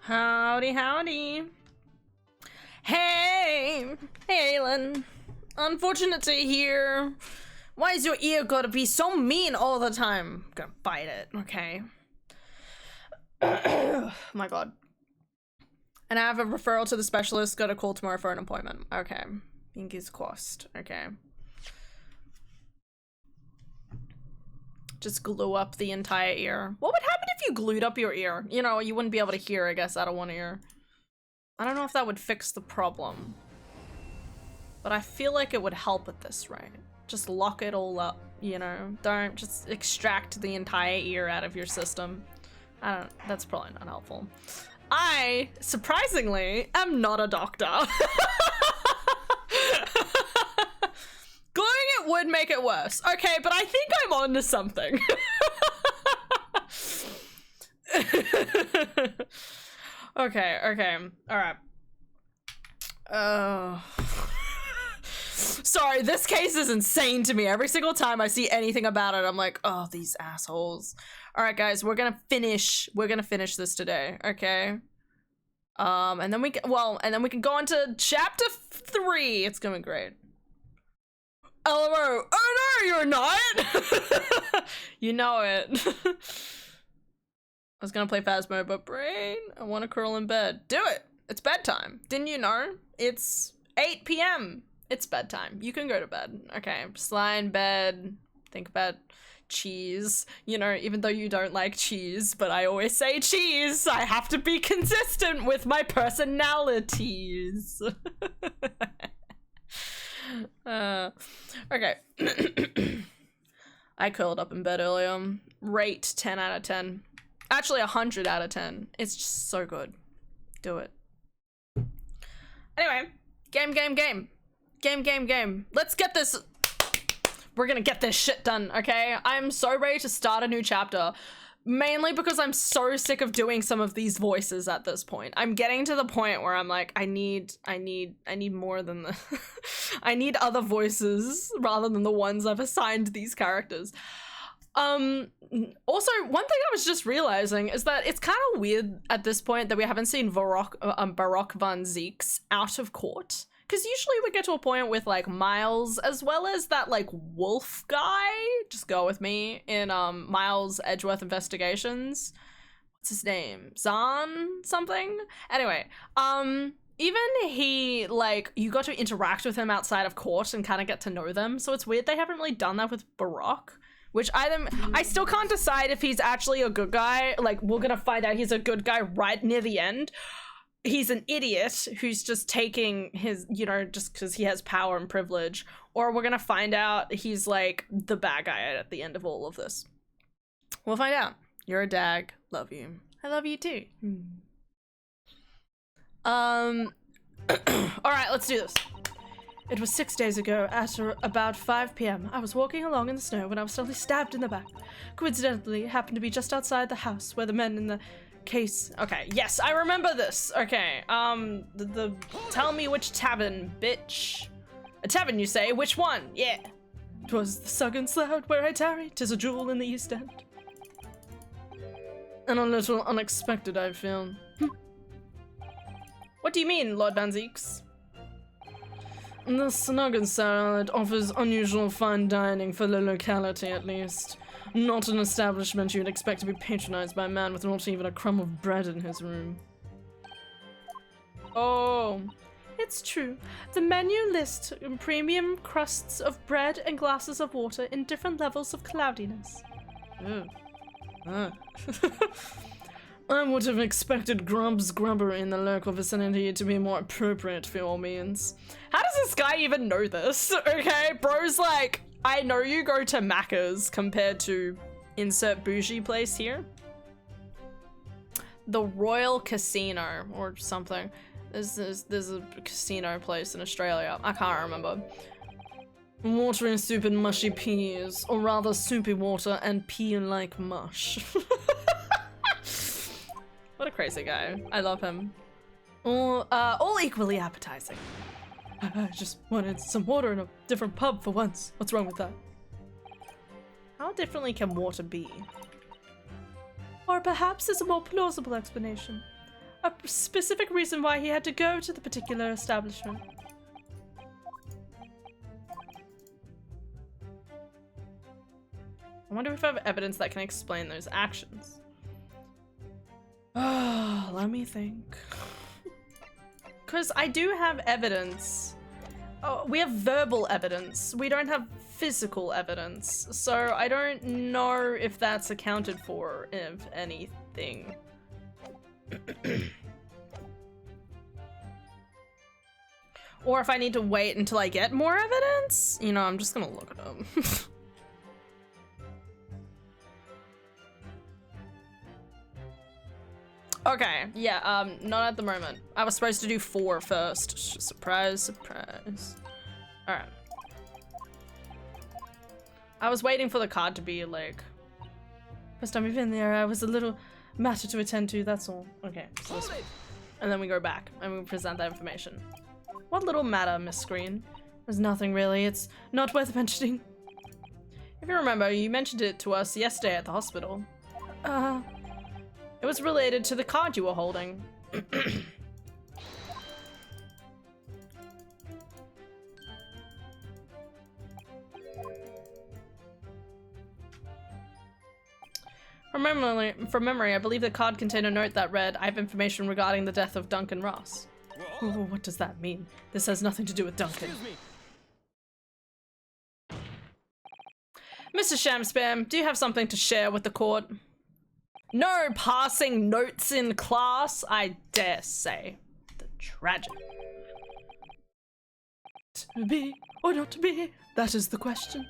Howdy, howdy. Hey, Aylin. Unfortunate to hear. Why is your ear gotta be so mean all the time? I'm gonna bite it, okay? My god. And I have a referral to the specialist. Got a call tomorrow for an appointment. Okay. Pinky's crossed. Okay. Just glue up the entire ear. What would happen if you glued up your ear? You know, you wouldn't be able to hear, I guess, out of one ear. I don't know if that would fix the problem. But I feel like it would help at this rate. Just lock it all up, you know? Don't just extract the entire ear out of your system. That's probably not helpful. I, surprisingly, am not a doctor. Gluing it would make it worse. Okay, but I think I'm on to something. Okay, alright. Sorry, this case is insane to me. Every single time I see anything about it, I'm like, oh, these assholes. Alright, guys, we're gonna finish this today, okay? And then we can go on to chapter 3. It's gonna be great. LMO. Oh no, you're not! You know it. I was gonna play Phasmo, but brain, I wanna curl in bed. Do it! It's bedtime. Didn't you know? It's 8 p.m. It's bedtime. You can go to bed. Okay, just lie in bed, think about cheese. You know, even though you don't like cheese, but I always say cheese. I have to be consistent with my personalities. Okay. I curled up in bed earlier. Rate 10 out of 10. Actually 100 out of 10. It's just so good. Do it. Anyway, game. Let's get this. We're gonna get this shit done, okay? I'm so ready to start a new chapter. Mainly because I'm so sick of doing some of these voices at this point. I'm getting to the point where I'm like, I need more than the I need other voices rather than the ones I've assigned these characters. Also, one thing I was just realizing is that it's kind of weird at this point that we haven't seen Baroque van Zieks out of court. Because usually we get to a point with, like, Miles, as well as that, like, wolf guy, just go with me, in, Miles Edgeworth Investigations. What's his name? Zahn something? Anyway, even he, like, you got to interact with him outside of court and kind of get to know them, so it's weird they haven't really done that with Baroque, which I still can't decide if he's actually a good guy. Like, we're gonna find out he's a good guy right near the end. He's an idiot who's just taking his, you know, just because he has power and privilege, or we're gonna find out he's like the bad guy at the end of all of this. We'll find out. You're a dag. Love you. I love you too. All right, let's do this. It was 6 days ago at about 5 p.m. I was walking along in the snow when I was suddenly stabbed in the back. Coincidentally, it happened to be just outside the house where the men in the case. Okay, yes, I remember this. Okay, tell me which tavern, bitch. A tavern, you say? Which one? Yeah. 'Twas the Suggen Slough where I tarried. 'Tis a jewel in the East End. And a little unexpected, I feel. What do you mean, Lord Van Zieks? The Suggen Slough offers unusual fine dining for the locality, at least. Not an establishment you'd expect to be patronized by a man with not even a crumb of bread in his room. Oh. It's true. The menu lists premium crusts of bread and glasses of water in different levels of cloudiness. I would have expected Grubb's Grubbery in the local vicinity to be more appropriate for your means. How does this guy even know this? Okay, bro's like, I know you go to Macca's compared to insert bougie place here. The Royal Casino or something. There's a casino place in Australia. I can't remember. Watery soup and mushy peas, or rather soupy water and pea-like mush. What a crazy guy. I love him. All equally appetizing. I just wanted some water in a different pub for once. What's wrong with that? How differently can water be? Or perhaps there's a more plausible explanation. a specific reason why he had to go to the particular establishment. I wonder if I have evidence that can explain those actions. Let me think. Because I do have evidence. Oh, we have verbal evidence. We don't have physical evidence. So I don't know if that's accounted for, if anything. Or if I need to wait until I get more evidence. You know, I'm just gonna look at them. Okay, yeah, not at the moment. I was supposed to do 4 first. Surprise, surprise. Alright. I was waiting for the card to be like... First time we've been there, I was a little matter to attend to, that's all. Okay, so and then we go back, and we present that information. What little matter, Miss Screen? There's nothing really, it's not worth mentioning. If you remember, you mentioned it to us yesterday at the hospital. It was related to the card you were holding. From memory, I believe the card contained a note that read, I have information regarding the death of Duncan Ross. Oh, what does that mean? This has nothing to do with Duncan. Mr. Shamspam, do you have something to share with the court? No passing notes in class, I dare say. The tragic. To be or not to be, that is the question.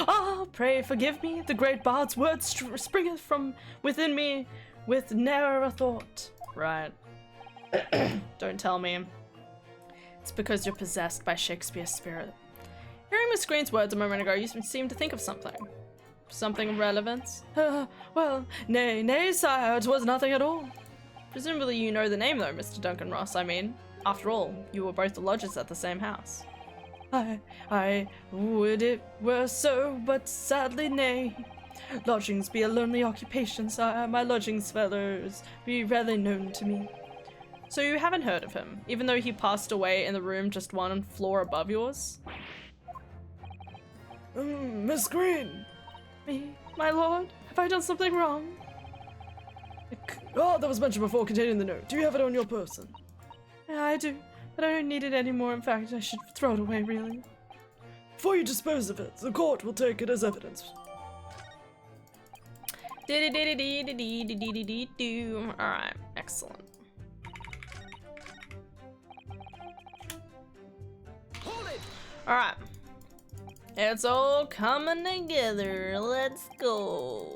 Ah, pray forgive me, the great bard's words springeth from within me with ne'er a thought. Right. Don't tell me. It's because you're possessed by Shakespeare's spirit. Hearing Miss Green's words a moment ago, you seemed to think of something. Something of relevance? Well, nay, sire, it was nothing at all. Presumably you know the name though, Mr. Duncan Ross, I mean. After all, you were both the lodgers at the same house. I would it were so, but sadly nay. Lodgings be a lonely occupation, sire, my lodgings fellows be rarely known to me. So you haven't heard of him, even though he passed away in the room just 1 floor above yours? Miss Green! Me, my lord? Have I done something wrong? Oh, that was mentioned before containing the note. Do you have it on your person? Yeah, I do, but I don't need it anymore. In fact, I should throw it away, really. Before you dispose of it, the court will take it as evidence. Alright, excellent. Alright. It's all coming together. Let's go.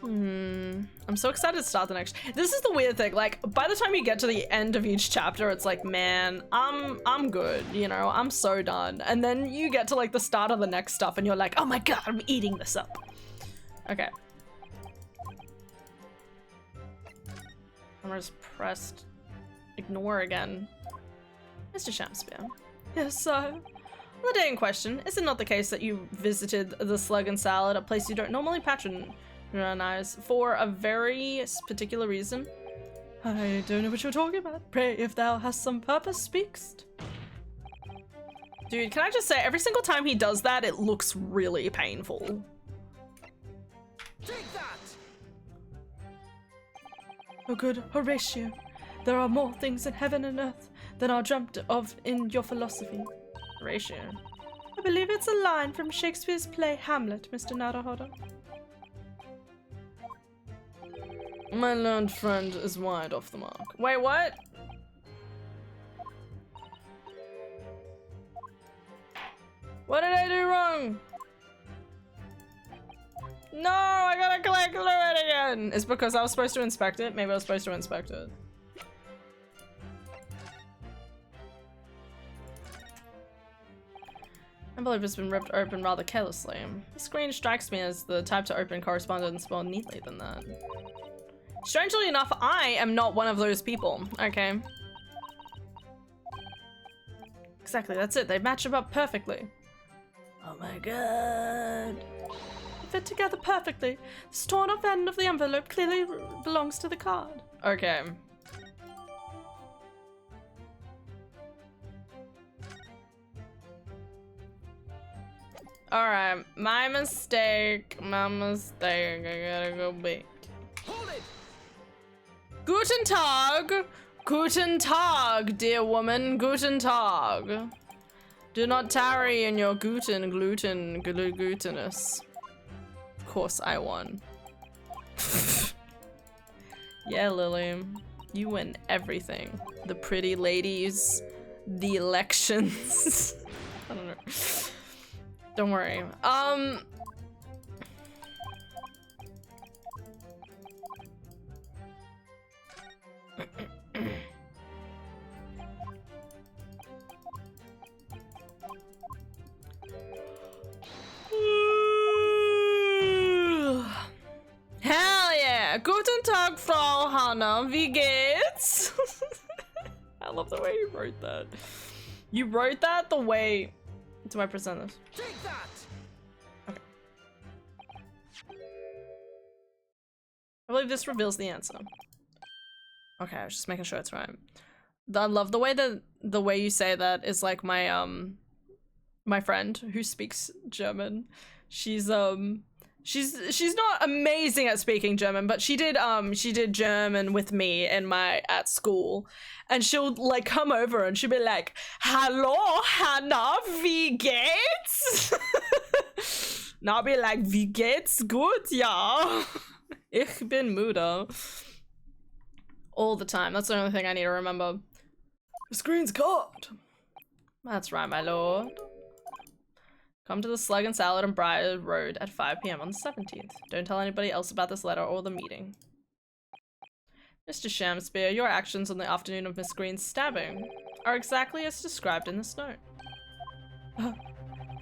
I'm so excited to start the next. This is the weird thing. Like, by the time you get to the end of each chapter, it's like, man, I'm good. You know, I'm so done. And then you get to like the start of the next stuff, and you're like, oh my god, I'm eating this up. Okay. I'm just pressed ignore again. Mr. Shamspam. Yes, sir. On the day in question, is it not the case that you visited the Slug and Salad, a place you don't normally patronize, for a very particular reason? I don't know what you're talking about. Pray, if thou hast some purpose, speakst. Dude, can I just say, every single time he does that, it looks really painful. Take that! Oh good Horatio, there are more things in heaven and earth than are dreamt of in your philosophy. Horatio. I believe it's a line from Shakespeare's play Hamlet, Mr. Naruhodo. My learned friend is wide off the mark. Wait, what? What did I do wrong? No, I gotta click through it again. It's because I was supposed to inspect it. Maybe I was supposed to inspect it. I believe it's been ripped open rather carelessly. The screen strikes me as the type to open correspondence more neatly than that. Strangely enough, I am not one of those people, okay? Exactly, that's it. They match them up perfectly. Oh my god. fit together perfectly. This torn off end of the envelope clearly belongs to the card. Okay. Alright, my mistake. I gotta go back. Hold it! Guten Tag! Guten Tag, dear woman, guten Tag. Do not tarry in your glutinous. Of course I won. Yeah, Lily. You win everything. The pretty ladies, the elections. I don't know. Don't worry. Hell yeah! Guten Tag, Frau Hanna. Wie geht's? I love the way you wrote that. You wrote that the way. Do I present this? Take that! Okay. I believe this reveals the answer. Okay, I was just making sure it's right. I love the way that the way you say that is like my my friend who speaks German. She's not amazing at speaking German, but she did German with me at school, and she'll like come over and she'll be like, "Hallo, Hannah, wie geht's?" And I'll be like, "Wie geht's? Gut, ja. Ich bin müde." All the time. That's the only thing I need to remember. The screen's caught. That's right, my lord. Come to the Slug and Salad and Briar Road at 5 PM on the 17th. Don't tell anybody else about this letter or the meeting. Mr. Shamspear, your actions on the afternoon of Miss Green's stabbing are exactly as described in this note.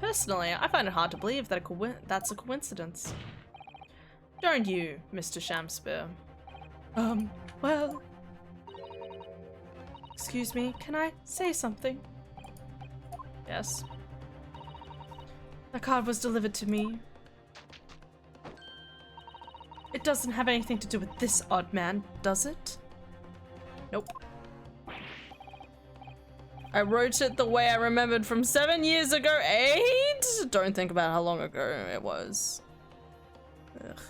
Personally, I find it hard to believe that that's a coincidence. Don't you, Mr. Shamspear? Well... Excuse me, can I say something? Yes. The card was delivered to me. It doesn't have anything to do with this odd man, does it? Nope. I wrote it the way I remembered from 7 years ago. 8? Don't think about how long ago it was. Ugh.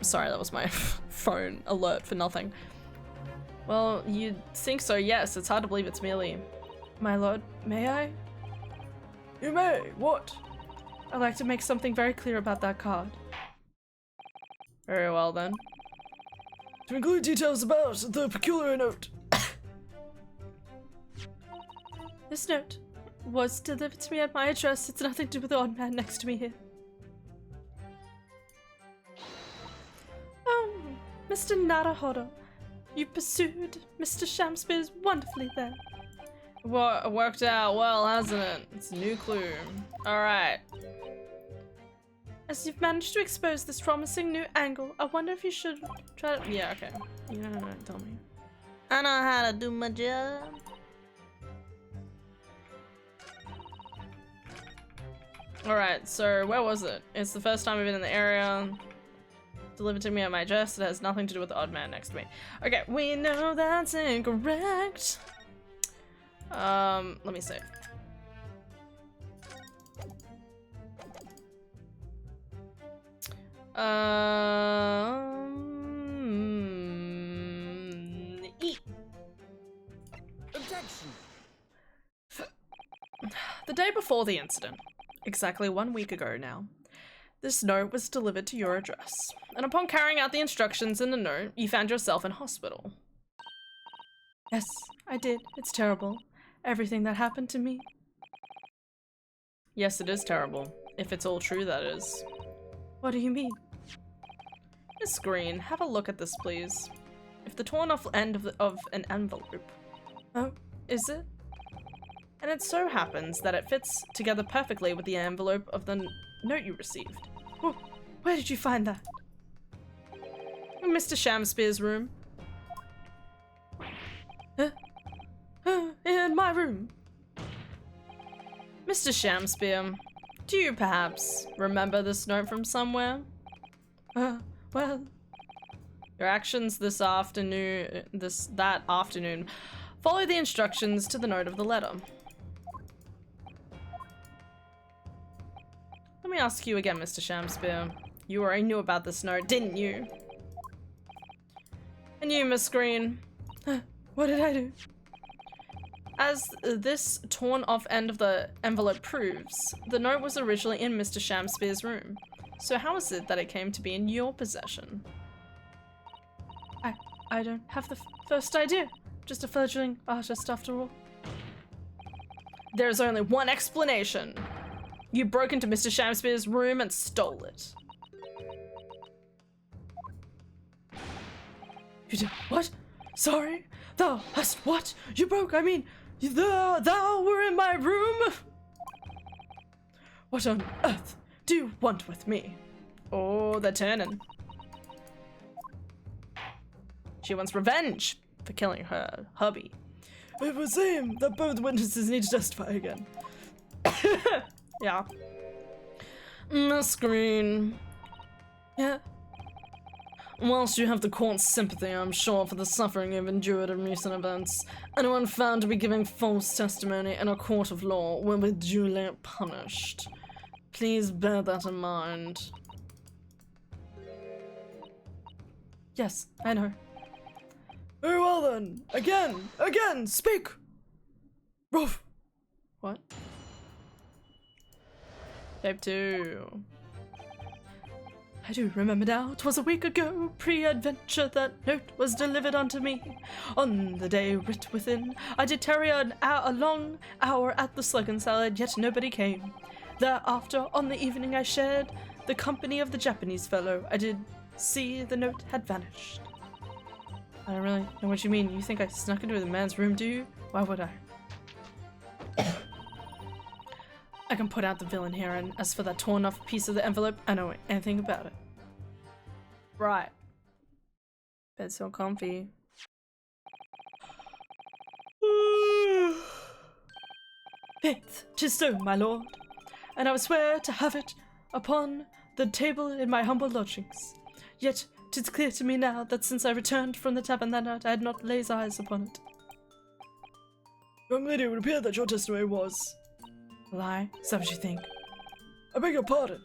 Sorry, that was my phone alert for nothing. Well, you'd think so, yes. It's hard to believe it's merely... My lord, may I? You may. What? I'd like to make something very clear about that card. Very well, then. To include details about the peculiar note. This note was delivered to me at my address. It's nothing to do with the odd man next to me here. Oh, Mr. Naruhodo. You pursued Mr. Shamspears wonderfully there. Well, it worked out well, hasn't it? It's a new clue. Alright. As you've managed to expose this promising new angle, I wonder if you should try to... Yeah, okay. You don't know, tell me. I know how to do my job. Alright, so where was it? It's the first time I've been in the area. Delivered to me at my address. It has nothing to do with the odd man next to me. Okay, we know that's incorrect. Let me see. E. Objection. The day before the incident, exactly 1 week ago now, this note was delivered to your address, and upon carrying out the instructions in the note, you found yourself in hospital. Yes, I did. It's terrible. Everything that happened to me. Yes, it is terrible. If it's all true, that is. What do you mean? Miss Green, have a look at this, please. If the torn off end of an envelope. Oh, is it? And it so happens that it fits together perfectly with the envelope of the note you received. Oh, where did you find that? In Mr. Shamspear's room. In my room. Mr. Shamspear, Do you perhaps remember this note from somewhere? Well, your actions that afternoon follow the instructions to the note of the letter. Let me ask you again, Mr. Shamspear. You already knew about this note, didn't you? And you, Miss Green. What did I do? As this torn off end of the envelope proves, the note was originally in Mr. Shamspear's room. So how is it that it came to be in your possession? I don't have the first idea. Just a fledgling artist after all. There's only one explanation. You broke into Mr. Shamspear's room and stole it. You did what? Sorry? Thou hast what? You broke, I mean, thou were in my room? What on earth do you want with me? Oh, they're turning. She wants revenge for killing her hubby. It was him that both witnesses need to testify again. Yeah. Miss Green. Yeah. Whilst you have the court's sympathy, I'm sure, for the suffering you've endured in recent events, anyone found to be giving false testimony in a court of law will be duly punished. Please bear that in mind. Yes, I know. Very well then. Again, speak! Ruff! What? Tape 2. I do remember now, 'twas a week ago, pre-adventure, that note was delivered unto me. On the day writ within, I did tarry a long hour at the Slug and Salad, yet nobody came. Thereafter, on the evening I shared the company of the Japanese fellow, I did see the note had vanished. I don't really know what you mean. You think I snuck into the man's room, do you? Why would I? I can put out the villain here, and as for that torn off piece of the envelope, I know anything about it. Right. Bed's so comfy. Faith, 'tis so, my lord, and I would swear to have it upon the table in my humble lodgings. Yet 'tis clear to me now that since I returned from the tavern that night, I had not laid eyes upon it. Young lady, it would appear that your testimony was... lie? Is that what you think? I beg your pardon.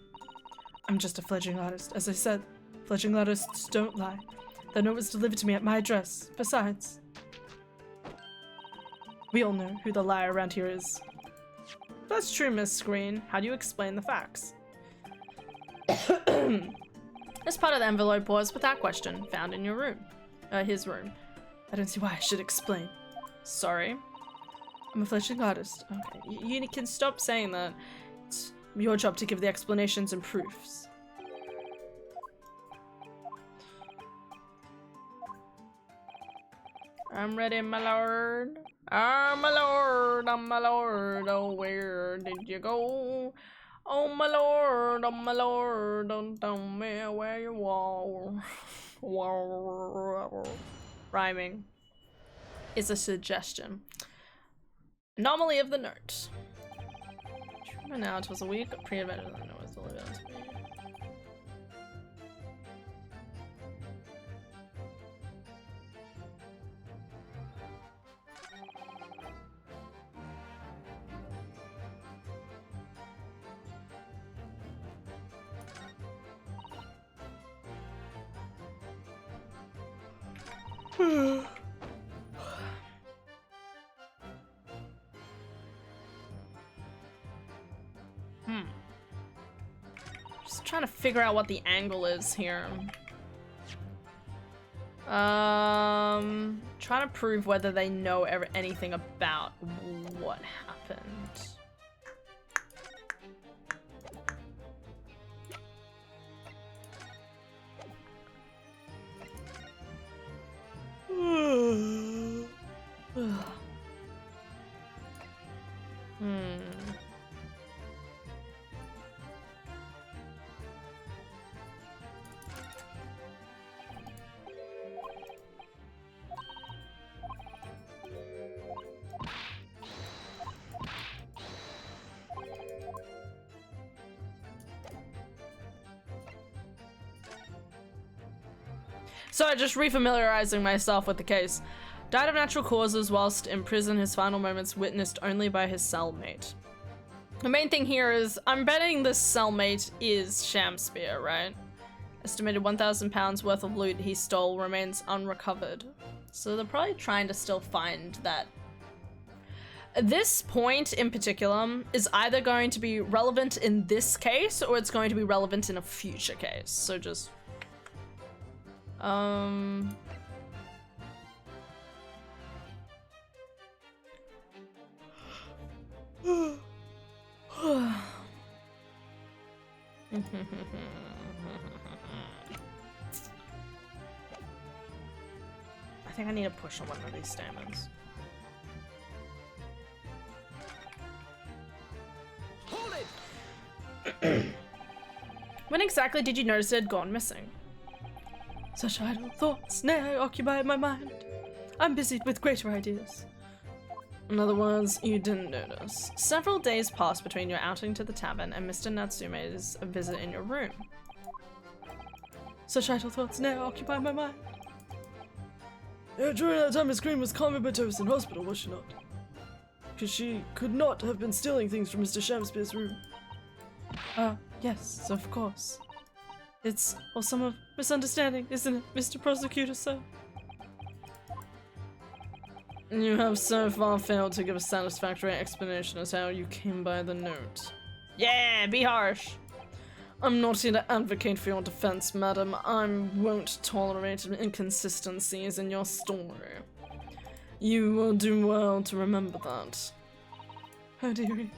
I'm just a fledgling artist. As I said, fledgling artists don't lie. The note was delivered to me at my address. Besides, we all know who the liar around here is. That's true, Miss Green. How do you explain the facts? This part of the envelope was, without question, found in your room. His room. I don't see why I should explain. Sorry. I'm a fledgling artist. Okay, you can stop saying that. It's your job to give the explanations and proofs. I'm ready, my lord. Ah, my lord, oh my lord, oh where did you go? Oh my lord, don't tell me where you are. Rhyming is a suggestion. Anomaly of the note. Remember now, it was a week pre-adventure. I know it's delivered to me. Just trying to figure out what the angle is here. Trying to prove whether they know anything about what happened. So just refamiliarizing myself with the case. Died of natural causes whilst in prison, his final moments witnessed only by his cellmate. The main thing here is, I'm betting this cellmate is Shamspear, right? Estimated 1,000 pounds worth of loot he stole remains unrecovered. So they're probably trying to still find that. This point in particular is either going to be relevant in this case or it's going to be relevant in a future case. So just... I think I need to push on one of these stamens. Hold it! When exactly did you notice it had gone missing? Such idle thoughts now occupy my mind. I'm busied with greater ideas. In other words, you didn't notice. Several days passed between your outing to the tavern and Mr. Natsume's visit in your room. Such idle thoughts now occupy my mind. Yeah, during that time, Miss Green was comatose in hospital, was she not? Because she could not have been stealing things from Mr. Shamspear's room. Yes, of course. It's all some of misunderstanding, isn't it, Mr. Prosecutor, sir? You have so far failed to give a satisfactory explanation as how you came by the note. Yeah, be harsh. I'm not here to advocate for your defense, madam. I won't tolerate inconsistencies in your story. You will do well to remember that. Oh dearie.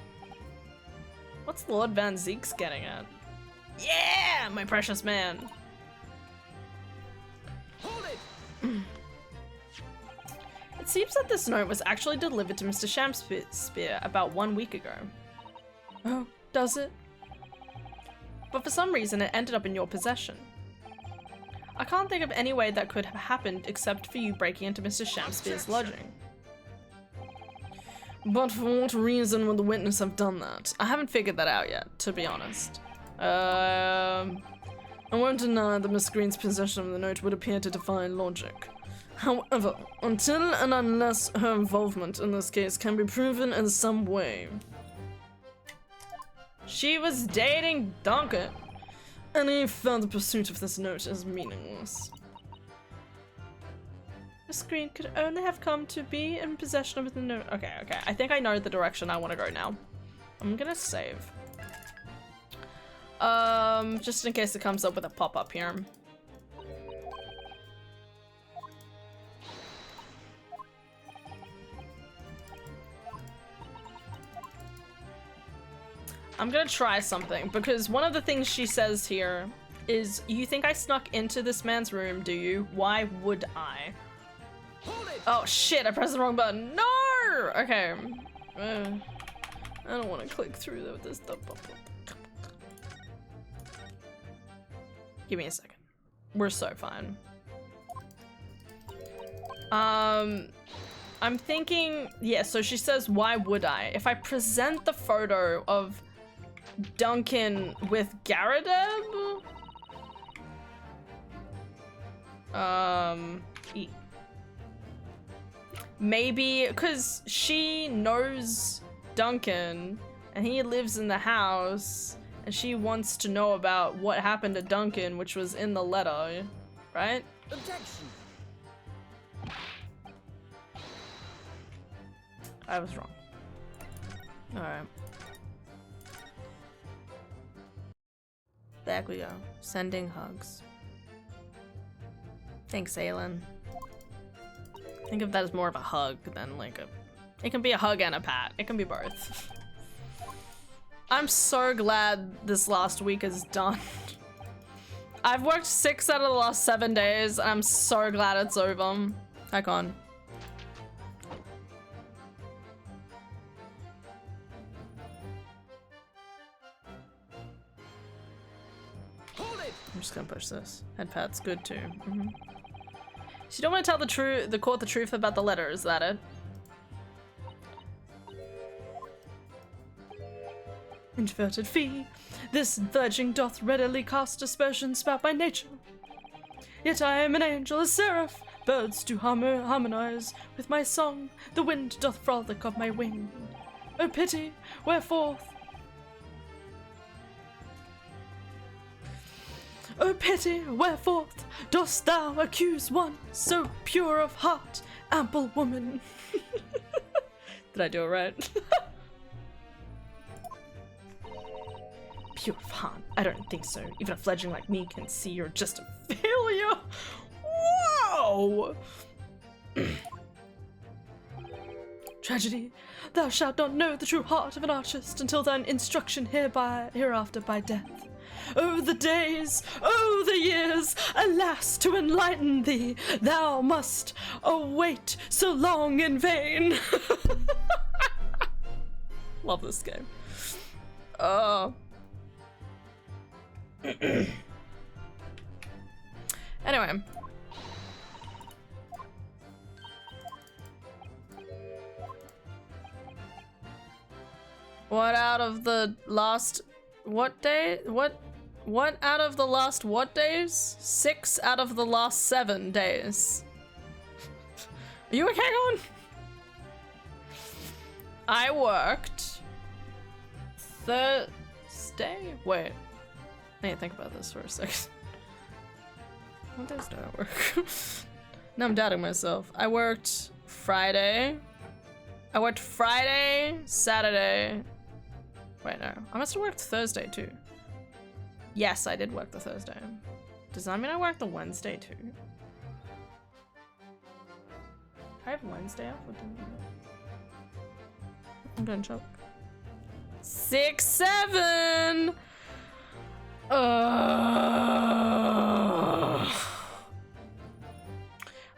What's Lord Van Zeke's getting at? Yeah, my precious man. Hold it! It seems that this note was actually delivered to Mr. Shamspear about 1 week ago. Oh, does it? But for some reason it ended up in your possession. I can't think of any way that could have happened except for you breaking into Mr. Shamspear's lodging. But for what reason would the witness have done that? I haven't figured that out yet, to be honest. I won't deny that Miss Green's possession of the note would appear to defy logic. However, until and unless her involvement in this case can be proven in some way. She was dating Duncan. Any further pursuit of this note is meaningless. Miss Green could only have come to be in possession of the note. Okay. I think I know the direction I want to go now. I'm gonna save. Just in case it comes up with a pop-up here. I'm gonna try something, because one of the things she says here is, you think I snuck into this man's room, do you? Why would I? Oh shit, I pressed the wrong button. No! Okay. I don't want to click through this stuff. Give me a second. We're so fine. I'm thinking, yeah, so she says, why would I? If I present the photo of Duncan with Garadeb? Maybe, because she knows Duncan and he lives in the house and she wants to know about what happened to Duncan, which was in the letter, right? Objection. I was wrong. Alright. Back we go. Sending hugs. Thanks, Aelin. Think of that as more of a hug than like a... It can be a hug and a pat. It can be both. I'm so glad this last week is done. I've worked 6 out of the last 7 days, and I'm so glad it's over. Heck on. I'm just gonna push this. Head pat's good too. So you don't want to tell the court the truth about the letter, is that it? Introverted fee, this virgin doth readily cast aspersions about my nature. Yet I am an angel, a seraph. Birds do harmonize with my song. The wind doth frolic of my wing. Oh pity, wherefore? Oh pity, wherefore dost thou accuse one so pure of heart, ample woman? Did I do it right? Pure of heart? I don't think so. Even a fledgling like me can see you're just a failure. Whoa! Tragedy, thou shalt not know the true heart of an artist until thine instruction hereafter by death. Oh, the days, oh, the years, alas, to enlighten thee, thou must await so long in vain. Love this game. Anyway. What out of the last... What day? What out of the last what days? 6 out of the last 7 days. Are you okay, on? I worked Thursday? Wait. I need to think about this for a second. What days do I work? Now I'm doubting myself. I worked Friday. I worked Friday, Saturday. Wait, no. I must have worked Thursday too. Yes, I did work the Thursday. Does that mean I worked the Wednesday too? Do I have Wednesday off? I'm gonna choke. 6, 7!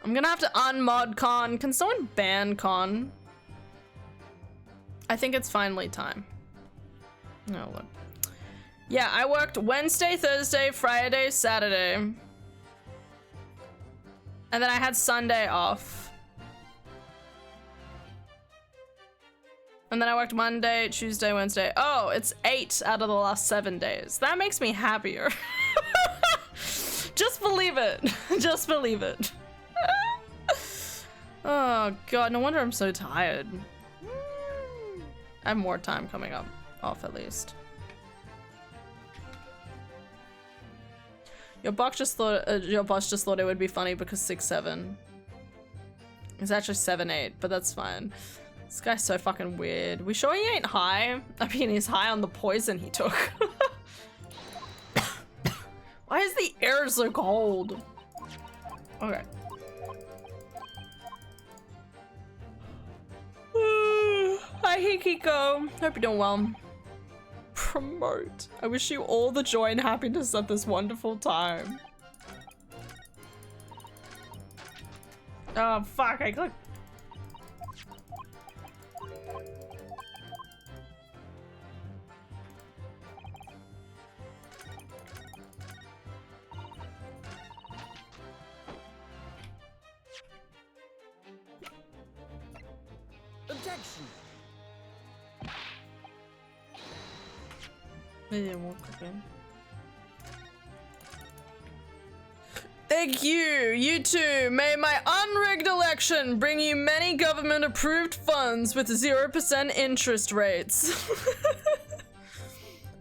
I'm gonna have to unmod con. Can someone ban con? I think it's finally time. No, look. Yeah, I worked Wednesday, Thursday, Friday, Saturday. And then I had Sunday off. And then I worked Monday, Tuesday, Wednesday. Oh, it's 8 out of the last 7 days. That makes me happier. Just believe it. Just believe it. Oh god, no wonder I'm so tired. I have more time coming up off at least. Your boss just thought it would be funny because 6-7. It's actually 7-8, but that's fine. This guy's so fucking weird. We sure he ain't high? I mean, he's high on the poison he took. Why is the air so cold? Okay. Hi, Hikiko. Hope you're doing well. Promote. I wish you all the joy and happiness at this wonderful time. Oh, fuck. I clicked. Objection. Maybe I won't again. Thank you, you too. May my unrigged election bring you many government-approved funds with 0% interest rates.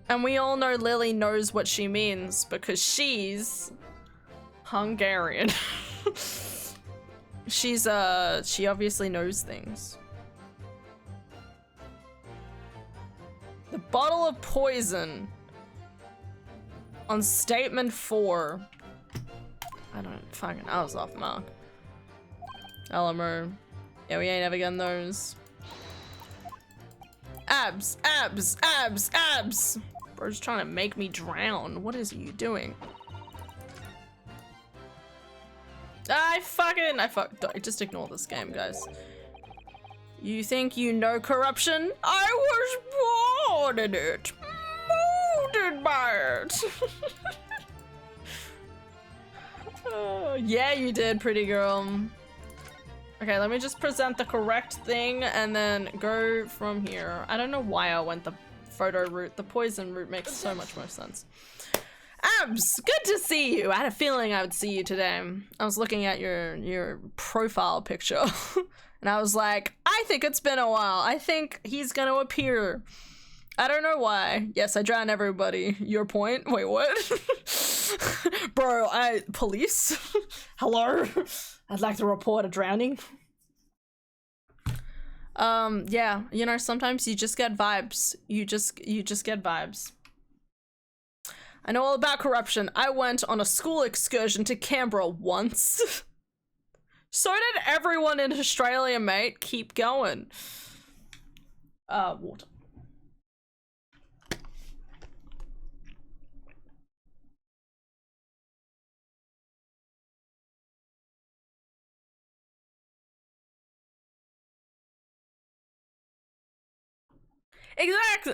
And we all know Lily knows what she means because she's Hungarian. She obviously knows things. The bottle of poison on statement 4. I was off mark. Elmer. Yeah, we ain't ever getting those. Abs, abs, abs, abs. Bro's trying to make me drown. What is you doing? Just ignore this game, guys. You think you know corruption? I was born in it. Molded by it. Yeah, you did, pretty girl. Okay, let me just present the correct thing and then go from here. I don't know why I went the photo route. The poison route makes so much more sense. Shams! Good to see you. I had a feeling I would see you today. I was looking at your profile picture and I was like, I think it's been a while. I think he's gonna appear. I don't know why. Yes, I drown everybody. Your point? Wait, what? Bro, police? Hello? I'd like to report a drowning. Yeah, you know, sometimes you just get vibes. You just get vibes. I know all about corruption. I went on a school excursion to Canberra once. So did everyone in Australia, mate. Keep going. Water.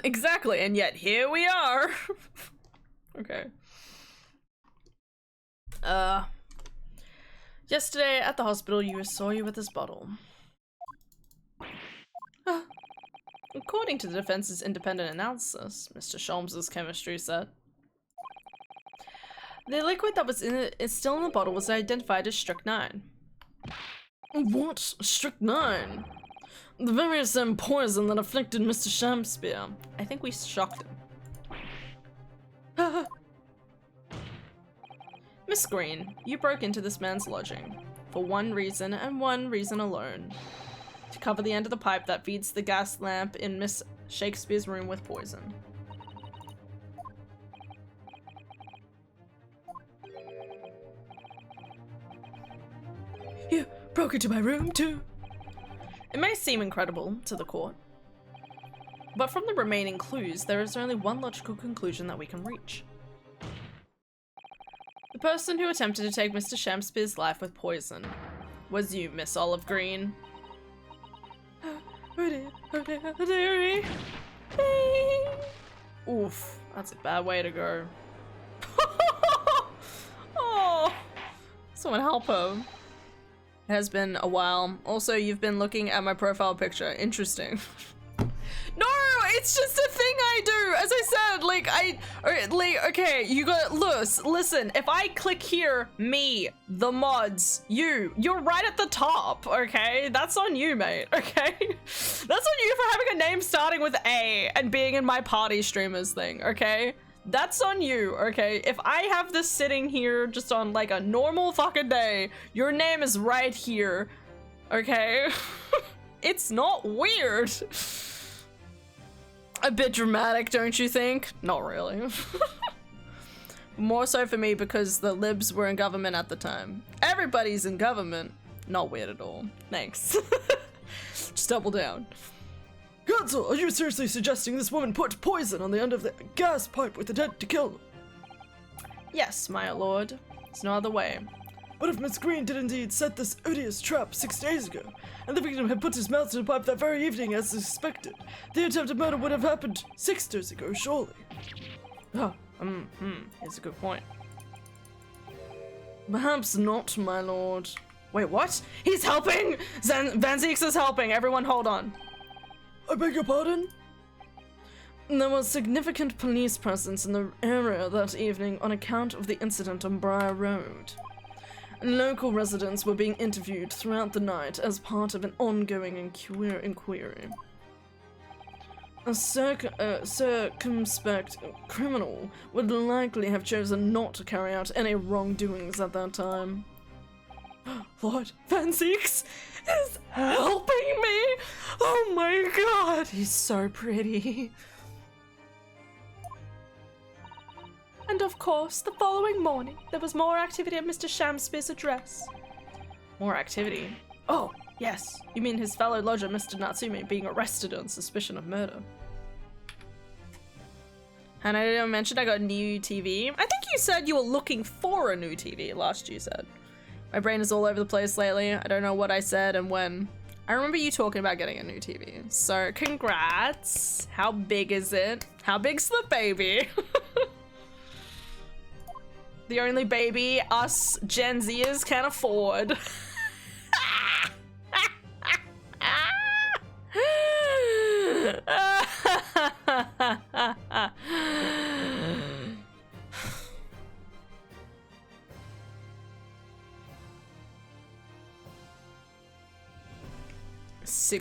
Exactly, and yet here we are. Okay. Yesterday at the hospital, you saw you with this bottle. According to the defense's independent analysis, Mr. Sholmes's chemistry said, the liquid that was in it is still in the bottle was identified as strychnine. What? Strychnine? The very same poison that afflicted Mr. Shakespeare. I think we shocked him. Miss Green, you broke into this man's lodging. For one reason and one reason alone. To cover the end of the pipe that feeds the gas lamp in Miss Shakespeare's room with poison. You broke into my room too? It may seem incredible to the court, but from the remaining clues, there is only one logical conclusion that we can reach. The person who attempted to take Mr. Shakespeare's life with poison was you, Miss Olive Green. Oof, that's a bad way to go. Oh, someone help her. It has been a while. Also, you've been looking at my profile picture. Interesting. No, it's just a thing I do. As I said, okay, you got, listen, if I click here, me, the mods, you're right at the top, okay? That's on you, mate, okay? That's on you for having a name starting with A and being in my party streamers thing, okay? That's on you, okay? If I have this sitting here just on like a normal fucking day, your name is right here, okay? It's not weird. A bit dramatic, don't you think? Not really. More so for me because the libs were in government at the time. Everybody's in government. Not weird at all. Thanks. Just double down. Counsel, are you seriously suggesting this woman put poison on the end of the gas pipe with intent to kill them? Yes, my lord. There's no other way. What if Miss Green did indeed set this odious trap 6 days ago, and the victim had put his mouth to the pipe that very evening as suspected? The attempted murder would have happened 6 days ago, surely. It's a good point. Perhaps not, my lord. Wait, what? He's helping! Van Zieks is helping! Everyone hold on. I beg your pardon? There was significant police presence in the area that evening on account of the incident on Briar Road. Local residents were being interviewed throughout the night as part of an ongoing inquiry. A circumspect criminal would likely have chosen not to carry out any wrongdoings at that time. Lord Van Zieks is helping me! Oh my god, he's so pretty. And of course, the following morning, there was more activity at Mr. Shakespeare's address. More activity? Oh, yes. You mean his fellow lodger, Mr. Natsume, being arrested on suspicion of murder. And I didn't mention I got a new TV. I think you said you were looking for a new TV last you said. My brain is all over the place lately. I don't know what I said and when. I remember you talking about getting a new TV. So congrats. How big is it? How big's the baby? The only baby us Gen Zers can afford.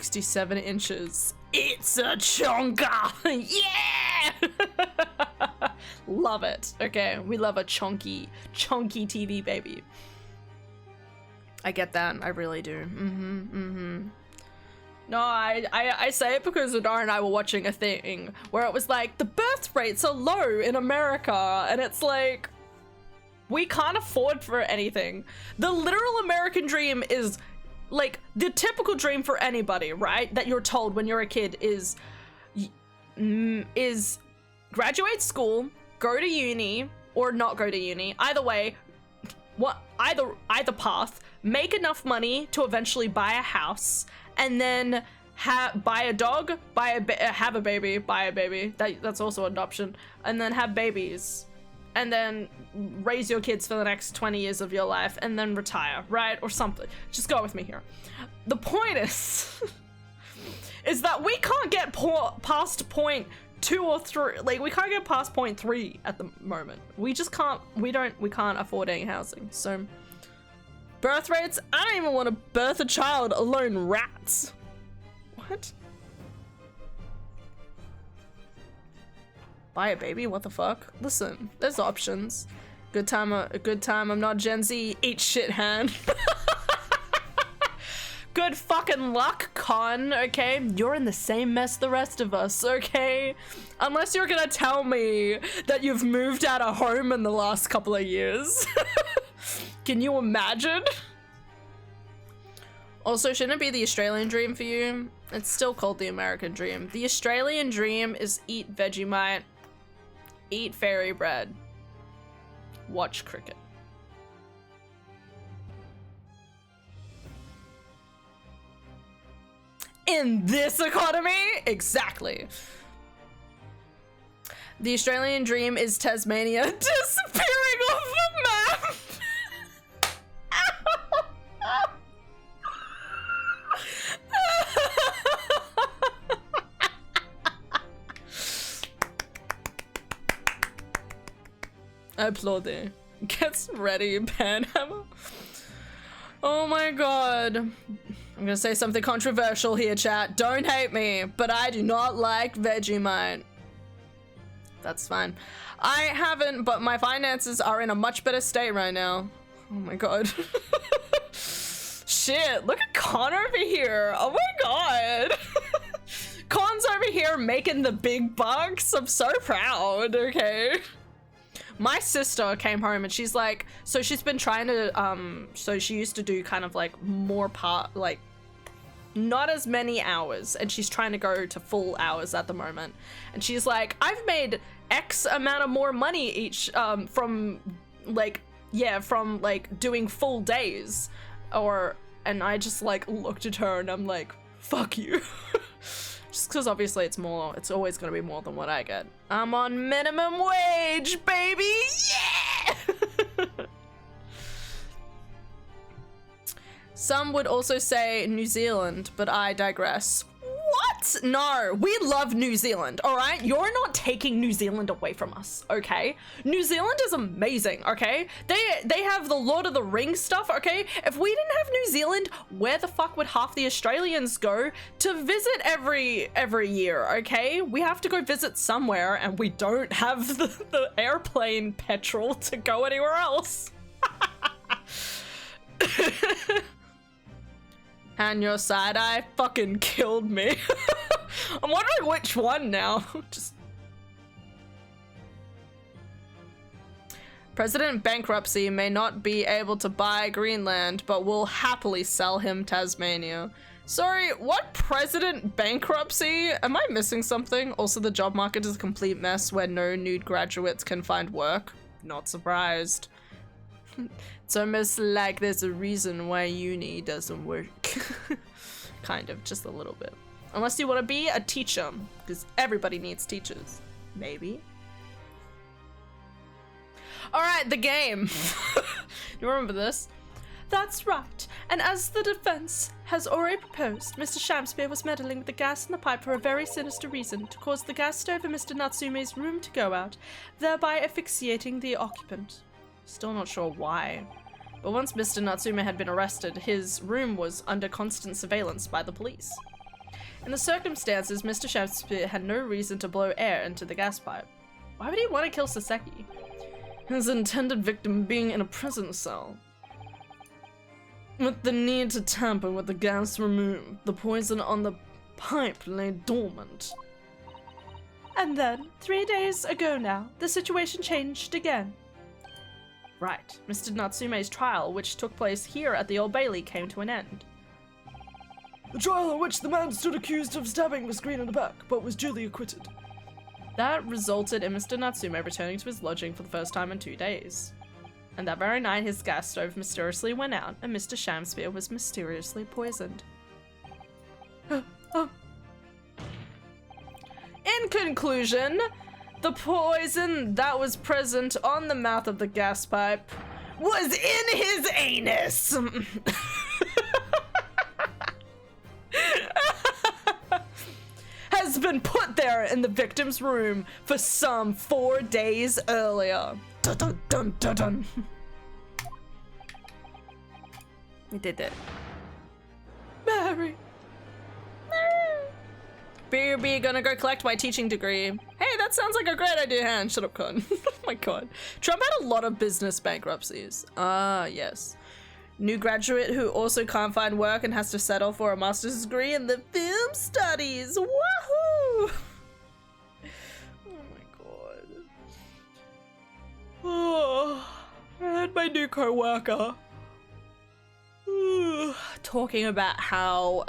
67 inches. It's a chonka! Yeah! Love it. Okay, we love a chunky TV, baby. I get that. I really do. No, I say it because Adara and I were watching a thing where it was like, the birth rates are low in America, and it's like, we can't afford for anything. The literal American dream is like the typical dream for anybody, right? That you're told when you're a kid is graduate school, go to uni, or not go to uni. Either way, either path, make enough money to eventually buy a house, and then buy a dog, have a baby, buy a baby. That's also an option, and then have babies. And then raise your kids for the next 20 years of your life and then retire, right? Or something. Just go with me here. The point is, is that we can't get past point 2 or 3. Like, we can't get past point 3 at the moment. We just can't, we can't afford any housing. So, birth rates, I don't even want to birth a child, alone rats. What? Buy a baby? What the fuck? Listen, there's options. Good time, I'm not Gen Z. Eat shit, hand. Good fucking luck, Con, okay? You're in the same mess the rest of us, okay? Unless you're gonna tell me that you've moved out of home in the last couple of years. Can you imagine? Also, shouldn't it be the Australian dream for you? It's still called the American dream. The Australian dream is eat Vegemite, eat fairy bread, watch cricket. In this economy? Exactly. The Australian dream is Tasmania disappearing off the map. Applauding. Gets ready, Panhammer. Oh my god. I'm gonna say something controversial here, chat. Don't hate me, but I do not like Vegemite. That's fine. I haven't, but my finances are in a much better state right now. Oh my god. Shit, look at Con over here. Oh my god. Con's over here making the big bucks. I'm so proud, okay? My sister came home and she's like, so she's been trying to, so she used to do kind of like more like not as many hours, and she's trying to go to full hours at the moment. And she's like, I've made X amount of more money each, from like doing full days, and I just like looked at her and I'm like, fuck you. Just because obviously it's always gonna be more than what I get. I'm on minimum wage, baby! Yeah! Some would also say New Zealand, but I digress. What? No, we love New Zealand, all right? You're not taking New Zealand away from us, okay? New Zealand is amazing, okay? They have the Lord of the Rings stuff, okay? If we didn't have New Zealand, where the fuck would half the Australians go to visit every year, okay? We have to go visit somewhere, and we don't have the airplane petrol to go anywhere else. And your side eye fucking killed me. I'm wondering which one now. Just President Bankruptcy may not be able to buy Greenland, but will happily sell him Tasmania. Sorry, what President Bankruptcy? Am I missing something? Also, the job market is a complete mess where no new graduates can find work. Not surprised. It's almost like there's a reason why uni doesn't work. Kind of, just a little bit. Unless you want to be a teacher, because everybody needs teachers. Maybe. Alright, the game. You remember this? That's right. And as the defense has already proposed, Mr. Shamspeare was meddling with the gas in the pipe for a very sinister reason, to cause the gas stove in Mr. Natsume's room to go out, thereby asphyxiating the occupant. Still not sure why. But once Mr. Natsume had been arrested, his room was under constant surveillance by the police. In the circumstances, Mr. Shakespeare had no reason to blow air into the gas pipe. Why would he want to kill Saseki? His intended victim being in a prison cell. With the need to tamper with the gas removed, the poison on the pipe lay dormant. And then, 3 days ago now, the situation changed again. Right. Mr. Natsume's trial, which took place here at the Old Bailey, came to an end. The trial in which the man stood accused of stabbing Miss Green in the back, but was duly acquitted. That resulted in Mr. Natsume returning to his lodging for the first time in 2 days. And that very night, his gas stove mysteriously went out, and Mr. Shamspeare was mysteriously poisoned. In conclusion, the poison that was present on the mouth of the gas pipe was in his anus! Has been put there in the victim's room for some 4 days earlier. Dun dun dun dun dun. We did it. Mary. BB gonna go collect my teaching degree. Hey, that sounds like a great idea, Han. Shut up, Con. Oh my god. Trump had a lot of business bankruptcies. Ah, yes. New graduate who also can't find work and has to settle for a master's degree in the film studies. Wahoo! Oh my god. Oh, I had my new co-worker talking about how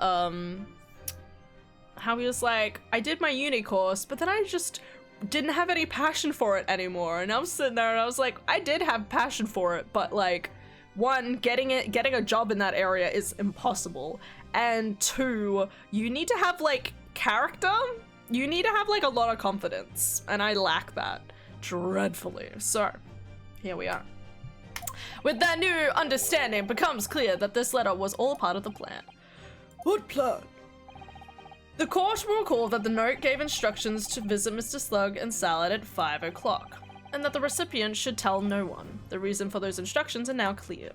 he was like, I did my uni course, but then I just didn't have any passion for it anymore. And I was sitting there and I was like, I did have passion for it, but like, one, getting a job in that area is impossible. And two, you need to have like character. You need to have like a lot of confidence. And I lack that dreadfully. So here we are. With that new understanding, it becomes clear that this letter was all part of the plan. What plan? The court will recall that the note gave instructions to visit Mr. Slug and Salad at 5 o'clock, and that the recipient should tell no one. The reason for those instructions are now clear.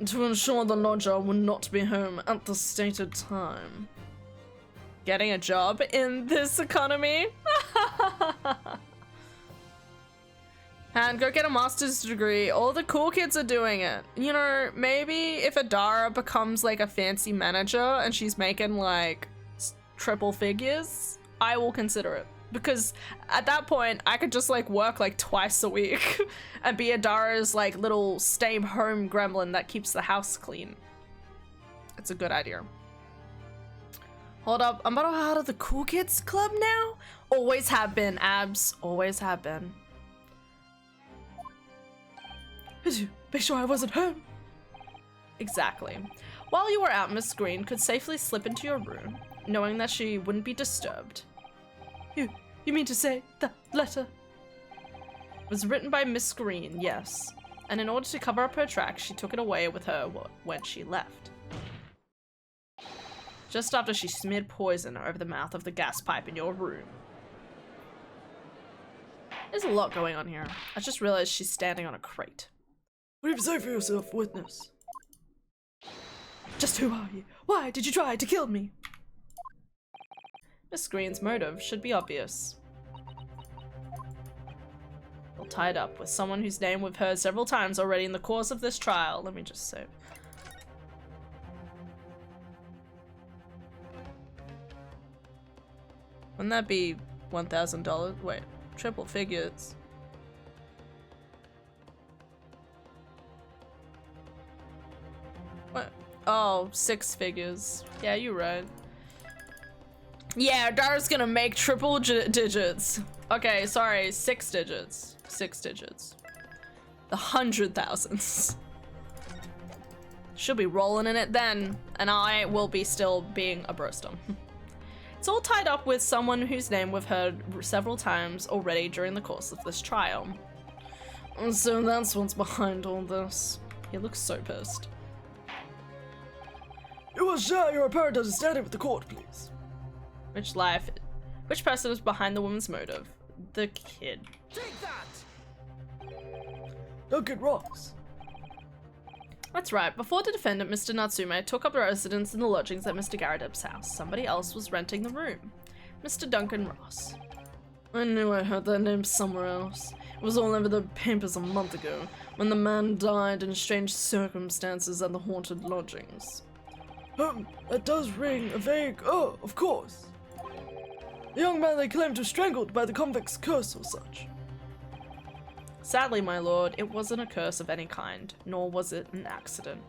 To ensure the lodger will not be home at the stated time. Getting a job in this economy? And go get a master's degree. All the cool kids are doing it. You know, maybe if Adara becomes like a fancy manager and she's making like triple figures, I will consider it. Because at that point, I could just like work like twice a week and be Adara's like little stay home gremlin that keeps the house clean. It's a good idea. Hold up, I'm part of the cool kids club now? Always have been, abs, always have been. Make sure I wasn't home. Exactly. While you were out, Miss Green could safely slip into your room, knowing that she wouldn't be disturbed. You mean to say the letter Was written by Miss Green, yes. And in order to cover up her tracks, she took it away with her when she left. Just after she smeared poison over the mouth of the gas pipe in your room. There's a lot going on here. I just realized she's standing on a crate. What do you say for yourself, witness? Just who are you? Why did you try to kill me? Miss Green's motive should be obvious. You're tied up with someone whose name we've heard several times already in the course of this trial. Let me just say. Wouldn't that be $1,000? Wait, triple figures. What? Oh, 6 figures. Yeah, you're right. Yeah, Dara's gonna make triple digits. Okay, sorry, 6 digits. 6 digits. The 100,000s. She'll be rolling in it then, and I will be still being a brostum. It's all tied up with someone whose name we've heard several times already during the course of this trial. And so that's what's behind all this. He looks so pissed. You will share your apparent understanding with the court, please. Which person is behind the woman's motive? The kid. Take that! Duncan Ross. That's right. Before the defendant, Mr. Natsume, took up residence in the lodgings at Mr. Garradip's house, somebody else was renting the room. Mr. Duncan Ross. I knew I heard that name somewhere else. It was all over the papers a month ago, when the man died in strange circumstances at the haunted lodgings. That does ring a vague... Oh, of course. The young man they claimed was strangled by the convict's curse or such. Sadly, my lord, it wasn't a curse of any kind, nor was it an accident.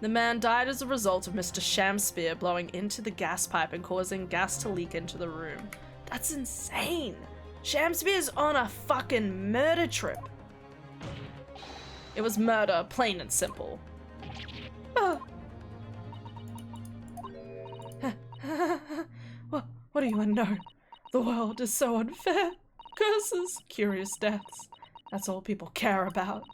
The man died as a result of Mr. Shamspear blowing into the gas pipe and causing gas to leak into the room. That's insane! Shamspear's on a fucking murder trip. It was murder, plain and simple. What do you know? The world is so unfair. Curses, curious deaths. That's all people care about.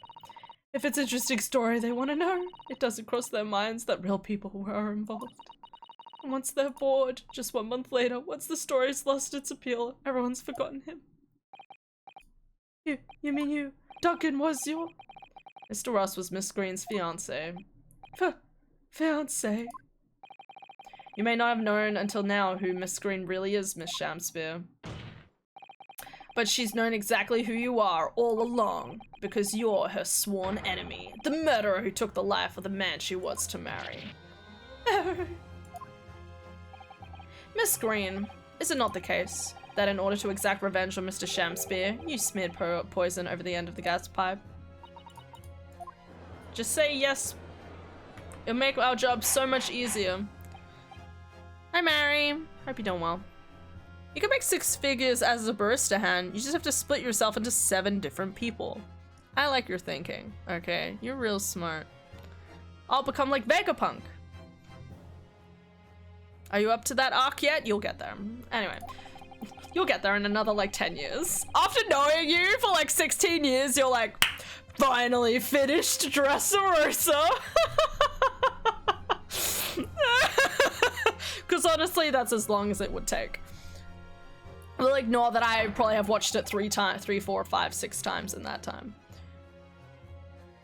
If it's an interesting story they want to know, it doesn't cross their minds that real people were involved. And once they're bored, just 1 month later, once the story's lost its appeal, everyone's forgotten him. You mean you? Duncan was your... Mr. Ross was Miss Green's fiancé. Fiancé? You may not have known until now who Miss Green really is, Miss Shamspear. But she's known exactly who you are all along, because you're her sworn enemy, the murderer who took the life of the man she was to marry. Miss Green, is it not the case that in order to exact revenge on Mr. Shamspear, you smeared poison over the end of the gas pipe? Just say yes. It'll make our job so much easier. Hi, Mary. Hope you're doing well. You can make 6 figures as a barista hand. You just have to split yourself into 7 different people. I like your thinking. Okay, you're real smart. I'll become like Vegapunk. Are you up to that arc yet? You'll get there. Anyway, you'll get there in another like 10 years. After knowing you for like 16 years, you're like, finally finished Dressrosa. Because honestly, that's as long as it would take. We'll ignore that I probably have watched it 3, 4, 5, 6 times in that time.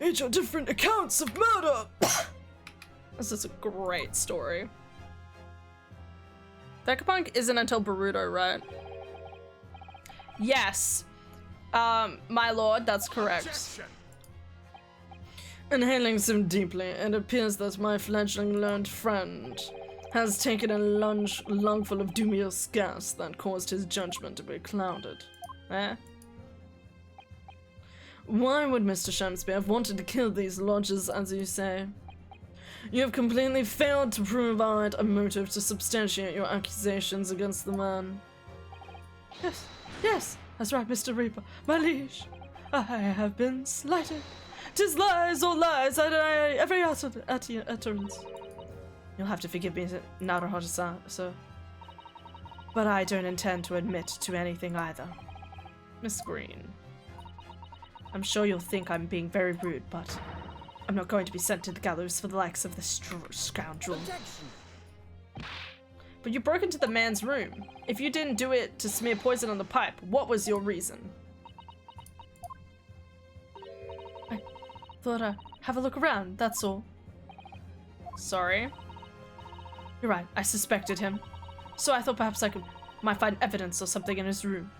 Each are different accounts of murder! This is a great story. Vegapunk isn't until Boruto, right? Yes. My lord, that's correct. Objection. Inhaling so deeply, it appears that my fledgling learned friend has taken a lungful of dubious gas that caused his judgment to be clouded. Eh? Why would Mr. Shamspear have wanted to kill these lodgers, as you say? You have completely failed to provide a motive to substantiate your accusations against the man. Yes, that's right, Mr. Reaper, my liege. I have been slighted. 'Tis lies or lies at every utterance. You'll have to forgive me, Naruhodo-san, sir. But I don't intend to admit to anything either. Miss Green. I'm sure you'll think I'm being very rude, but I'm not going to be sent to the gallows for the likes of this scoundrel. Objection. But you broke into the man's room. If you didn't do it to smear poison on the pipe, what was your reason? I thought I'd have a look around, that's all. Sorry? You're right, I suspected him. So I thought perhaps might find evidence or something in his room.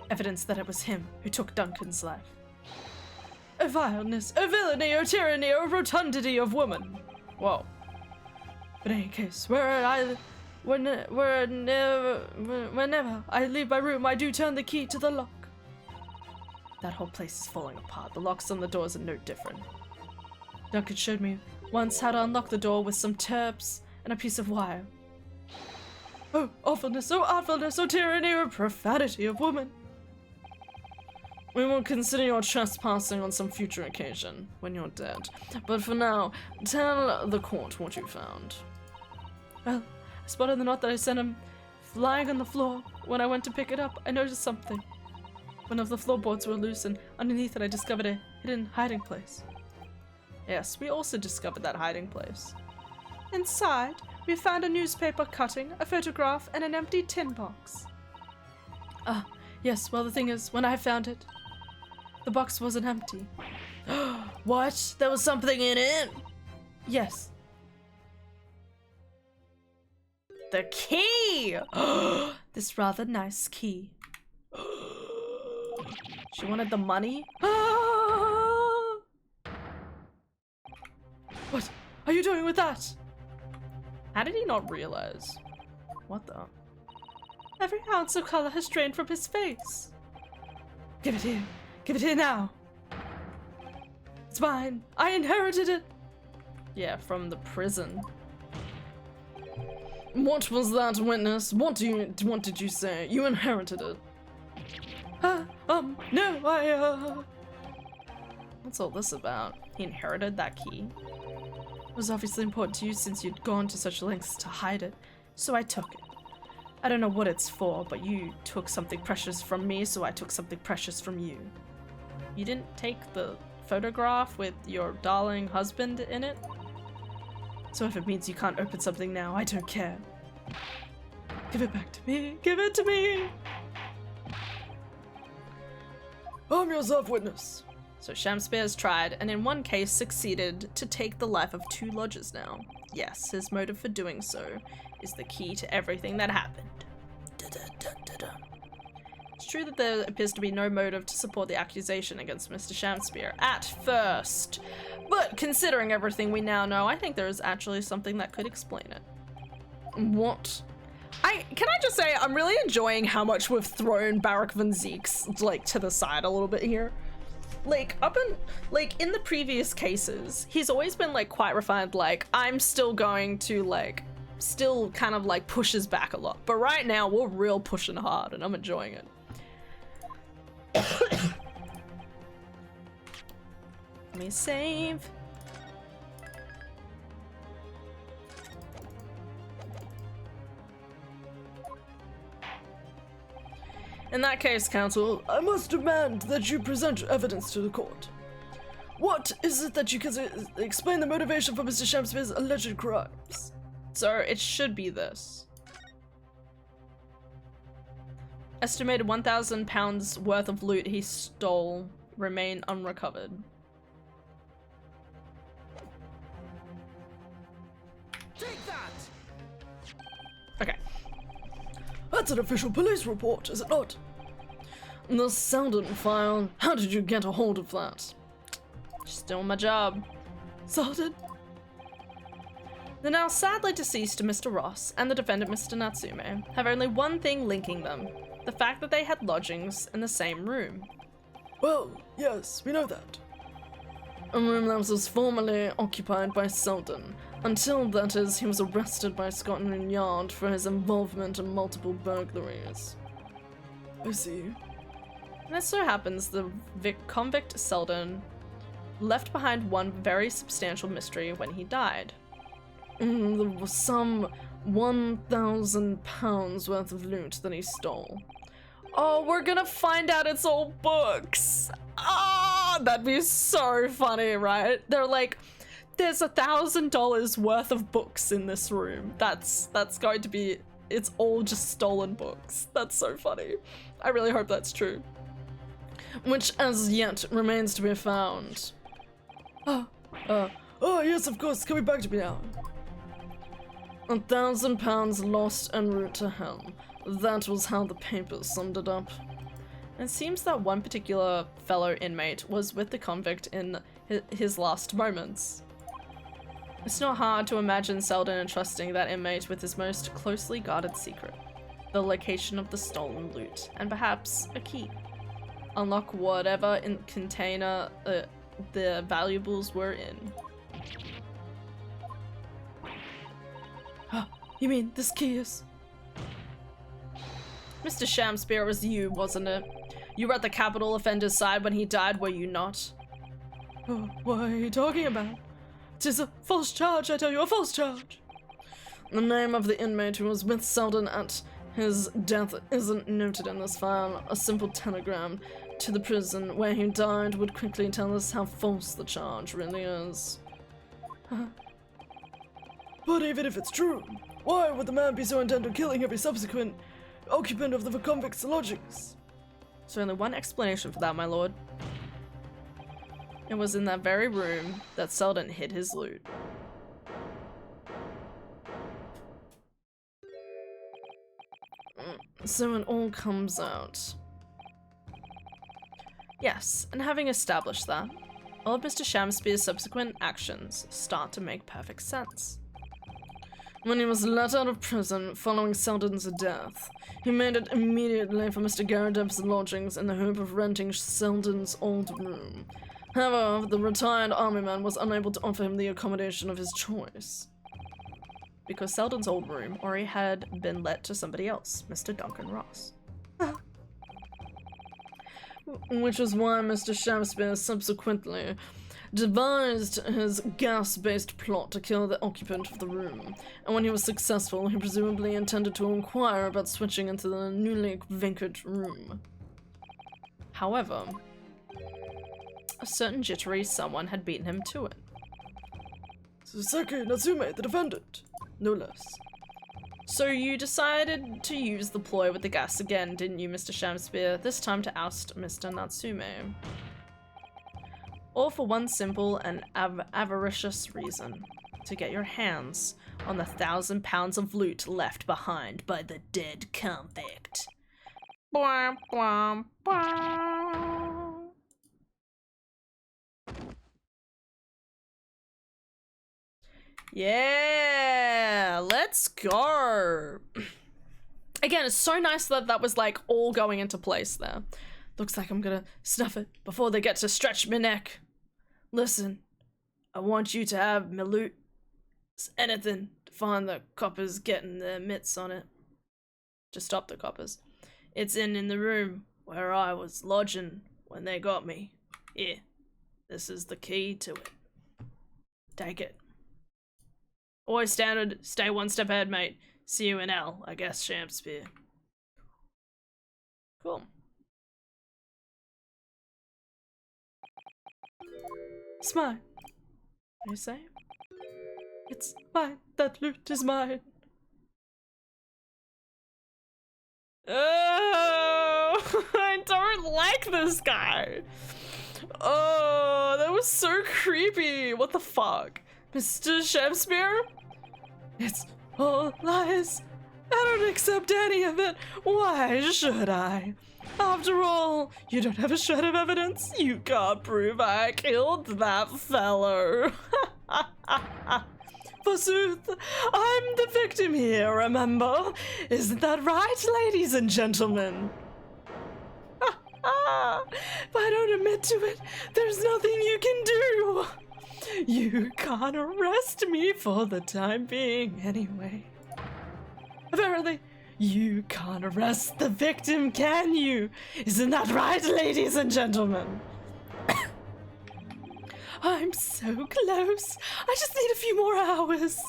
Evidence that it was him who took Duncan's life. A vileness, a villainy, a tyranny, a rotundity of woman. Whoa. But in any case, whenever I leave my room, I do turn the key to the lock. That whole place is falling apart. The locks on the doors are no different. Duncan showed me once how to unlock the door with some terps and a piece of wire. Oh, awfulness, oh artfulness, oh tyranny, oh profanity of woman. We will consider your trespassing on some future occasion, when you're dead. But for now, tell the court what you found. Well, I spotted the note that I sent him lying on the floor. When I went to pick it up, I noticed something. One of the floorboards were loose, and underneath it I discovered a hidden hiding place. Yes, we also discovered that hiding place. Inside, we found a newspaper cutting, a photograph, and an empty tin box. Ah, yes, well the thing is, when I found it, the box wasn't empty. What? There was something in it? Yes. The key! This rather nice key. She wanted the money? What are you doing with that? How did he not realize? What the? Every ounce of color has drained from his face. Give it here. Give it here now. It's mine. I inherited it. Yeah, from the prison. What was that, witness? What did you say? You inherited it. No, What's all this about? He inherited that key? It was obviously important to you since you'd gone to such lengths to hide it, so I took it. I don't know what it's for, but you took something precious from me, so I took something precious from you. You didn't take the photograph with your darling husband in it? So if it means you can't open something now, I don't care. Give it back to me. Give it to me. Arm yourself, witness. So Shamspear has tried, and in one case succeeded, to take the life of 2 lodgers now. Yes, his motive for doing so is the key to everything that happened. It's true that there appears to be no motive to support the accusation against Mr. Shamspear at first, but considering everything we now know, I think there is actually something that could explain it. What? Can I just say, I'm really enjoying how much we've thrown Barak von Zeke's, like, to the side a little bit here. Like, in the previous cases, he's always been, like, quite refined, like, I'm still going to, like, still kind of, like, pushes back a lot. But right now, we're real pushing hard, and I'm enjoying it. Let me save. In that case, counsel, I must demand that you present evidence to the court. What is it that you can explain the motivation for Mr. Shamspear's alleged crimes? So it should be this. Estimated £1,000 worth of loot he stole remain unrecovered. Take that! Okay. That's an official police report, is it not? The Selden file. How did you get a hold of that? Just doing my job. Selden? The now sadly deceased Mr. Ross and the defendant Mr. Natsume have only one thing linking them. The fact that they had lodgings in the same room. Well, yes, we know that. A room that was formerly occupied by Selden, until, that is, he was arrested by Scotland Yard for his involvement in multiple burglaries. I see. And it so happens the convict Selden left behind one very substantial mystery when he died. There was some £1,000 worth of loot that he stole. Oh, we're gonna find out it's all books. Ah, that'd be so funny, right? They're like, there's $1,000 worth of books in this room. That's going to be, it's all just stolen books. That's so funny. I really hope that's true. Which as yet remains to be found. Oh, yes, of course, coming back to me now. £1,000 lost en route to hell. That was how the papers summed it up. It seems that one particular fellow inmate was with the convict in his last moments. It's not hard to imagine Selden entrusting that inmate with his most closely guarded secret, the location of the stolen loot, and perhaps a key. Unlock whatever container the valuables were in. You mean this key is? Mr. Shamspear, it was you, wasn't it? You were at the capital offender's side when he died, were you not? Oh, what are you talking about? It is a false charge, I tell you, a false charge. The name of the inmate who was with Selden at his death isn't noted in this file. A simple telegram to the prison where he died would quickly tell us how false the charge really is. But even if it's true, why would the man be so intent on killing every subsequent occupant of the convict's lodgings? There's only one explanation for that, my lord. It was in that very room that Selden hid his loot. So it all comes out. Yes, and having established that, all of Mr. Shamspear's subsequent actions start to make perfect sense. When he was let out of prison following Selden's death, he made it immediately for Mr. Garradeb's lodgings in the hope of renting Selden's old room. However, the retired army man was unable to offer him the accommodation of his choice, because Selden's old room already had been let to somebody else, Mr. Duncan Ross. Which is why Mr. Shamspear subsequently devised his gas-based plot to kill the occupant of the room, and when he was successful, he presumably intended to inquire about switching into the newly vacant room. However, a certain jittery someone had beaten him to it. Sasaki Natsume, the defendant, no less. So you decided to use the ploy with the gas again, didn't you, Mr. Shamspear? This time to oust Mr. Natsume. All for one simple and avaricious reason. To get your hands on the 1,000 pounds of loot left behind by the dead convict. Bwah, bwah, bwah. Yeah, let's go. Again, it's so nice that that was like all going into place there. Looks like I'm gonna snuff it before they get to stretch my neck. Listen, I want you to have my loot. It's anything to find the coppers getting their mitts on it. To stop the coppers. It's in the room where I was lodging when they got me. Here, this is the key to it. Take it. Always standard, stay one step ahead, mate. See you in hell, I guess, Shamspear. Cool. It's mine. What do you say? It's mine. That loot is mine. Oh, I don't like this guy. Oh, that was so creepy. What the fuck? Mr. Shamspear? It's all lies. I don't accept any of it. Why should I? After all, you don't have a shred of evidence. You can't prove I killed that fellow. Forsooth, I'm the victim here, remember? Isn't that right, ladies and gentlemen? If I don't admit to it, there's nothing you can do. You can't arrest me for the time being, anyway. Apparently, you can't arrest the victim, can you? Isn't that right, ladies and gentlemen? I'm so close. I just need a few more hours.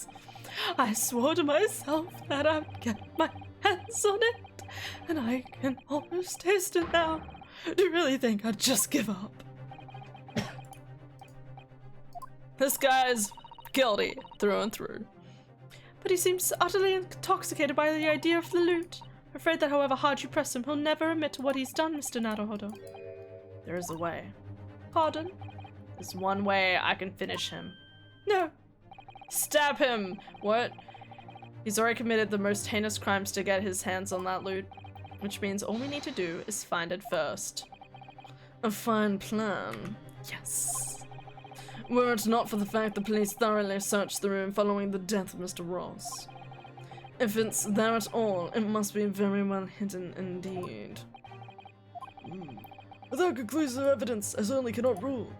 I swore to myself that I'd get my hands on it, and I can almost taste it now. Do you really think I'd just give up? This guy's guilty through and through. But he seems utterly intoxicated by the idea of the loot. I'm afraid that however hard you press him, he'll never admit to what he's done, Mr. Naruhodo. There is a way. Pardon? There's one way I can finish him. No. Stab him! What? He's already committed the most heinous crimes to get his hands on that loot, which means all we need to do is find it first. A fine plan. Yes. Were it not for the fact the police thoroughly searched the room following the death of Mr. Ross. If it's there at all, it must be very well hidden indeed. Without conclusive evidence, I certainly cannot rule.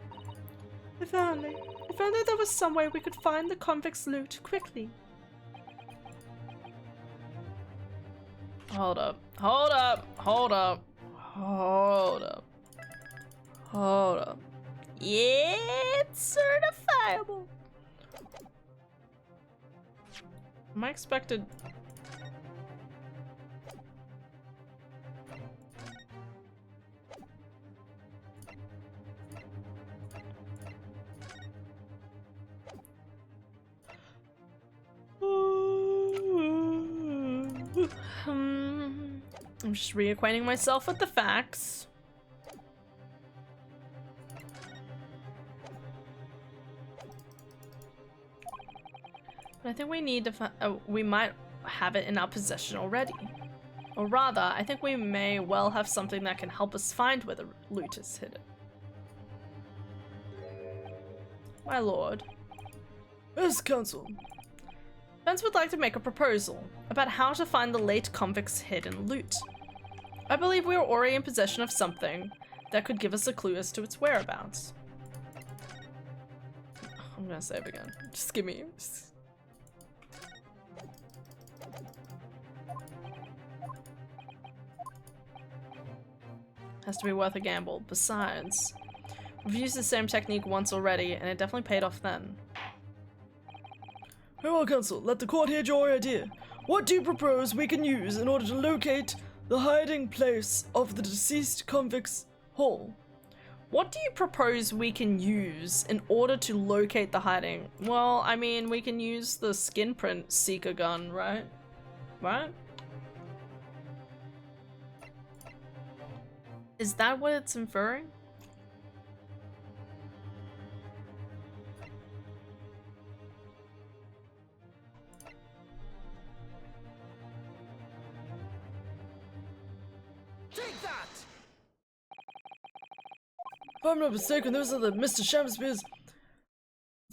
If only there was some way we could find the convict's loot quickly. Hold up. Hold up. Hold up. Hold up. Hold up. Yeah, it's certifiable. Am I expected? I'm just reacquainting myself with the facts. But I think we need to we might have it in our possession already. Or rather, I think we may well have something that can help us find where the loot is hidden. My lord. Yes, Council. Vance would like to make a proposal about how to find the late convict's hidden loot. I believe we are already in possession of something that could give us a clue as to its whereabouts. I'm gonna save again. Just give me... Has to be worth a gamble. Besides, we've used the same technique once already, and it definitely paid off then. Very well, Council. Let the court hear your idea. What do you propose we can use in order to locate the hiding place of the deceased convict's hole? What do you propose we can use in order to locate the hiding? Well, I mean, we can use the skin print seeker gun, right? Right? Is that what it's inferring? Take that! If I'm not mistaken, those are the Mr. Shamspeare's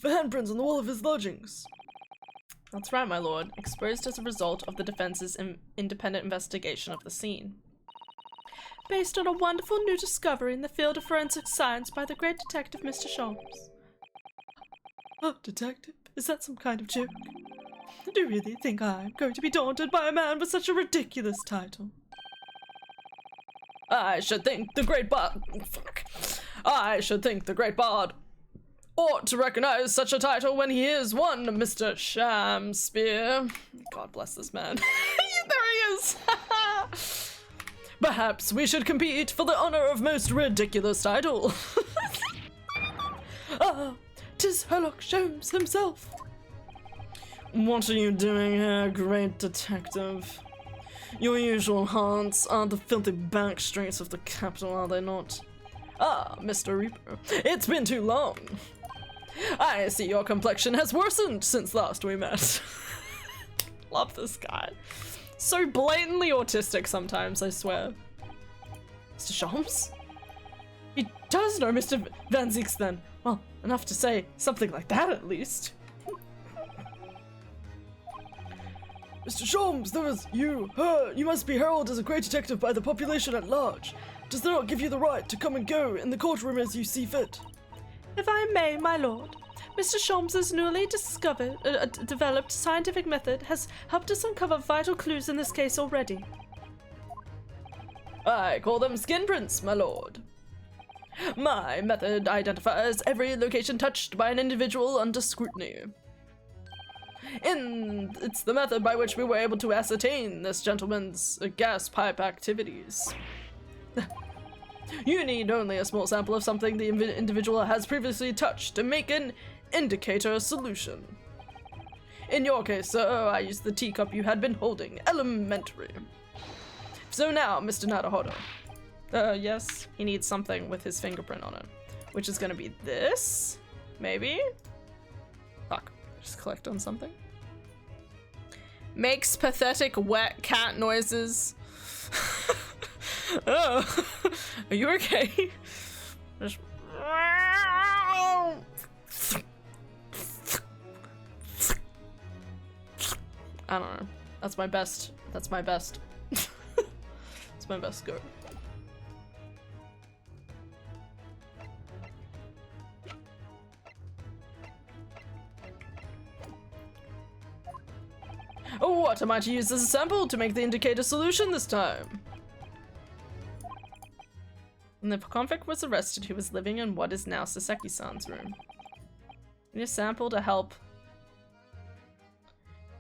handprints on the wall of his lodgings. That's right, my lord. Exposed as a result of the defense's independent investigation of the scene. Based on a wonderful new discovery in the field of forensic science by the great detective Mr. Sholmes. Oh, detective? Is that some kind of joke? Do you really think I'm going to be daunted by a man with such a ridiculous title? I should think the great bard... Fuck. I should think the great bard ought to recognize such a title when he is one Mr. Shamspeare. God bless this man. There he is! Perhaps we should compete for the honor of most ridiculous title. Ah, 'tis Herlock Sholmes himself. What are you doing here, great detective? Your usual haunts are the filthy back streets of the capital, are they not? Ah, Mr. Reaper, it's been too long. I see your complexion has worsened since last we met. Love this guy. So blatantly autistic sometimes, I swear. Mr. Sholmes? He does know Mr. Van Zieks then. Well, enough to say something like that at least. Mr. Sholmes, there is you must be heralded as a great detective by the population at large. Does that not give you the right to come and go in the courtroom as you see fit? If I may, my lord, Mr. Sholmes' newly developed scientific method has helped us uncover vital clues in this case already. I call them skin prints, my lord. My method identifies every location touched by an individual under scrutiny. It's the method by which we were able to ascertain this gentleman's gas pipe activities. You need only a small sample of something the individual has previously touched to make an indicator solution. In your case, sir, I used the teacup you had been holding. Elementary. So now, Mr. Naruhodo. Yes, he needs something with his fingerprint on it. Which is gonna be this? Maybe? Fuck. Just collect on something. Makes pathetic wet cat noises. Oh, are you okay? Just... I don't know. That's my best. That's my best. That's my best go. Oh, what am I to use as a sample to make the indicator solution this time? When the convict was arrested, he was living in what is now Saseki-san's room. We need a sample to help.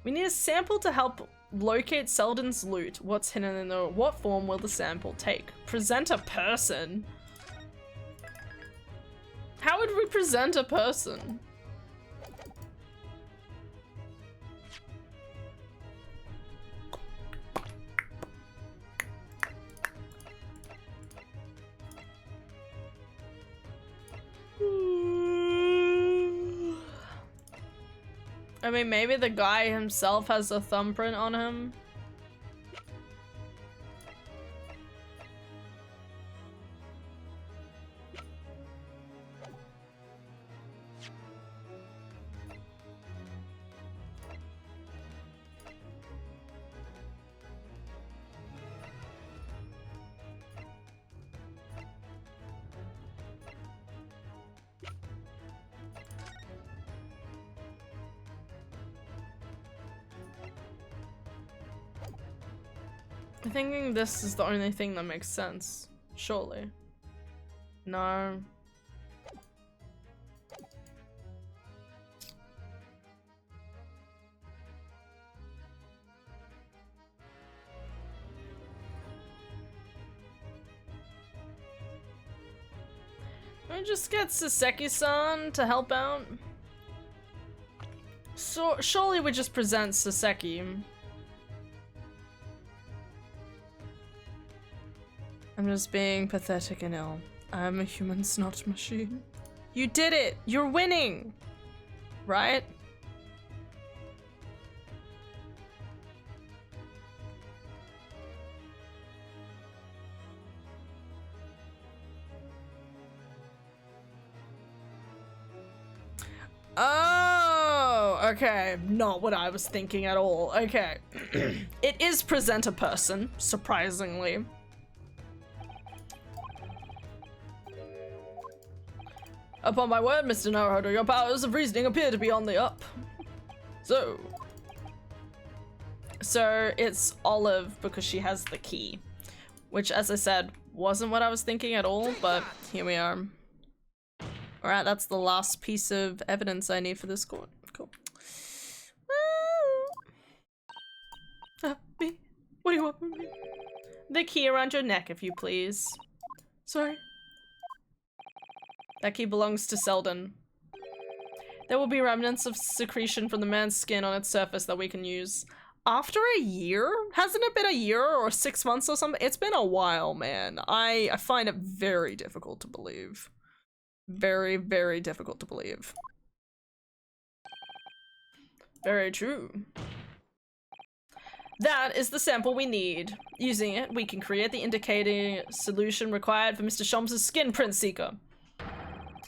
We need a sample to help locate Selden's loot. What's hidden in there? What form will the sample take? Present a person? How would we present a person? I mean, maybe the guy himself has a thumbprint on him. I'm thinking this is the only thing that makes sense. Surely. No. Can we just get Saseki-san to help out? So surely we just present Saseki. I'm just being pathetic and ill. I'm a human snot machine. You did it! You're winning! Right? Oh, okay. Not what I was thinking at all. Okay. It is present a person, surprisingly. Upon my word, Mr. Naruhodo, your powers of reasoning appear to be on the up. So it's Olive because she has the key, which, as I said, wasn't what I was thinking at all, but here we are. Alright, that's the last piece of evidence I need for this court. Cool. Me? What do you want from me? The key around your neck, if you please. Sorry. That key belongs to Selden. There will be remnants of secretion from the man's skin on its surface that we can use. After a year? Hasn't it been a year or 6 months or something? It's been a while, man. I find it very difficult to believe. Very, very difficult to believe. Very true. That is the sample we need. Using it, we can create the indicating solution required for Mr. Sholmes' skin print seeker.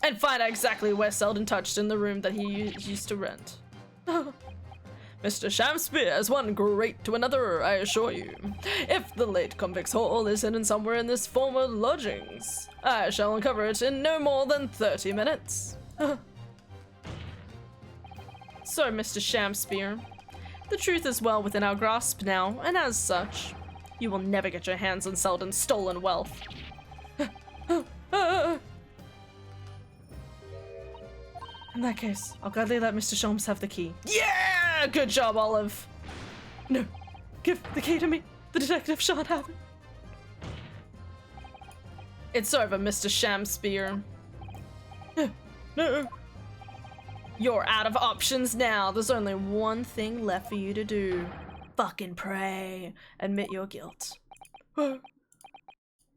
And find out exactly where Selden touched in the room that he used to rent. Mr. Shamspear is one great to another, I assure you. If the late convict's hall is hidden somewhere in this former lodgings, I shall uncover it in no more than 30 minutes. So, Mr. Shamspear, the truth is well within our grasp now, and as such, you will never get your hands on Selden's stolen wealth. In that case, I'll gladly let Mr. Sholmes have the key. Yeah! Good job, Olive! No, give the key to me. The detective shan't have it. It's over, Mr. Shamspear. No. You're out of options now. There's only one thing left for you to do. Fucking pray. Admit your guilt. Oh.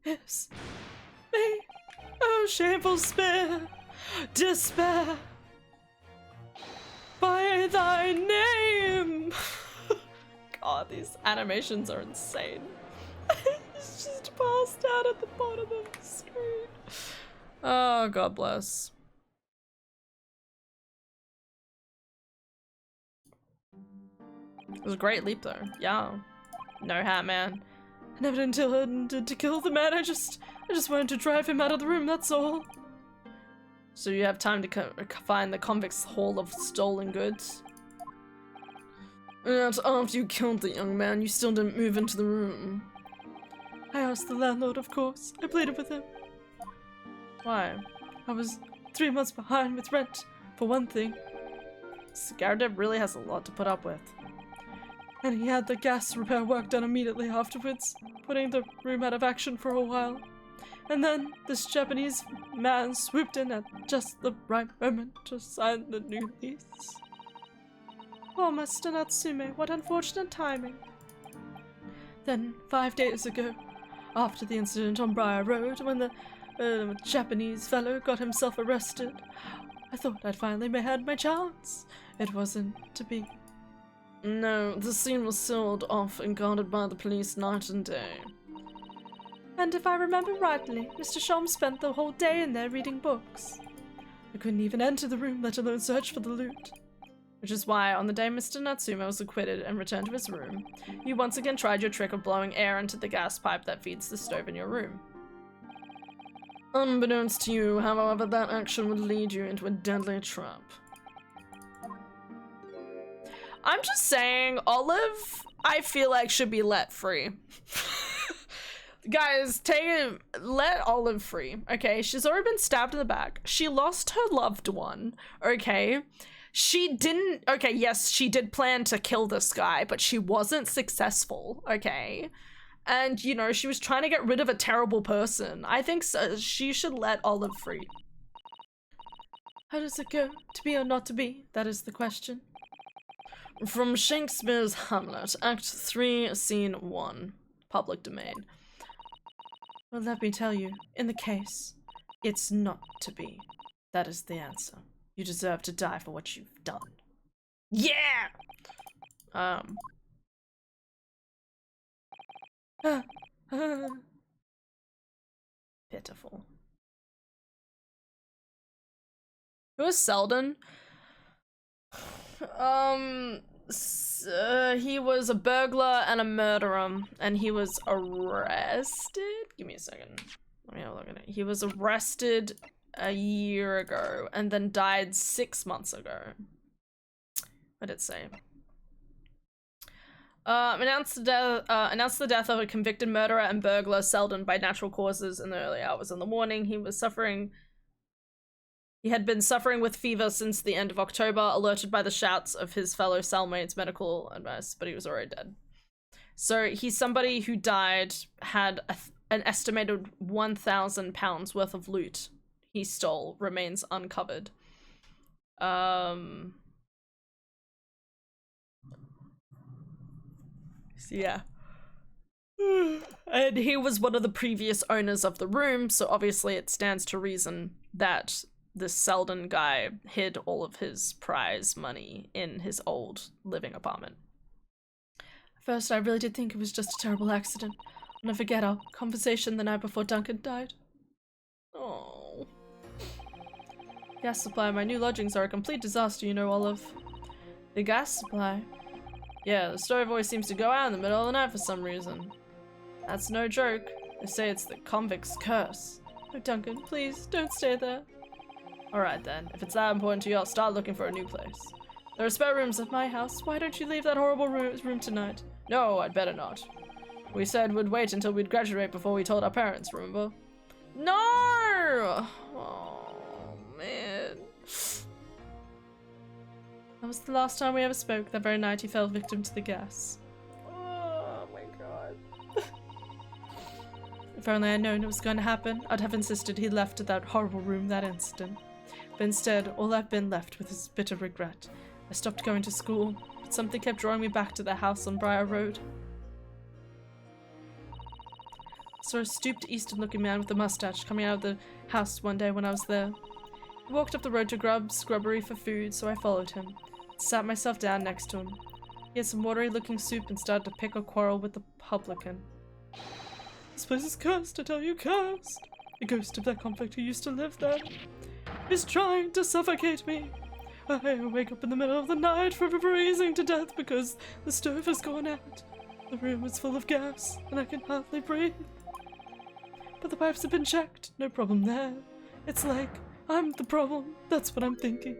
Yes. Me. Oh, shameful spare. Despair. By thy name! God, these animations are insane. It's just passed out at the bottom of the screen. Oh, God bless. It was a great leap though. Yeah. No hat, man. I never intended to kill the man. I just wanted to drive him out of the room, that's all. So you have time to find the convict's haul of stolen goods? And after you killed the young man, you still didn't move into the room. I asked the landlord, of course. I pleaded with him. Why? I was 3 months behind with rent, for one thing. Scaradeb really has a lot to put up with. And he had the gas repair work done immediately afterwards, putting the room out of action for a while. And then this Japanese man swooped in at just the right moment to sign the new lease. Oh, Mr. Natsume, what unfortunate timing. Then, 5 days ago, after the incident on Briar Road, when the Japanese fellow got himself arrested, I thought I'd finally had my chance. It wasn't to be. No, the scene was sealed off and guarded by the police night and day. And if I remember rightly, Mr. Shom spent the whole day in there reading books. I couldn't even enter the room, let alone search for the loot. Which is why, on the day Mr. Natsume was acquitted and returned to his room, you once again tried your trick of blowing air into the gas pipe that feeds the stove in your room. Unbeknownst to you, however, that action would lead you into a deadly trap. I'm just saying, Olive, I feel like should be let free. Guys, let Olive free, okay? She's already been stabbed in the back. She lost her loved one, okay? She didn't, okay, yes, she did plan to kill this guy, but she wasn't successful, okay? And, you know, she was trying to get rid of a terrible person. I think so, she should let Olive free. How does it go? To be or not to be? That is the question. From Shakespeare's Hamlet, Act 3, Scene 1. Public domain. Well, let me tell you, in the case, it's not to be. That is the answer. You deserve to die for what you've done. Yeah! Pitiful. Who is Selden? He was a burglar and a murderer, and he was arrested? Give me a second. Let me have a look at it. He was arrested a year ago and then died 6 months ago. What did it say? Announced the death of a convicted murderer and burglar, Selden, by natural causes in the early hours in the morning. He had been suffering with fever since the end of October, alerted by the shouts of his fellow cellmates' medical advice, but he was already dead. So he's somebody who died, had an estimated £1,000 worth of loot he stole, remains uncovered. So yeah. And he was one of the previous owners of the room, so obviously it stands to reason that this Selden guy hid all of his prize money in his old living apartment. At first, I really did think it was just a terrible accident. I'll never forget our conversation the night before Duncan died. Oh. Gas supply. My new lodgings are a complete disaster, you know, Olive. The gas supply? Yeah, the stove always seems to go out in the middle of the night for some reason. That's no joke. They say it's the convict's curse. Oh, Duncan, please, don't stay there. Alright then, if it's that important to you, I'll start looking for a new place. There are spare rooms at my house. Why don't you leave that horrible room tonight? No, I'd better not. We said we'd wait until we'd graduate before we told our parents, remember? No! Oh, man. That was the last time we ever spoke. That very night he fell victim to the gas. Oh my god. If only I'd known it was going to happen, I'd have insisted he left that horrible room that instant. But instead, all I've been left with is bitter regret. I stopped going to school, but something kept drawing me back to the house on Briar Road. I saw a stooped eastern-looking man with a mustache coming out of the house one day when I was there. He walked up the road to grub scrubbery for food, so I followed him. Sat myself down next to him. He had some watery-looking soup and started to pick a quarrel with the publican. This place is cursed, I tell you, cursed! The ghost of that convict who used to live there is trying to suffocate me. I wake up in the middle of the night from freezing to death because the stove has gone out. The room is full of gas, and I can hardly breathe. But the pipes have been checked, no problem there. It's like I'm the problem, that's what I'm thinking.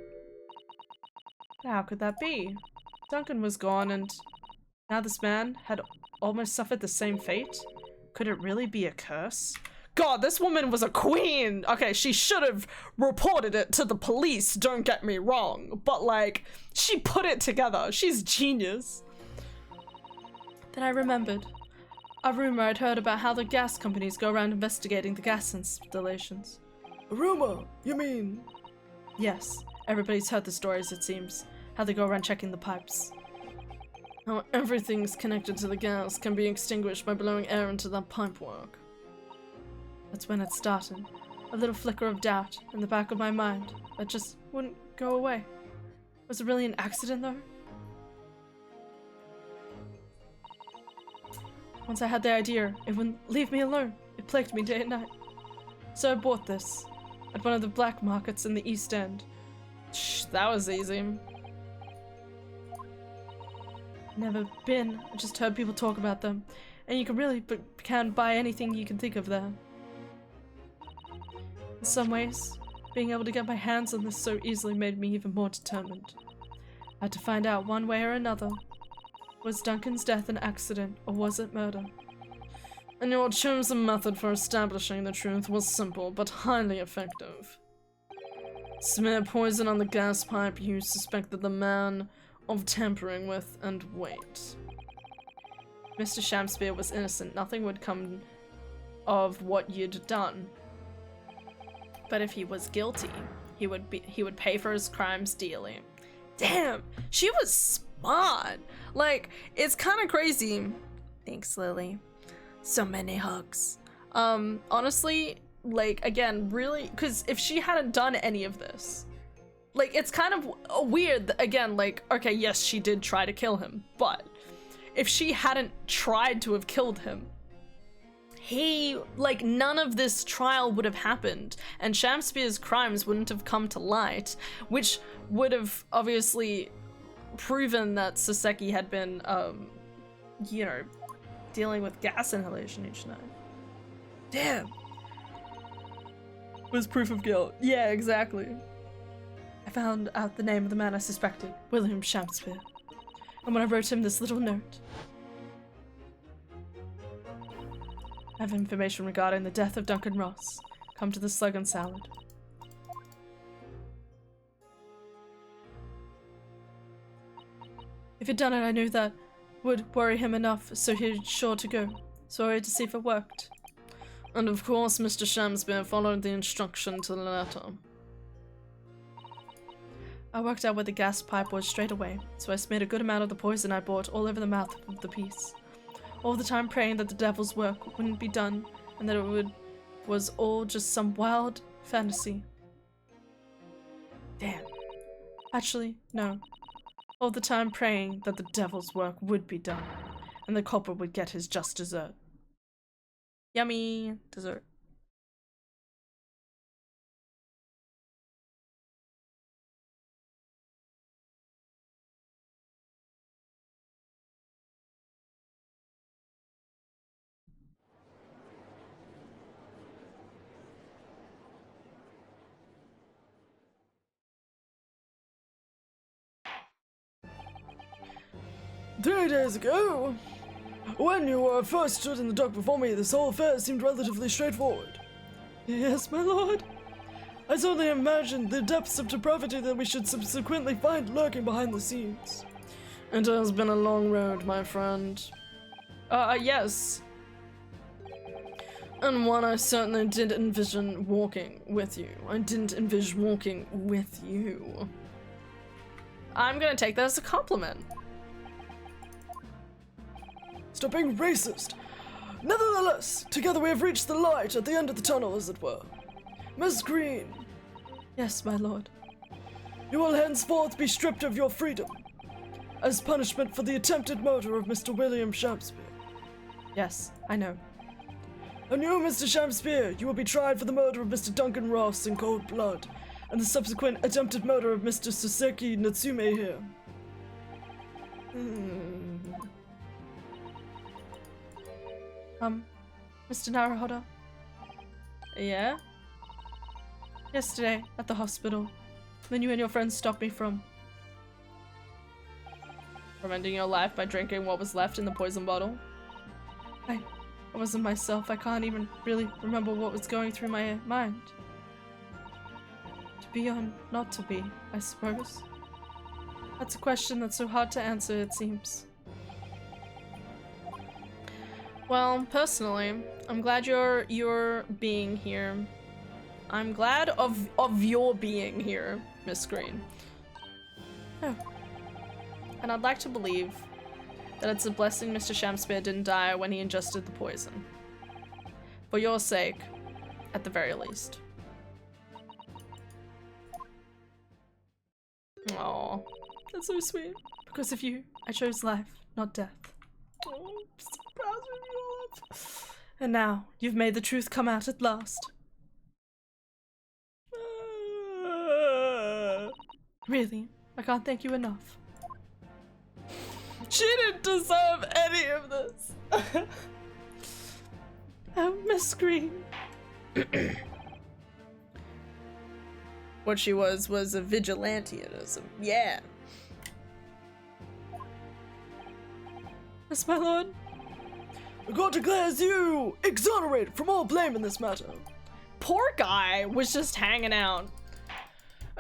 How could that be? Duncan was gone, and now this man had almost suffered the same fate. Could it really be a curse? God, this woman was a queen! Okay, she should have reported it to the police, don't get me wrong, but like, she put it together. She's genius. Then I remembered a rumor I'd heard about how the gas companies go around investigating the gas installations. A rumor? You mean? Yes, everybody's heard the stories, it seems. How they go around checking the pipes. How everything's connected to the gas can be extinguished by blowing air into that pipework. That's when it started. A little flicker of doubt in the back of my mind that just wouldn't go away. Was it really an accident though? Once I had the idea, it wouldn't leave me alone. It plagued me day and night. So I bought this at one of the black markets in the East End. Shh, that was easy. Never been, I just heard people talk about them. And you can really can buy anything you can think of there. In some ways, being able to get my hands on this so easily made me even more determined. I had to find out one way or another. Was Duncan's death an accident, or was it murder? And your chosen method for establishing the truth was simple, but highly effective. Smear poison on the gas pipe you suspected the man of tampering with, and wait. Mr. Shamspeare was innocent. Nothing would come of what you'd done. But if he was guilty, he would pay for his crimes dearly. Damn, she was smart. Like, it's kind of crazy. Thanks, Lily. So many hugs. Honestly, like, again, really, because if she hadn't done any of this, like, it's kind of weird, again, like, okay, yes, she did try to kill him, but if she hadn't tried to have killed him, like, none of this trial would have happened, and Shamspeare's crimes wouldn't have come to light, which would have obviously proven that Soseki had been, you know, dealing with gas inhalation each night. Damn. Was proof of guilt. Yeah, exactly. I found out the name of the man I suspected, William Shamspeare. And when I wrote him this little note, I have information regarding the death of Duncan Ross. Come to the slug and salad. If he'd done it, I knew that would worry him enough, so he'd sure to go. So I waited to see if it worked. And of course, Mr. Shamspeare followed the instruction to the letter. I worked out where the gas pipe was straight away, so I smeared a good amount of the poison I bought all over the mouth of the piece. All the time praying that the devil's work wouldn't be done, and that it was all just some wild fantasy. Damn. Actually, no. All the time praying that the devil's work would be done, and the culprit would get his just dessert. Yummy dessert. "3 days ago, when you first stood in the dock before me, this whole affair seemed relatively straightforward." Yes, my lord. "I certainly imagined the depths of depravity that we should subsequently find lurking behind the scenes." "It has been a long road, my friend." Yes. "And one I certainly did envision walking with you. I didn't envision walking with you." I'm gonna take that as a compliment. "Stop being racist. Nevertheless, together we have reached the light at the end of the tunnel, as it were. Miss Green, Yes, my lord. you will henceforth be stripped of your freedom, as punishment for the attempted murder of Mr. William Shamspeare. Yes, I know. And you, Mr. Shamspeare, you will be tried for the murder of Mr. Duncan Ross in cold blood, and the subsequent attempted murder of Mr. Soseki Natsume here." Mr. Naruhodo, Yeah? yesterday at the hospital, then you and your friends stopped me from Ending your life by drinking what was left in the poison bottle? I wasn't myself. I can't even really remember what was going through my mind. To be or not to be, I suppose. That's a question that's so hard to answer, it seems. Well, personally, I'm glad you're being here. I'm glad of your being here, Miss Green. Oh. And I'd like to believe that it's a blessing Mr. Shamspeare didn't die when he ingested the poison. For your sake, at the very least. Oh, That's so sweet. Because of you, I chose life, not death. oh, I'm so proud of you, Olive. And now, you've made the truth come out at last. Really, I can't thank you enough. She didn't deserve any of this. Oh, Miss Green. What she was a vigilanteism. Yeah. Yes, my lord. The court declares you exonerated from all blame in this matter. Poor guy was just hanging out.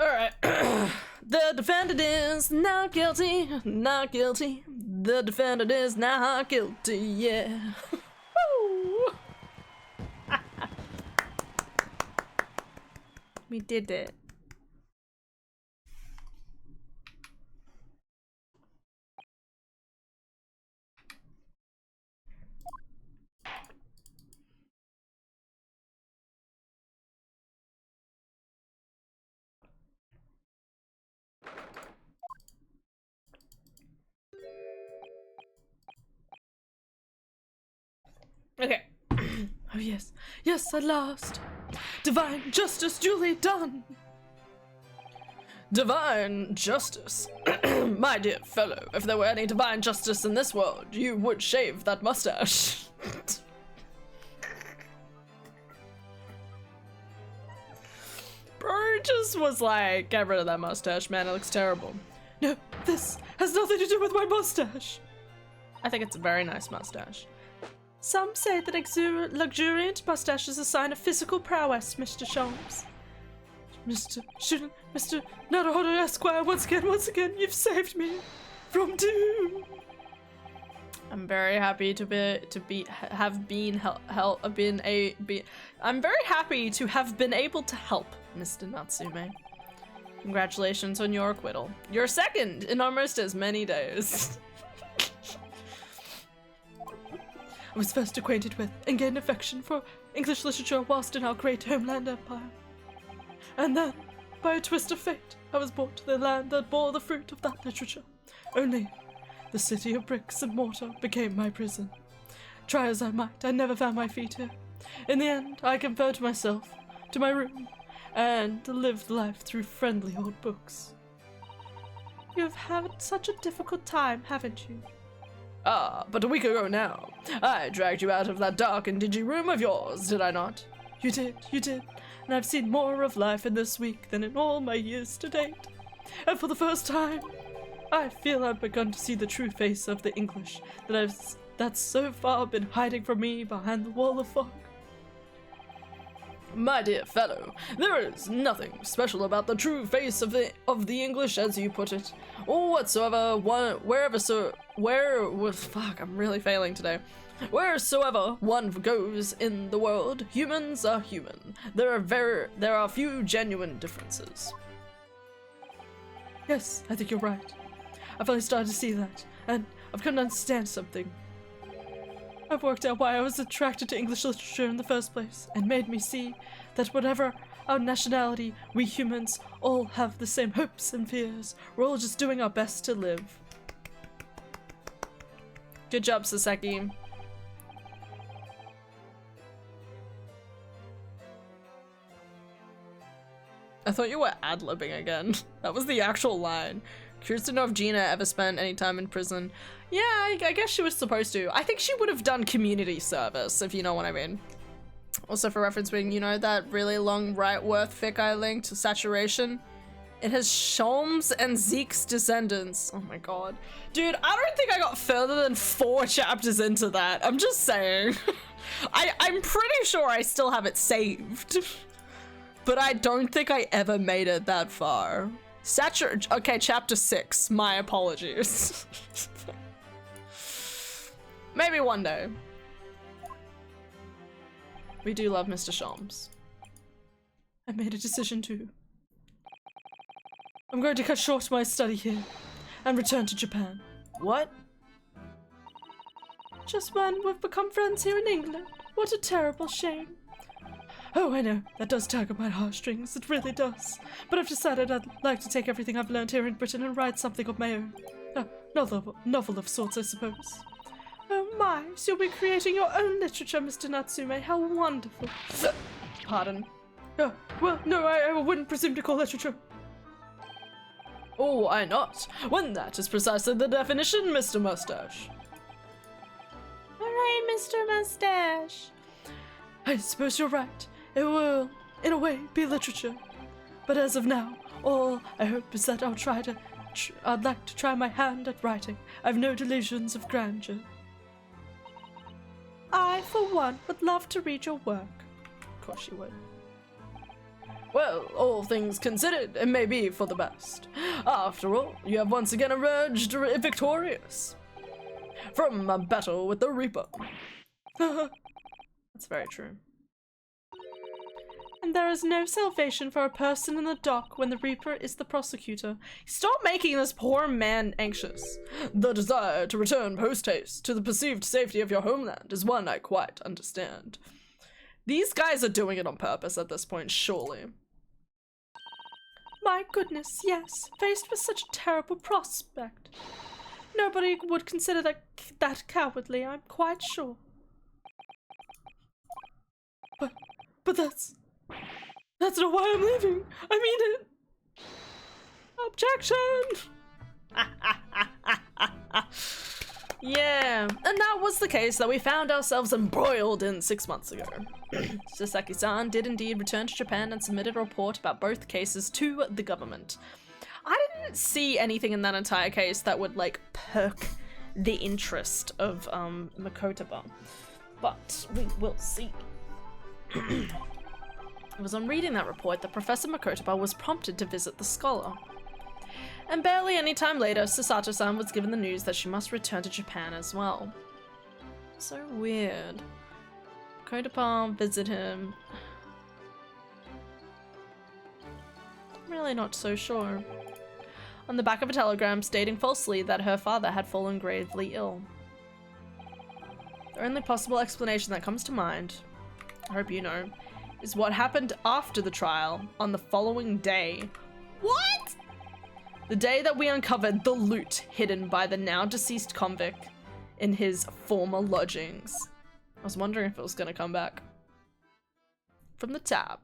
Alright. The defendant is not guilty, not guilty. The defendant is not guilty, yeah. Woo! We did it. Okay. Oh yes, yes, at last. Divine justice duly done. Divine justice. My dear fellow, if there were any divine justice in this world, you would shave that mustache. Bro just was like, get rid of that mustache, man, it looks terrible. No, this has nothing to do with my mustache. I think it's a very nice mustache. Some say that luxuriant mustache is a sign of physical prowess, Mr. Sholmes. Mr. Naruhodo Esquire, once again, you've saved me from doom. I'm very happy I'm very happy to have been able to help, Mr. Natsume. Congratulations on your acquittal. You're second in almost as many days. I was first acquainted with and gained affection for English literature whilst in our great homeland empire. And then, by a twist of fate, I was brought to the land that bore the fruit of that literature. Only, the city of bricks and mortar became my prison. Try as I might, I never found my feet here. In the end, I confined myself to my room and lived life through friendly old books. You have had such a difficult time, haven't you? Ah, but a week ago now, I dragged you out of that dark and dingy room of yours, did I not? You did, and I've seen more of life in this week than in all my years to date. And for the first time, I feel I've begun to see the true face of the English that's so far been hiding from me behind the wall of fog. My dear fellow, there is nothing special about the true face of the English, as you put it, or whatsoever. I'm really failing today. Wheresoever one goes in the world, humans are human. There are few genuine differences. Yes, I think you're right. I've finally started to see that, and I've come to understand something. I've worked out why I was attracted to English literature in the first place, and made me see that whatever our nationality, we humans all have the same hopes and fears. We're all just doing our best to live. Good job, Saseki. I thought you were ad-libbing again. That was the actual line. Curious to know if Gina ever spent any time in prison. Yeah, I guess she was supposed to. I think she would have done community service, if you know what I mean. Also for referencing, you know that really long right-worth fic I linked, Saturation? It has Sholmes and Zeke's descendants. Oh my god. Dude, I don't think I got further than 4 chapters into that. I'm just saying. I'm pretty sure I still have it saved. But I don't think I ever made it that far. Okay, chapter 6. My apologies. Maybe one day. We do love Mr. Sholmes. I made a decision too. I'm going to cut short my study here and return to Japan. What? Just when we've become friends here in England. What a terrible shame. Oh, I know, that does tug at my heartstrings, it really does. But I've decided I'd like to take everything I've learned here in Britain and write something of my own. A novel of sorts, I suppose. Oh my, so you'll be creating your own literature, Mr. Natsume, how wonderful. Pardon. Oh, well, no, I wouldn't presume to call literature. Oh, why not? When that is precisely the definition, Mr. Mustache. Alright, Mr. Mustache. I suppose you're right. It will, in a way, be literature. But as of now, all I hope is that I'd like to try my hand at writing. I've no delusions of grandeur. I, for one, would love to read your work. Of course you would. Well, all things considered, it may be for the best. After all, you have once again emerged victorious from a battle with the Reaper. That's very true. And there is no salvation for a person in the dock when the Reaper is the prosecutor. Stop making this poor man anxious. The desire to return post-haste to the perceived safety of your homeland is one I quite understand. These guys are doing it on purpose at this point, surely. My goodness, yes. Faced with such a terrible prospect. Nobody would consider that cowardly, I'm quite sure. But that's not why I'm leaving. I mean it. Objection! Yeah, and that was the case that we found ourselves embroiled in 6 months ago. Sasaki-san did indeed return to Japan and submitted a report about both cases to the government. I didn't see anything in that entire case that would, like, perk the interest of, Makotaba. But we will see. It was on reading that report that Professor Makotaba was prompted to visit the scholar. And barely any time later, Sasato-san was given the news that she must return to Japan as well. So weird. Makotaba visit him. I'm really not so sure. On the back of a telegram stating falsely that her father had fallen gravely ill. The only possible explanation that comes to mind, I hope you know, is what happened after the trial on the following day. What? The day that we uncovered the loot hidden by the now deceased convict in his former lodgings. I was wondering if it was gonna come back. From the top.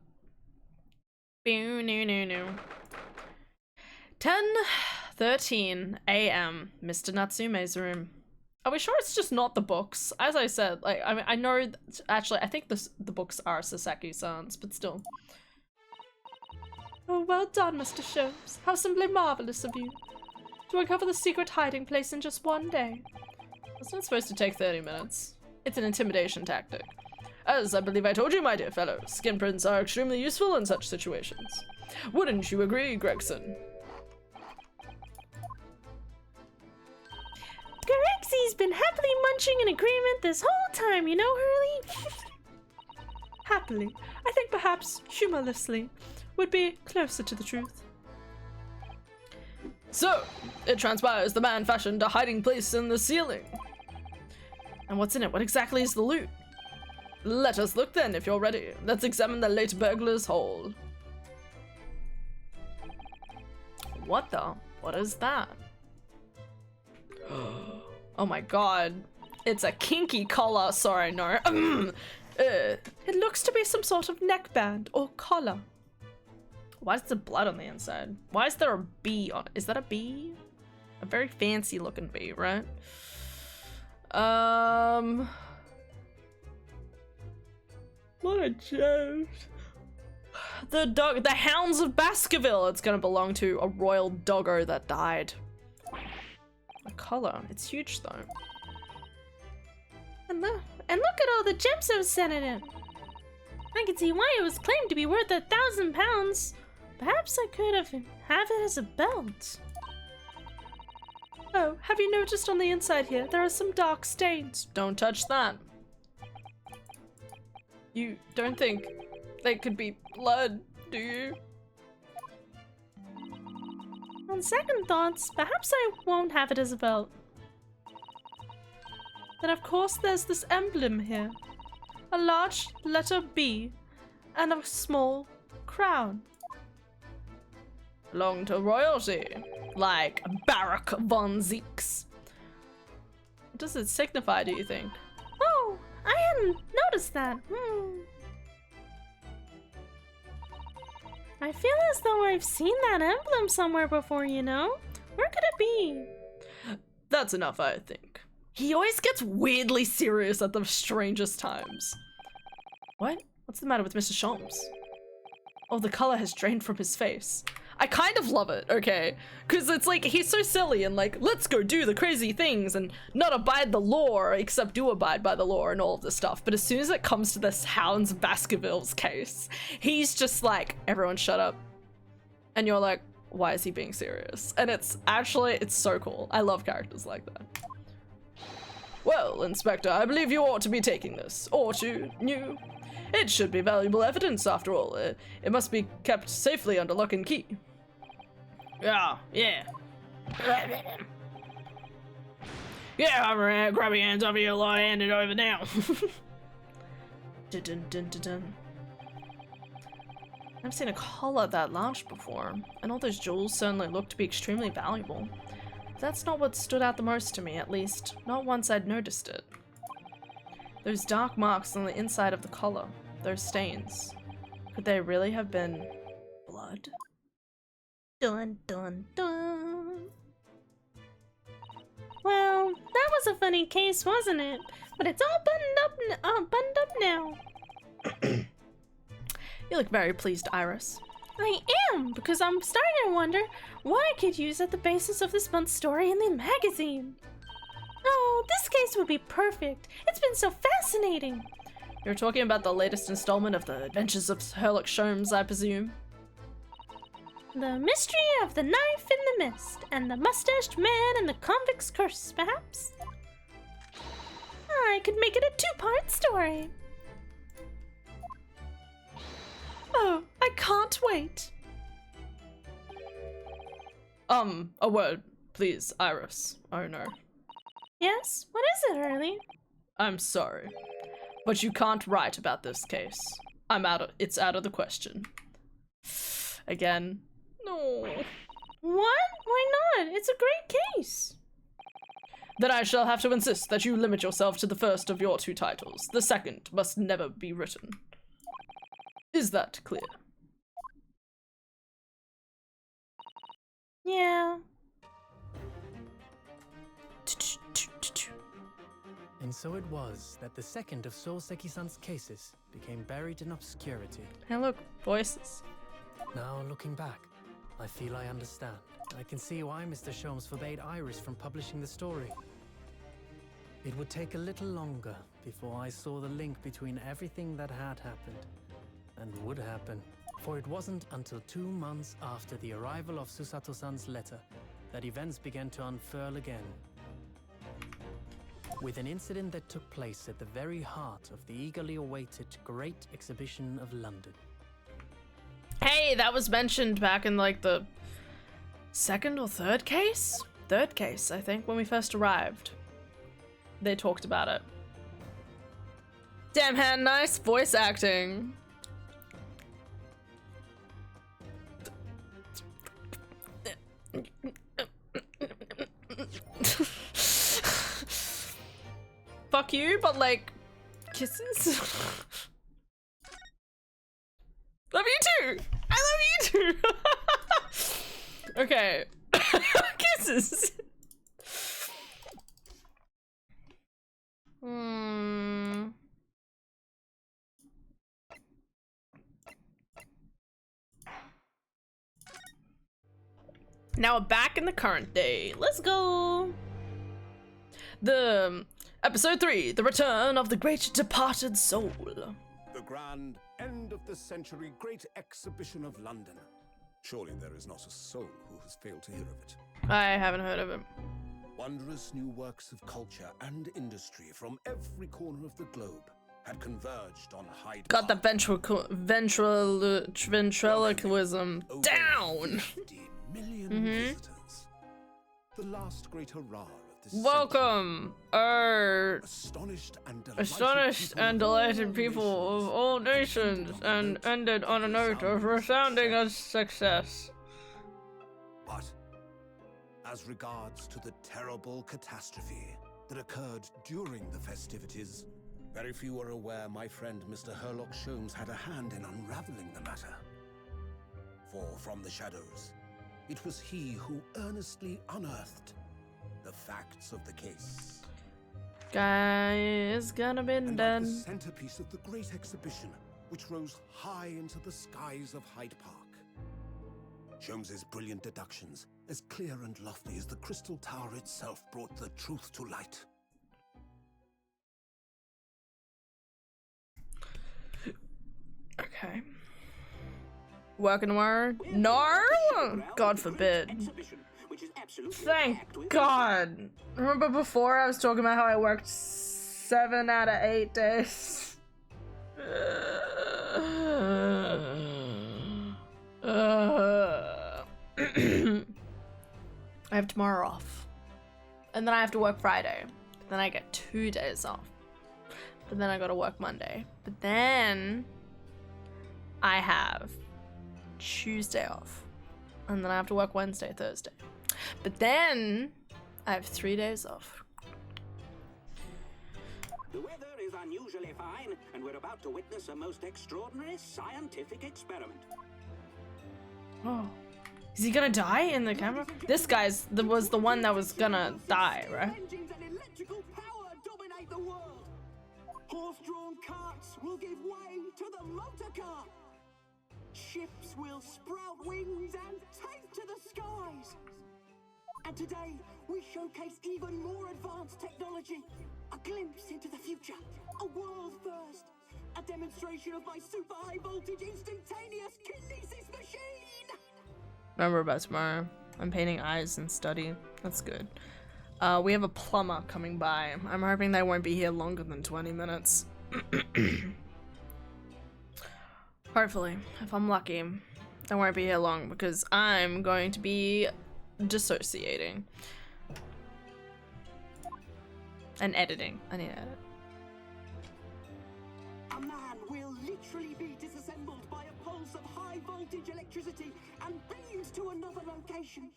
10:13 a.m. Mr. Natsume's room. Are we sure it's just not the books? As I said, like, I mean, I know, actually, I think the books are Sasaki-san's, but still. Oh, well done, Mr. Sholmes. How simply marvelous of you. To uncover the secret hiding place in just one day. It's not supposed to take 30 minutes. It's an intimidation tactic. As I believe I told you, my dear fellow, skin prints are extremely useful in such situations. Wouldn't you agree, Gregson? Garexy's been happily munching in agreement this whole time, you know, Hurley? Happily. I think perhaps humorlessly would be closer to the truth. So, it transpires the man fashioned a hiding place in the ceiling. And what's in it? What exactly is the loot? Let us look then, if you're ready. Let's examine the late burglar's hole. What the? What is that? Oh my god. It's a kinky collar. Sorry, no. It looks to be some sort of neckband or collar. Why is there blood on the inside? Why is there a bee on it? Is that a bee? A very fancy looking bee, right? What a joke. The Hounds of Baskerville. It's gonna belong to a royal doggo that died. A collar. It's huge though. And look at all the gemstones set in it. I can see why it was claimed to be worth £1,000. Perhaps I could have it as a belt. Oh, have you noticed on the inside here, there are some dark stains? Don't touch that. You don't think they could be blood, do you? On second thoughts, perhaps I won't have it as a belt. Then of course there's this emblem here. A large letter B and a small crown. Belong to royalty, like Barak von Zeeks. What does it signify, do you think? Oh, I hadn't noticed that. I feel as though I've seen that emblem somewhere before, you know? Where could it be? That's enough, I think. He always gets weirdly serious at the strangest times. What? What's the matter with Mr. Sholmes? Oh, the color has drained from his face. I kind of love it, okay? Because it's like, he's so silly and like, let's go do the crazy things and not abide the law, except do abide by the law and all of this stuff. But as soon as it comes to this Hounds of Baskerville's case, he's just like, everyone shut up. And you're like, why is he being serious? And it's so cool. I love characters like that. Well, Inspector, I believe you ought to be taking this. Ought you? It should be valuable evidence, after all. It must be kept safely under lock and key. Yeah. Yeah, grab your hands over your lie, hand it over now. Dun, dun, dun, dun. I've seen a collar that large before, and all those jewels certainly look to be extremely valuable. That's not what stood out the most to me, at least, not once I'd noticed it. Those dark marks on the inside of the collar, those stains, could they really have been blood? Dun dun dun. Well, that was a funny case, wasn't it? But it's all buttoned up now. You look very pleased, Iris. I am, because I'm starting to wonder what I could use at the basis of this month's story in the magazine. Oh, this case would be perfect. It's been so fascinating. You're talking about the latest installment of the Adventures of Sherlock Holmes, I presume? The mystery of the knife in the mist, and the mustached man and the convict's curse, perhaps? I could make it a two-part story. Oh, I can't wait. A word, please, Iris. Oh no. Yes? What is it, Hurley? I'm sorry, but you can't write about this case. It's out of the question. Again. No. What? Why not? It's a great case. Then I shall have to insist that you limit yourself to the first of your two titles. The second must never be written. Is that clear? Yeah. And so it was that the second of Souseki-san's cases became buried in obscurity. Hey look, voices. Now, looking back, I feel I understand. I can see why Mr. Sholmes forbade Iris from publishing the story. It would take a little longer before I saw the link between everything that had happened and would happen. For it wasn't until 2 months after the arrival of Susato-san's letter that events began to unfurl again. With an incident that took place at the very heart of the eagerly awaited Great Exhibition of London. Hey, that was mentioned back in like the second or third case? Third case, I think, when we first arrived. They talked about it. Damn, Han, nice voice acting. Fuck you, but like, kisses? Love you too! I love you too! Okay. Kisses! Now back in the current day. Let's go! Episode 3, The Return of the Great Departed Soul. The grand end of the century Great Exhibition of London. Surely there is not a soul who has failed to hear of it. I haven't heard of it. Wondrous new works of culture and industry from every corner of the globe had converged on Hyde Got the Park. ventriloquism down! 50 million visitors. The last great hurrah of Welcome, astonished and delighted people of all nations, and ended on a note of resounding success. But as regards to the terrible catastrophe that occurred during the festivities, very few are aware my friend Mr. Herlock Sholmes had a hand in unraveling the matter. For from the shadows, it was he who earnestly unearthed the facts of the case. Guy is gonna be And like done. the centerpiece of the great exhibition, which rose high into the skies of Hyde Park. Sholmes's brilliant deductions, as clear and lofty as the Crystal Tower itself, brought the truth to light. Okay. Working tomorrow? No! God forbid. Thank God. Remember before I was talking about how I worked 7 out of 8 days? I have tomorrow off. And then I have to work Friday. But then I get 2 days off. But then I gotta work Monday. But then I have Tuesday off. And then I have to work Wednesday, Thursday. But then I have 3 days off. The weather is unusually fine, and we're about to witness a most extraordinary scientific experiment. Oh. Is he gonna die in the camera? This guy's was the one that was gonna die, right? Engines and electrical power dominate the world. Horse-drawn carts will give way to the motor car. Ships will sprout wings and take to the skies. And today, we showcase even more advanced technology. A glimpse into the future. A world first. A demonstration of my super high voltage instantaneous kinesis machine. Remember about tomorrow. I'm painting eyes and study. That's good. We have a plumber coming by. I'm hoping they won't be here longer than 20 minutes. Hopefully, if I'm lucky, they won't be here long because I'm going to be dissociating. And editing. I need to edit. A man will literally be disassembled by a pulse of high voltage electricity and beamed to another location.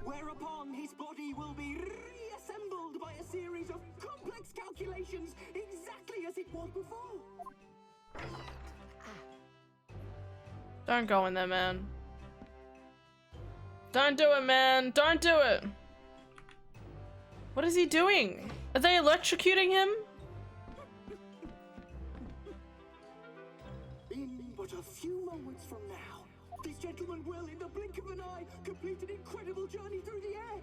Whereupon his body will be reassembled by a series of complex calculations exactly as it was before. Don't go in there, man. Don't do it, man. Don't do it. What is he doing? Are they electrocuting him? In but a few moments from now, this gentleman will, in the blink of an eye, complete an incredible journey through the air.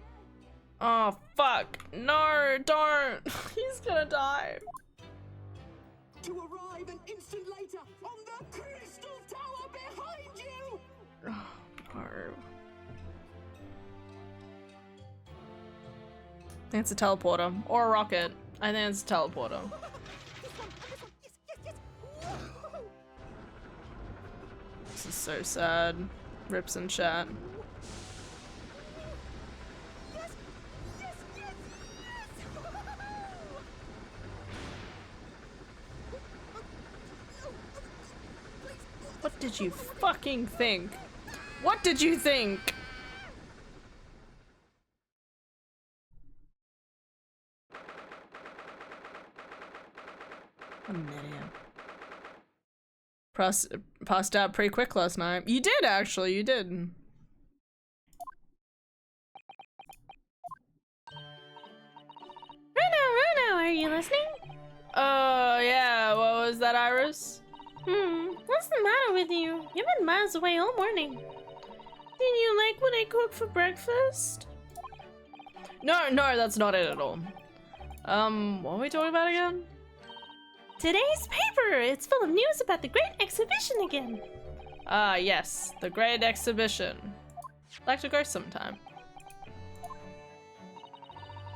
Oh, fuck. No, don't. He's gonna die. To arrive an instant later on the Crystal Tower behind you! Oh, no. I think it's a teleporter. Or a rocket. I think it's a teleporter. This is so sad. Rips in chat. What did you fucking think? What did you think? A million. Passed out pretty quick last night. You did, actually, you did. Runo, are you listening? Yeah, what was that, Iris? What's the matter with you? You've been miles away all morning. Didn't you like what I cooked for breakfast? No, that's not it at all. What are we talking about again? Today's paper! It's full of news about the Great Exhibition again. Ah, yes, the Great Exhibition. I'd like to go sometime.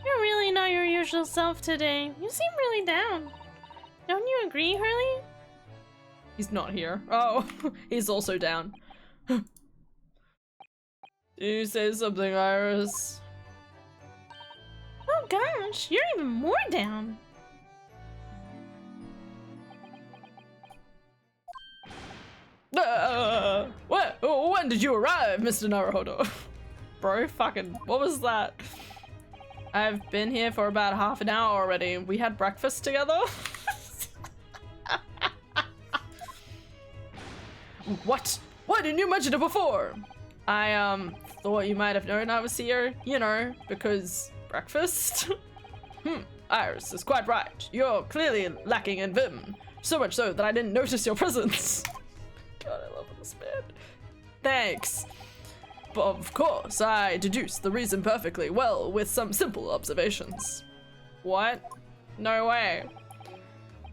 You're really not your usual self today. You seem really down. Don't you agree, Hurley? He's not here. Oh, he's also down. you say something, Iris? Oh gosh, you're even more down. When did you arrive, Mr. Naruhodo? Bro, fucking, what was that? I've been here for about half an hour already. We had breakfast together? What? Why didn't you mention it before? I, thought you might have known I was here, you know, because breakfast? Iris is quite right. You're clearly lacking in vim. So much so that I didn't notice your presence. God, I love this man. Thanks. But of course, I deduced the reason perfectly well with some simple observations. What? No way.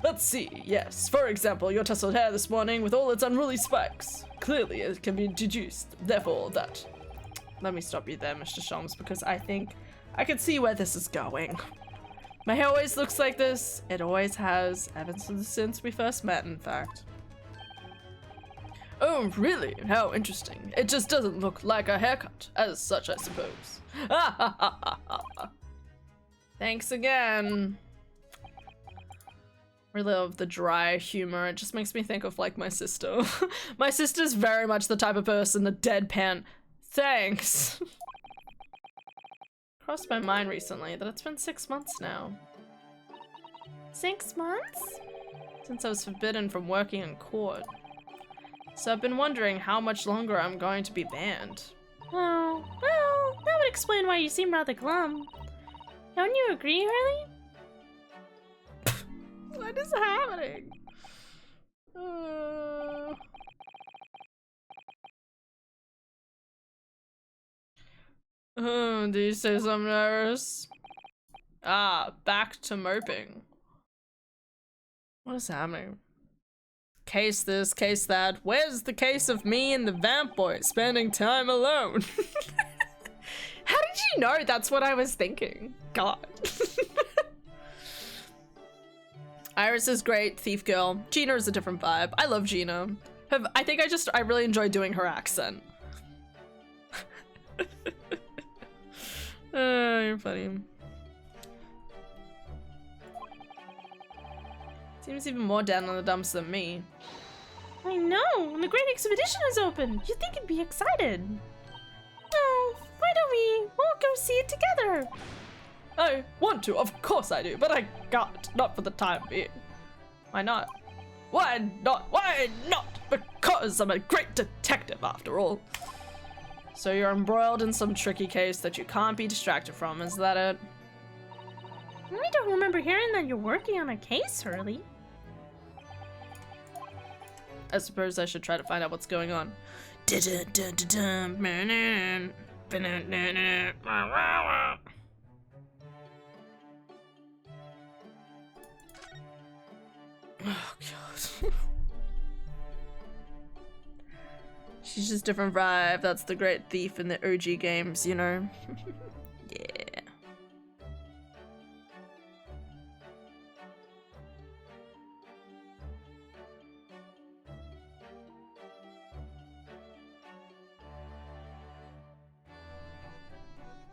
Let's see, yes. For example, your tousled hair this morning with all its unruly spikes. Clearly, it can be deduced, therefore, that. Let me stop you there, Mr. Sholmes, because I think I can see where this is going. My hair always looks like this. It always has, ever since we first met, in fact. Oh, really? How interesting. It just doesn't look like a haircut, as such, I suppose. Thanks again. Really love the dry humor. It just makes me think of, like, my sister. My sister's very much the type of person, the deadpan. Thanks. Crossed my mind recently that it's been 6 months now. 6 months? Since I was forbidden from working in court. So I've been wondering how much longer I'm going to be banned. Oh, well, that would explain why you seem rather glum. Don't you agree, Hurley? What is happening? Do you say something, Iris? Ah, back to moping. What is happening? Case this, case that. Where's the case of me and the vamp boy spending time alone? How did you know that's what I was thinking? God. Iris is great, Thief Girl. Gina is a different vibe. I love Gina. I think I really enjoy doing her accent. You're funny. Seems even more down in the dumps than me. I know, and the great exhibition is open. You'd think you'd be excited. Oh, why don't we all go see it together? I want to, of course I do, but I can't. Not for the time being. Why not? Why not? Why not? Because I'm a great detective after all. So you're embroiled in some tricky case that you can't be distracted from, is that it? I don't remember hearing that you're working on a case, Hurley. I suppose I should try to find out what's going on. Oh god. She's just different vibe. That's the great thief in the OG games, you know? Yeah.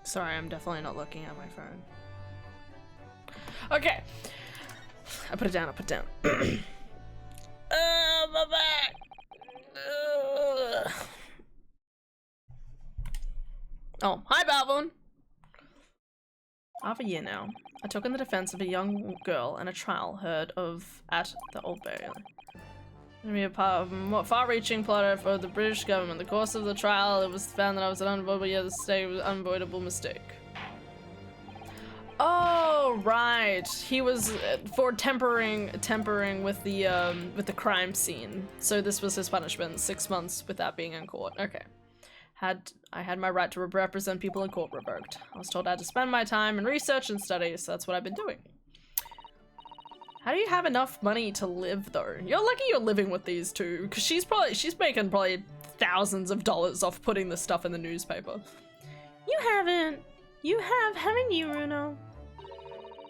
Sorry, I'm definitely not looking at my phone. Okay. I put it down, I put it down. My back! Oh, hi Balvin! Half a year now. I took in the defense of a young girl in a trial heard of at the Old Bailey. To be a part of a far-reaching plot for the British government. In the course of the trial, it was found that I was an unavoidable, yet the state was an unavoidable mistake. Oh, right. He was for tempering with the crime scene. So this was his punishment, 6 months without being in court. Okay. I had my right to represent people in court revoked. I was told I had to spend my time in research and study, so that's what I've been doing. How do you have enough money to live though? You're lucky you're living with these two, because she's making probably thousands of dollars off putting this stuff in the newspaper. You haven't. You have, haven't you, Runo?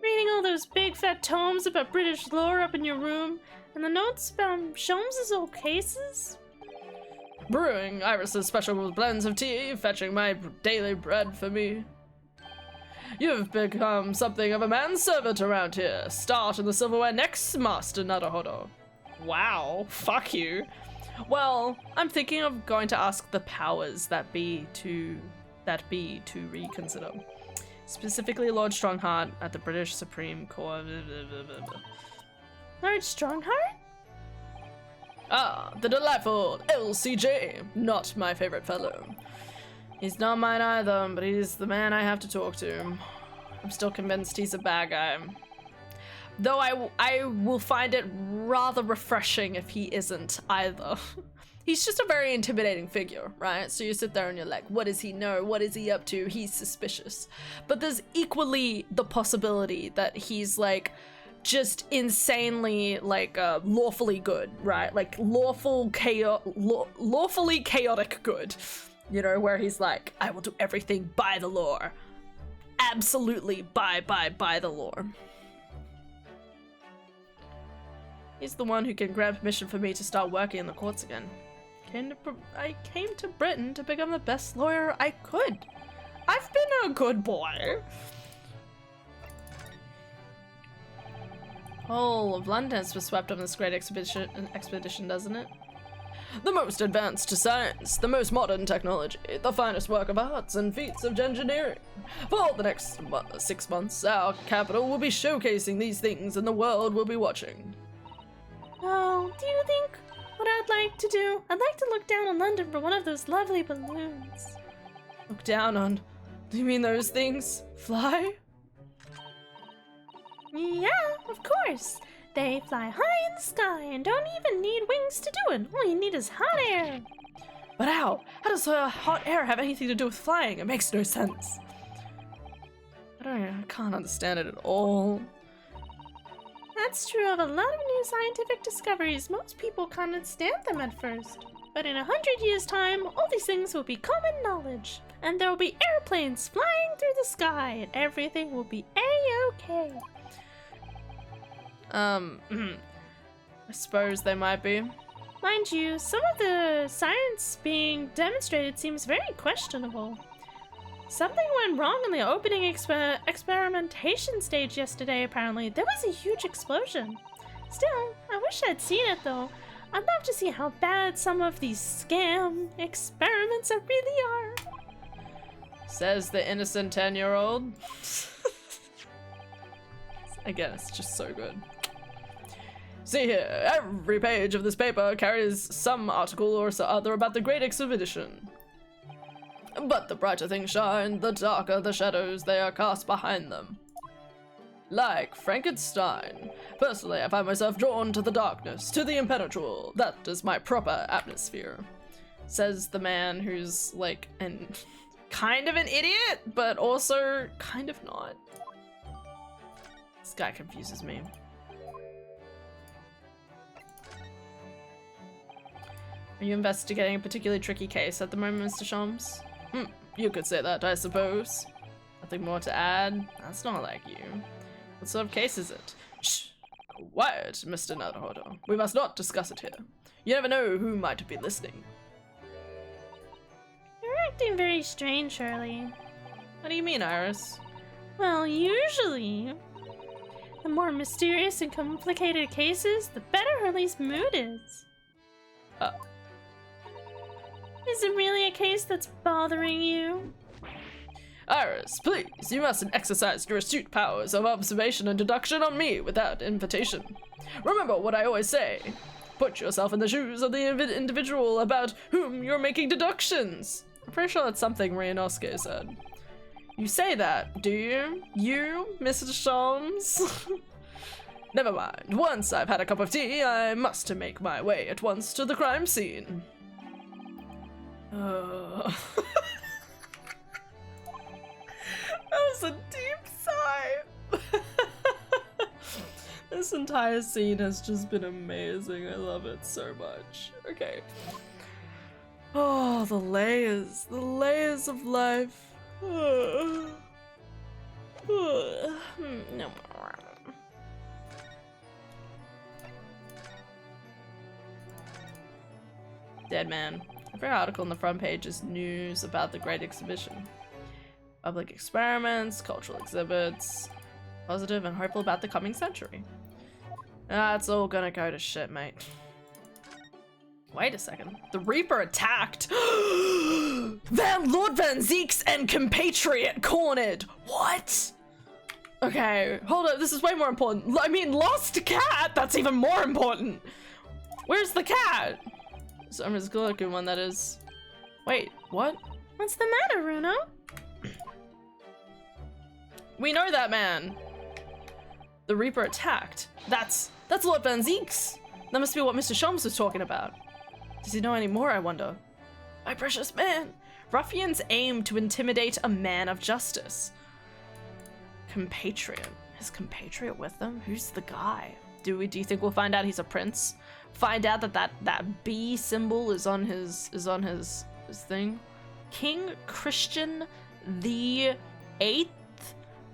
Reading all those big fat tomes about British lore up in your room, and the notes about Sholmes' old cases? Brewing Iris's special blends of tea, fetching my daily bread for me. You've become something of a manservant around here. Start in the silverware next, Master Naruhodo. Wow, fuck you. Well, I'm thinking of going to ask the powers that be to reconsider. Specifically Lord Strongheart at the British Supreme Court. Lord Strongheart? Ah, the delightful LCJ. Not my favorite fellow. He's not mine either, but he's the man I have to talk to. I'm still convinced he's a bad guy. Though I will find it rather refreshing if he isn't either. He's just a very intimidating figure, right? So you sit there and you're like, what does he know? What is he up to? He's suspicious. But there's equally the possibility that he's like just insanely like lawfully good, right? Like lawfully chaotic good. You know, where he's like, I will do everything by the law. Absolutely by the law. He's the one who can grant permission for me to start working in the courts again. I came to Britain to become the best lawyer I could. I've been a good boy. Whole of London was swept up in this great expedition, doesn't it? The most advanced science, the most modern technology, the finest work of arts and feats of engineering. For the next 6 months, our capital will be showcasing these things and the world will be watching. Oh, do you think what I'd like to do? I'd like to look down on London for one of those lovely balloons. Look down on... Do you mean those things? Fly? Yeah, of course. They fly high in the sky and don't even need wings to do it. All you need is hot air. But how? How does hot air have anything to do with flying? It makes no sense. I can't understand it at all. That's true of a lot of new scientific discoveries. Most people can't understand them at first. But in 100 years' time, all these things will be common knowledge. And there will be airplanes flying through the sky and everything will be A-okay. I suppose they might be. Mind you, some of the science being demonstrated seems very questionable. Something went wrong in the opening experimentation stage yesterday, apparently. There was a huge explosion. Still, I wish I'd seen it, though. I'd love to see how bad some of these scam experiments really are. Says the innocent 10-year-old. Again, it's just so good. See here, every page of this paper carries some article or other about the Great Expedition. But the brighter things shine, the darker the shadows they are cast behind them. Like Frankenstein. Personally, I find myself drawn to the darkness, to the impenetrable. That is my proper atmosphere. Says the man who's like kind of an idiot, but also kind of not. This guy confuses me. Are you investigating a particularly tricky case at the moment, Mr. Shams? You could say that, I suppose. Nothing more to add? That's not like you. What sort of case is it? Shh! Quiet, Mr. Naruhodo. We must not discuss it here. You never know who might be listening. You're acting very strange, Shirley. What do you mean, Iris? Well, usually, the more mysterious and complicated cases, the better Hurley's mood is. Is it really a case that's bothering you? Iris, please, you mustn't exercise your astute powers of observation and deduction on me without invitation. Remember what I always say. Put yourself in the shoes of the individual about whom you're making deductions. I'm pretty sure that's something Ryunosuke said. You say that, do you? You, Mr. Shams? Never mind. Once I've had a cup of tea, I must make my way at once to the crime scene. That was a deep sigh. This entire scene has just been amazing. I love it so much. Okay. Oh, the layers of life. No more. Dead man. Every article on the front page is news about the Great Exhibition. Public experiments, cultural exhibits, positive and hopeful about the coming century. It's all gonna go to shit, mate. Wait a second. The Reaper attacked Lord Van Zeeks and compatriot cornered. What? Okay, hold up. This is way more important. I mean, lost cat. That's even more important. Where's the cat? Some is good looking one that is. Wait, what? What's the matter, Runo? We know that man. The Reaper attacked. That's Lord Van Zeeks. That must be what Mr. Sholmes was talking about. Does he know any more, I wonder? My precious man. Ruffians aim to intimidate a man of justice. Compatriot. His compatriot with them? Who's the guy? Do you think we'll find out he's a prince? Find out that B symbol is on his thing? King Christian the 8th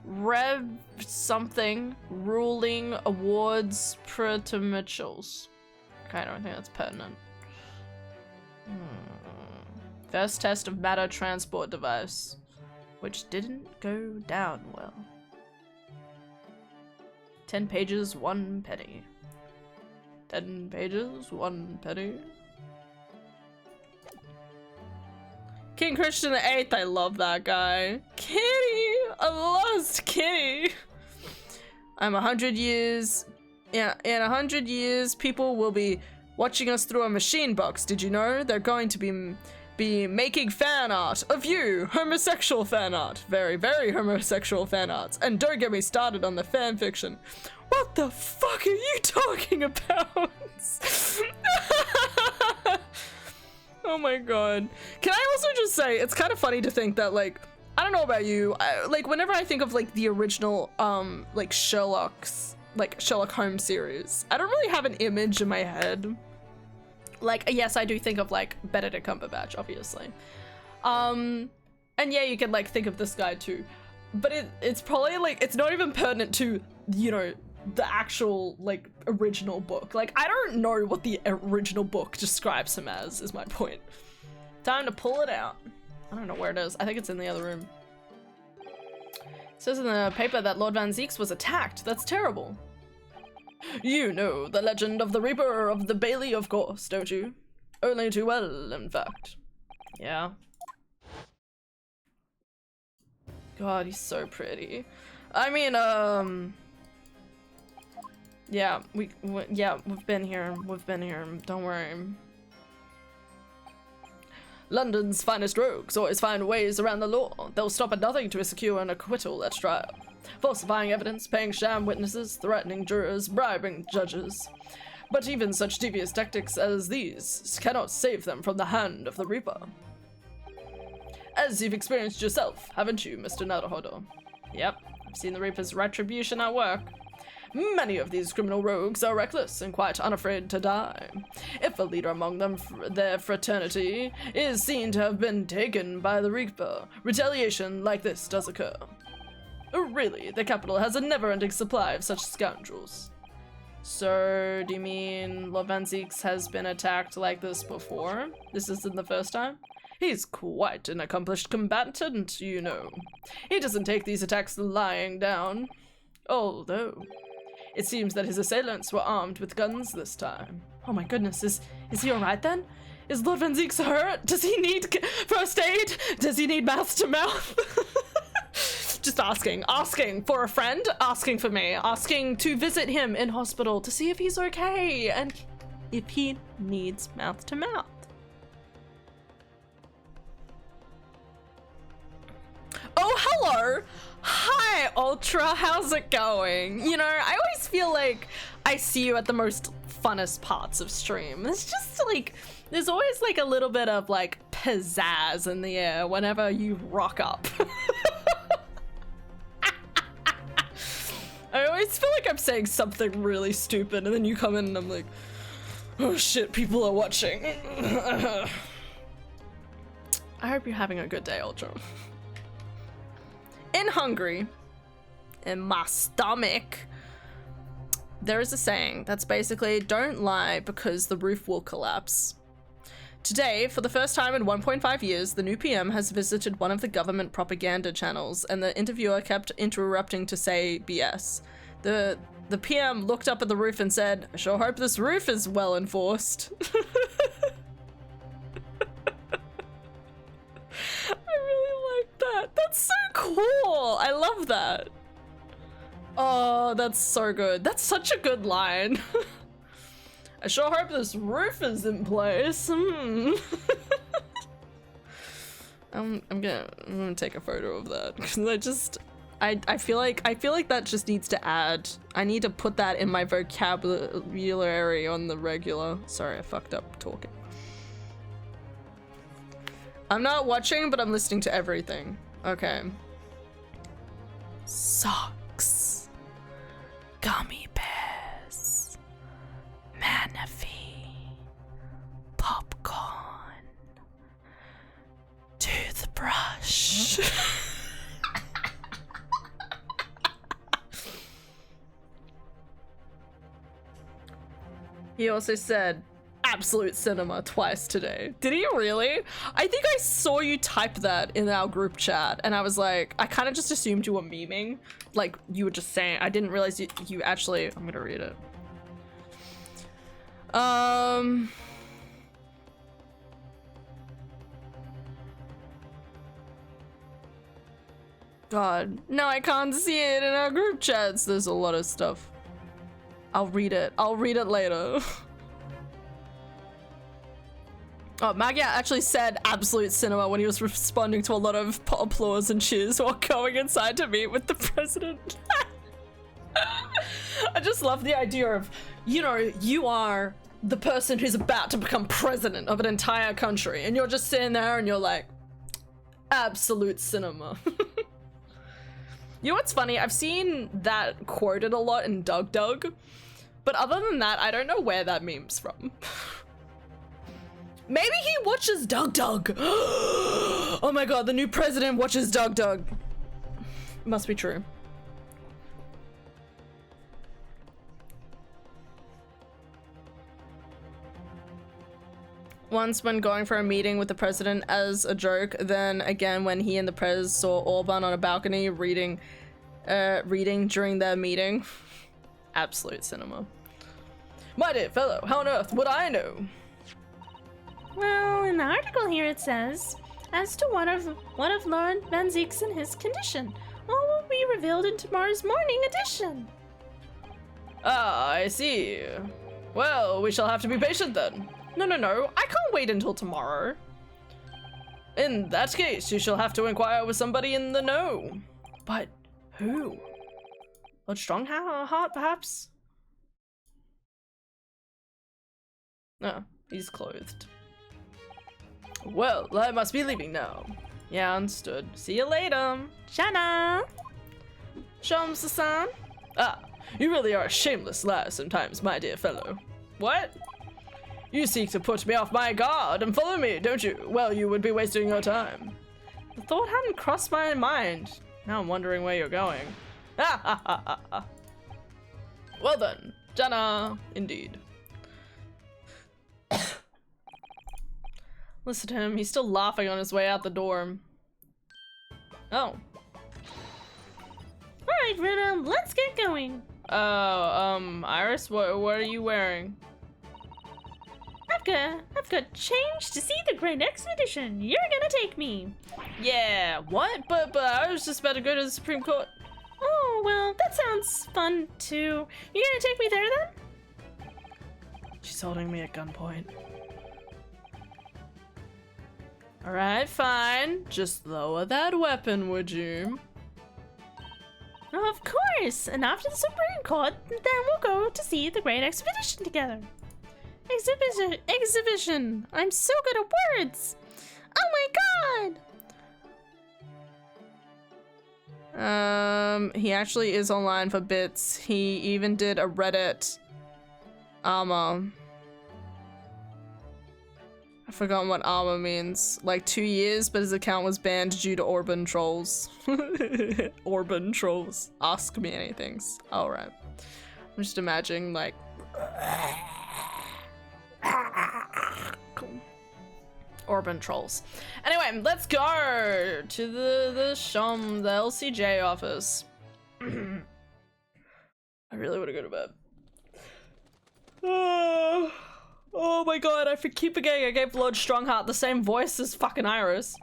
Rev something ruling awards Mitchells. Okay, I don't think that's pertinent. First test of matter transport device, which didn't go down well. 10 pages, 1 penny. 10 pages, 1 penny. King Christian the 8th, I love that guy. Kitty! I lost Kitty! I'm 100 years... Yeah, in 100 years, people will be watching us through a machine box. Did you know? They're going to be making fan art of you. Homosexual fan art. Very, very homosexual fan arts. And don't get me started on the fan fiction. What the fuck are you talking about? Oh my god. Can I also just say, it's kind of funny to think that, like, I don't know about you, like, whenever I think of, like, the original, like, Sherlock Holmes series, I don't really have an image in my head. Like, yes, I do think of, like, Benedict Cumberbatch, obviously. And yeah, you can, like, think of this guy too. But it's probably, like, it's not even pertinent to, you know, the actual, like, original book. Like, I don't know what the original book describes him as, is my point. Time to pull it out. I don't know where it is. I think it's in the other room. It says in the paper that Lord Van Zeeks was attacked. That's terrible. You know the legend of the Reaper of the Bailey, of course, don't you? Only too well, in fact. Yeah. God, he's so pretty. I mean, yeah, we've been here. We've been here. Don't worry. London's finest rogues always find ways around the law. They'll stop at nothing to secure an acquittal at trial. Falsifying evidence, paying sham witnesses, threatening jurors, bribing judges. But even such devious tactics as these cannot save them from the hand of the Reaper. As you've experienced yourself, haven't you, Mr. Naruhodo? Yep, I've seen the Reaper's retribution at work. Many of these criminal rogues are reckless and quite unafraid to die. If a leader among them, their fraternity, is seen to have been taken by the Reaper, retaliation like this does occur. Really, the capital has a never-ending supply of such scoundrels. So, do you mean Lord Van Zeeks has been attacked like this before? This isn't the first time? He's quite an accomplished combatant, you know. He doesn't take these attacks lying down. Although, it seems that his assailants were armed with guns this time. Oh my goodness, is he alright then? Is Lord Van Zeeks hurt? Does he need first aid? Does he need mouth to mouth? Just asking for a friend, asking for me, asking to visit him in hospital to see if he's okay and if he needs mouth to mouth. Oh, hello! Hi, Ultra, how's it going? You know, I always feel like I see you at the most funnest parts of stream. It's just like, there's always like a little bit of like pizzazz in the air whenever you rock up. I always feel like I'm saying something really stupid and then you come in and I'm like, oh shit, people are watching. I hope you're having a good day, Ultra. In Hungary, in my stomach, there is a saying that's basically, don't lie because the roof will collapse. Today, for the first time in 1.5 years, the new PM has visited one of the government propaganda channels, and the interviewer kept interrupting to say BS. The PM looked up at the roof and said, "I sure hope this roof is well enforced." I really like that. That's so cool. I love that. Oh, that's so good. That's such a good line. I sure hope this roof is in place. I'm gonna take a photo of that because I feel like that just needs to add. I need to put that in my vocabulary on the regular. Sorry, I fucked up talking. I'm not watching, but I'm listening to everything. Okay. Socks. Gummy bears. Manaphy. Popcorn. Toothbrush. He also said absolute cinema twice today. Did he really? I think I saw you type that in our group chat and I was like, I kind of just assumed you were memeing. Like you were just saying, I didn't realize you actually, I'm gonna read it. God, no, I can't see it in our group chats. There's a lot of stuff. I'll read it. I'll read it later. Oh, Magia actually said absolute cinema when he was responding to a lot of applause and cheers while going inside to meet with the president. I just love the idea of, you know, you are the person who's about to become president of an entire country and you're just sitting there and you're like, absolute cinema. You know what's funny? I've seen that quoted a lot in Doug Doug, but other than that, I don't know where that meme's from. Maybe he watches Doug Doug. Oh my god, the new president watches Doug Doug. Must be true. Once when going for a meeting with the president as a joke, then again when he and the prez saw Orban on a balcony reading during their meeting. Absolute cinema. My dear fellow, how on earth would I know? Well, in the article here it says, as to one of Lord Van Zeeks and his condition, all will be revealed in tomorrow's morning edition. Ah, I see. Well, we shall have to be patient then. No, I can't wait until tomorrow. In that case, you shall have to inquire with somebody in the know. But who? Lord Strongheart, perhaps? No, he's clothed. Well, I must be leaving now. Yeah, understood. See you later. Shana! Shamsa-san? Ah, you really are a shameless liar sometimes, my dear fellow. What? You seek to put me off my guard and follow me, don't you? Well, you would be wasting your time. The thought hadn't crossed my mind. Now I'm wondering where you're going. Ha ha ha ha ha. Well then, Jana, indeed. Listen to him, he's still laughing on his way out the door. Oh. Alright, Rhythm, let's get going. Iris, what are you wearing? I've got change to see the great expedition. You're gonna take me. Yeah, what? But I was just about to go to the Supreme Court. Oh, well, that sounds fun too. You gonna take me there then? She's holding me at gunpoint. Alright, fine. Just lower that weapon, would you? Oh, of course. And after the Supreme Court, then we'll go to see the great expedition together. Exhibition. I'm so good at words. Oh my god. He actually is online for bits. He even did a Reddit armor. I've forgotten what armor means. Like 2 years, but his account was banned due to Orban trolls. Orban trolls. Ask me anything. Alright. I'm just imagining like... Cool. Orban trolls. Anyway, let's go to the LCJ office. I really want to go to bed. Oh my god, I keep forgetting I gave Lord Strongheart the same voice as fucking Iris.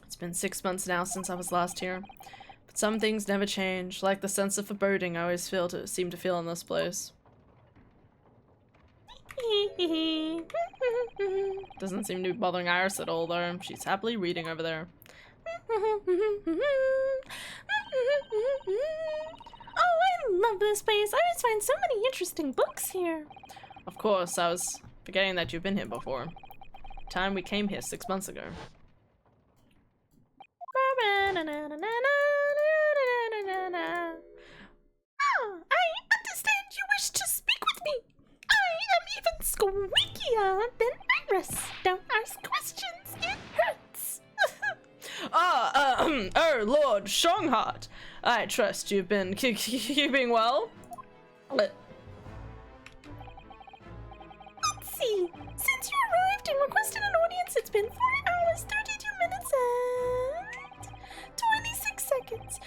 It's been 6 months now since I was last here. But some things never change, like the sense of foreboding I always seem to feel in this place. Doesn't seem to be bothering Iris at all though. She's happily reading over there. Oh, I love this place. I always find so many interesting books here. Of course, I was forgetting that you've been here before. Time we came here 6 months ago. Ah, I understand you wish to speak with me. I am even squeakier than Iris. Don't ask questions, it hurts. Oh, Lord Strongheart. I trust you've been keeping well. Let's see. Since you arrived and requested an audience, it's been 4 hours, 32 minutes, and 26 seconds.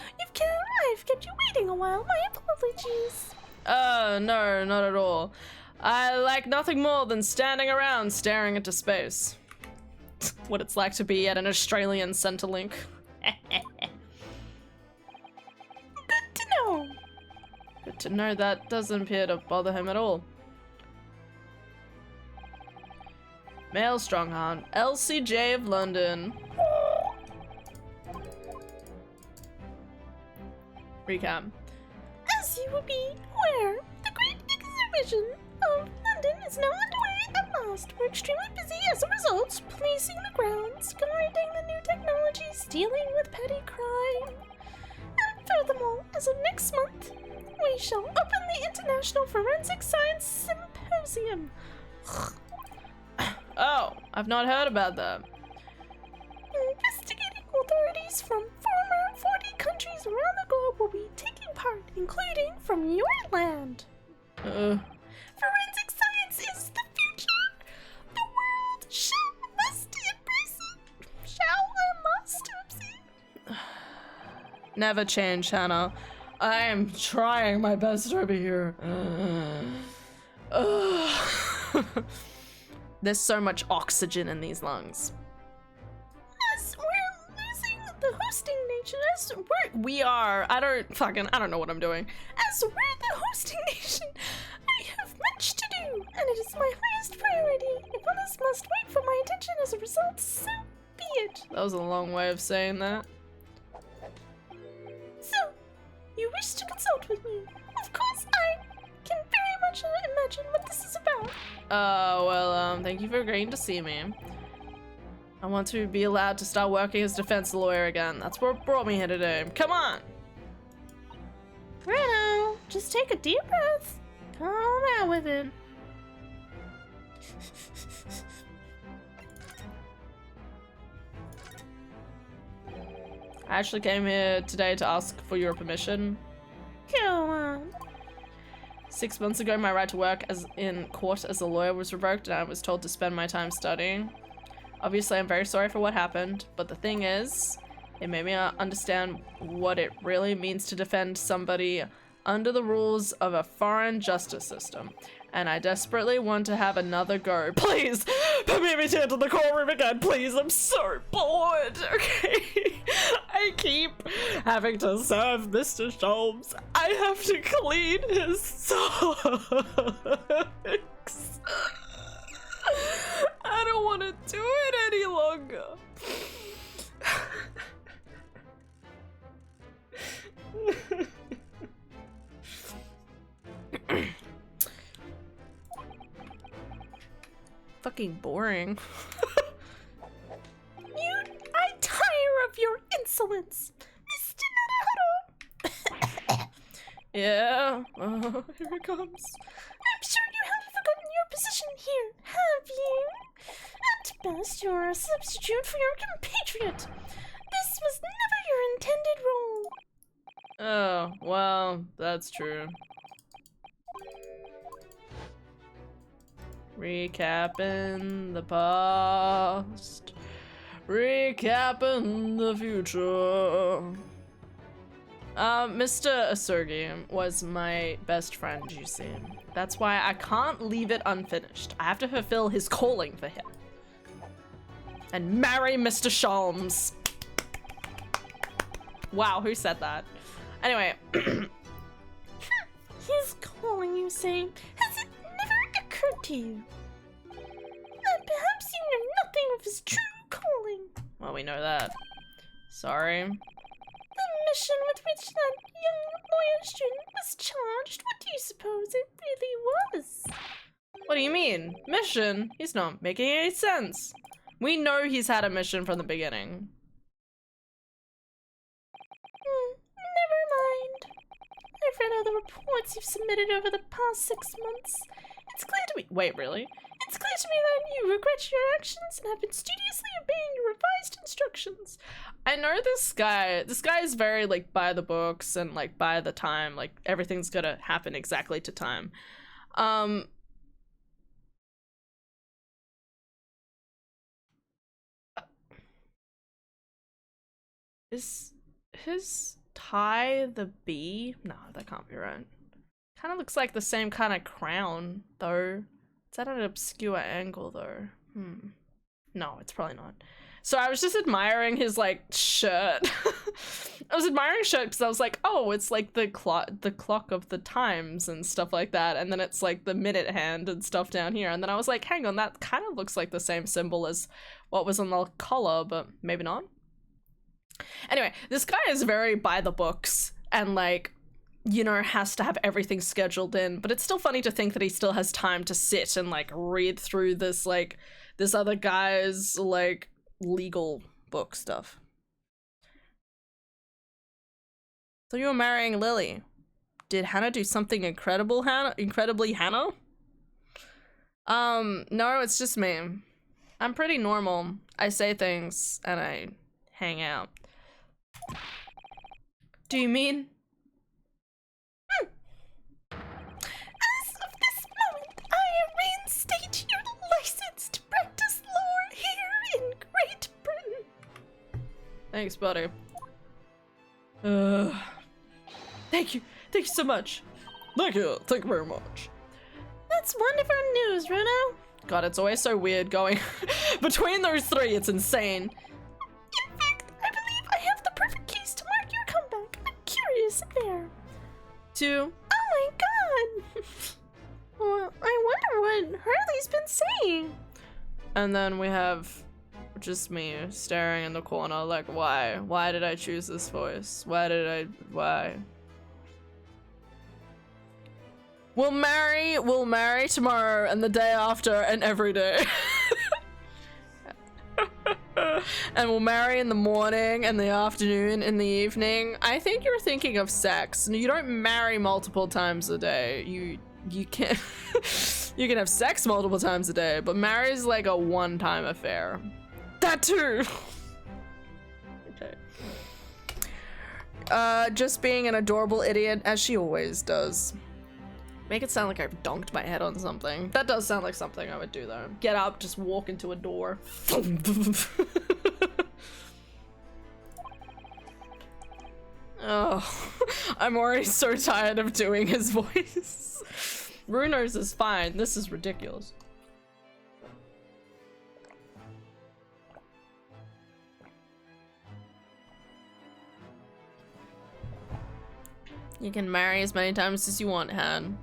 I've kept you waiting a while. My apologies. No, not at all. I like nothing more than standing around staring into space. What it's like to be at an Australian Centrelink. Good to know. Good to know that doesn't appear to bother him at all. Male Strongheart, LCJ of London. Recap. As you will be aware, the Great Exhibition of London is now underway at last. We're extremely busy as a result, policing the grounds, guarding the new technologies, dealing with petty crime. And furthermore, as of next month, we shall open the International Forensic Science Symposium. Oh, I've not heard about that. Investigating authorities from former 40 countries around the globe will be taking part, including from your land. Forensic science is the future. The world must embrace it. Must Never change, Hannah. I am trying my best over here. There's so much oxygen in these lungs. As we're losing the hosting nation, We are. I don't know what I'm doing. as we're the hosting nation, I have much to do, and it is my highest priority. If others must wait for my attention as a result, so be it. That was a long way of saying that. So, you wish to consult with me? Of course, I can very much imagine what this is about. Thank you for agreeing to see me. I want to be allowed to start working as defense lawyer again. That's what brought me here today. Come on! Reno, just take a deep breath. Calm out with it. I actually came here today to ask for your permission. Go on. 6 months ago, my right to work in court as a lawyer was revoked, and I was told to spend my time studying. Obviously, I'm very sorry for what happened, but the thing is, it made me understand what it really means to defend somebody under the rules of a foreign justice system. And I desperately want to have another go. Please, permit me to enter the courtroom again, please. I'm so bored, okay? I keep having to serve Mr. Sholmes. I have to clean his socks. I don't want to do it any longer. Fucking boring. I tire of your insolence, Mr. Naruto. Yeah, here it comes. I'm sure you haven't forgotten your position here, have you? At best, you're a substitute for your compatriot. This was never your intended role. Oh, well, that's true. Recapping the past. Recapping the future. Mr. Asurgi was my best friend, you see. That's why I can't leave it unfinished. I have to fulfill his calling for him. And marry Mr. Sholmes. Wow, who said that? Anyway. He's calling you, saying, has it never occurred to you that perhaps you know nothing of his true calling? Well, we know that. Sorry. The mission with which that young lawyer student was charged, what do you suppose it really was? What do you mean? Mission? He's not making any sense. We know he's had a mission from the beginning. Never mind. I've read all the reports you've submitted over the past 6 months. It's clear to me— Wait, really? It's clear to me that you regret your actions and have been studiously obeying your revised instructions. I know this guy is very, like, by the books and, like, by the time. Like, everything's gonna happen exactly to time. Is his tie the bee? No, that can't be right. Kind of looks like the same kind of crown, though. It's at an obscure angle, though. No, it's probably not. So I was just admiring his, like, shirt. I was admiring his shirt because I was like, oh, it's like the clock of the times and stuff like that. And then it's like the minute hand and stuff down here. And then I was like, hang on, that kind of looks like the same symbol as what was on the collar, but maybe not. Anyway, this guy is very by the books and, like, you know, has to have everything scheduled in, but it's still funny to think that he still has time to sit and, like, read through this, like, this other guy's, like, legal book stuff. So you were marrying Lily. Did Hannah do something incredibly Hannah? No, it's just me. I'm pretty normal. I say things and I hang out. Do you mean? As of this moment, I reinstate your license to practice law here in Great Britain. Thanks, buddy. Thank you so much. Thank you very much. That's wonderful news, Runo. God, it's always so weird going between those three. It's insane. In fact, I believe I have the perfect case to mark your comeback. I'm curious there. Two. Oh my god! Well, I wonder what Hurley's been saying. And then we have just me staring in the corner like, why? Why did I choose this voice? Why? We'll marry tomorrow and the day after and every day. And we'll marry in the morning and the afternoon and the evening. I think you're thinking of sex. You don't marry multiple times a day. You can you can have sex multiple times a day, but marry is like a one-time affair. That too. Okay. Just being an adorable idiot as she always does. Make it sound like I've donked my head on something. That does sound like something I would do though. Get up, just walk into a door. Oh, I'm already so tired of doing his voice. Runo's is fine. This is ridiculous. You can marry as many times as you want, Han.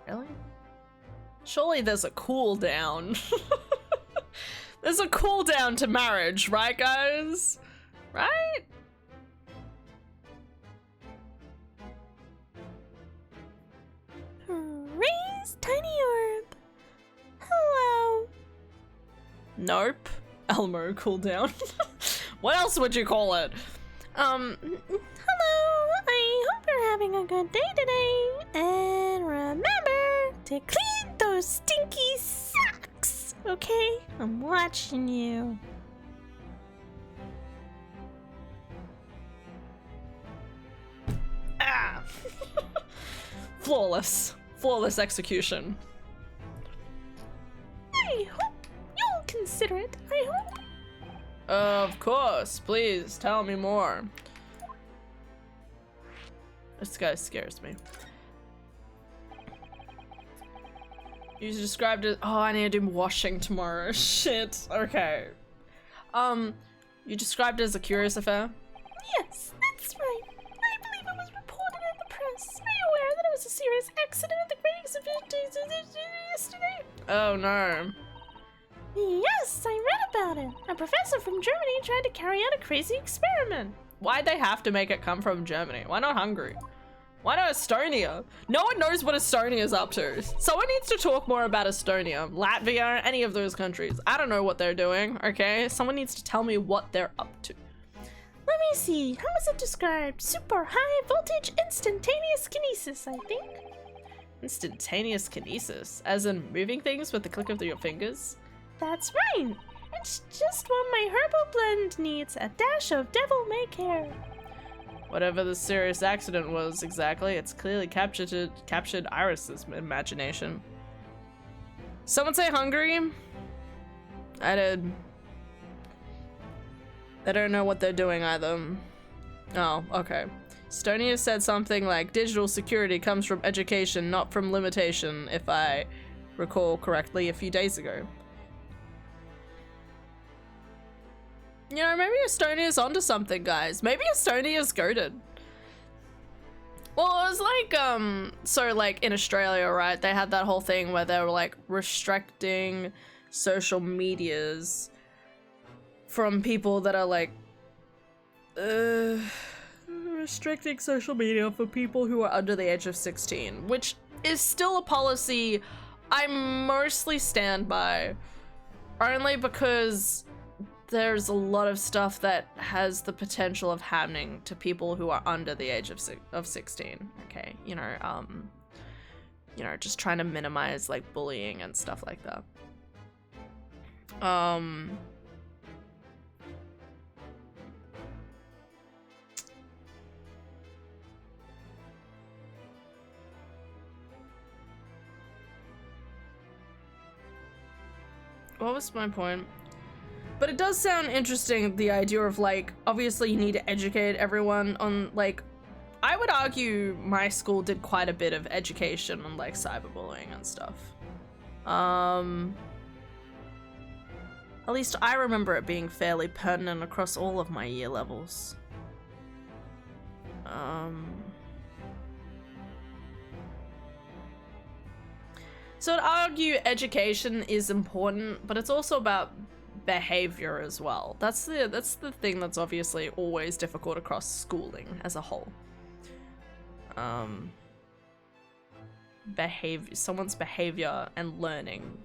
Really? Surely there's a cooldown. There's a cooldown to marriage, right, guys? Right? Raise tiny orb. Hello. Nope. Elmo cooldown. What else would you call it? Hello. I hope you're having a good day today. And remember to clean those stinky socks. Okay? I'm watching you. Ah! Flawless. Flawless execution. I hope you'll consider it. I hope. Of course. Please tell me more. This guy scares me. You described it. Oh, I need to do washing tomorrow. Shit. Okay. You described it as a curious affair? Yes, that's right. I believe it was reported in the press. Are you aware that it was a serious accident at the Great yesterday? Oh no. Yes, I read about it. A professor from Germany tried to carry out a crazy experiment. Why'd they have to make it come from Germany? Why not Hungary? Why not Estonia? No one knows what Estonia's up to. Someone needs to talk more about Estonia, Latvia, any of those countries. I don't know what they're doing, okay? Someone needs to tell me what they're up to. Let me see. How is it described? Super high voltage instantaneous kinesis, I think. Instantaneous kinesis? As in moving things with the click of your fingers? That's right. It's just what my herbal blend needs. A dash of devil may care. Whatever the serious accident was exactly, it's clearly captured Iris's imagination. Someone say Hungary? I did. I don't know what they're doing either. Oh, okay. Estonia said something like, digital security comes from education, not from limitation, if I recall correctly a few days ago. You know, maybe Estonia's onto something, guys. Maybe Estonia's goated. Well, it was like, so like in Australia, right? They had that whole thing where they were like restricting social medias from people that are like, restricting social media for people who are under the age of 16, which is still a policy I mostly stand by, only because there's a lot of stuff that has the potential of happening to people who are under the age of 16. Okay, you know, just trying to minimize like bullying and stuff like that. What was my point? But it does sound interesting, the idea of like, obviously you need to educate everyone on like, I would argue my school did quite a bit of education on like cyberbullying and stuff. At least I remember it being fairly pertinent across all of my year levels. So I'd argue education is important, but it's also about behavior as well. That's the thing that's obviously always difficult across schooling as a whole. Someone's behavior and learning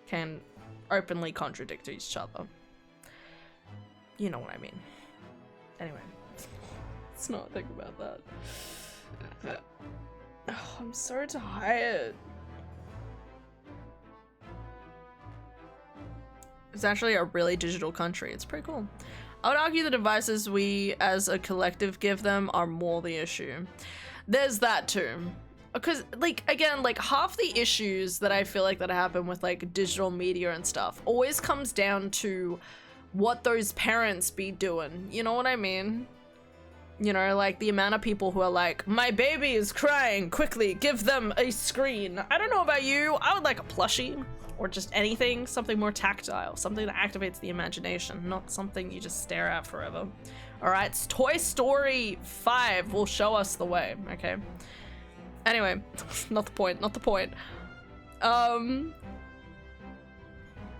can openly contradict each other. You know what I mean. Anyway, let's not think about that. Oh, I'm so tired. It's actually a really digital country. It's pretty cool. I would argue the devices we as a collective give them are more the issue. There's that too. Because like, again, like half the issues that I feel like that happen with like digital media and stuff always comes down to what those parents be doing. You know what I mean? You know, like the amount of people who are like, my baby is crying, quickly give them a screen. I don't know about you, I would like a plushie. Or just anything, something more tactile, something that activates the imagination, not something you just stare at forever. All right, Toy Story 5 will show us the way, okay? Anyway, not the point.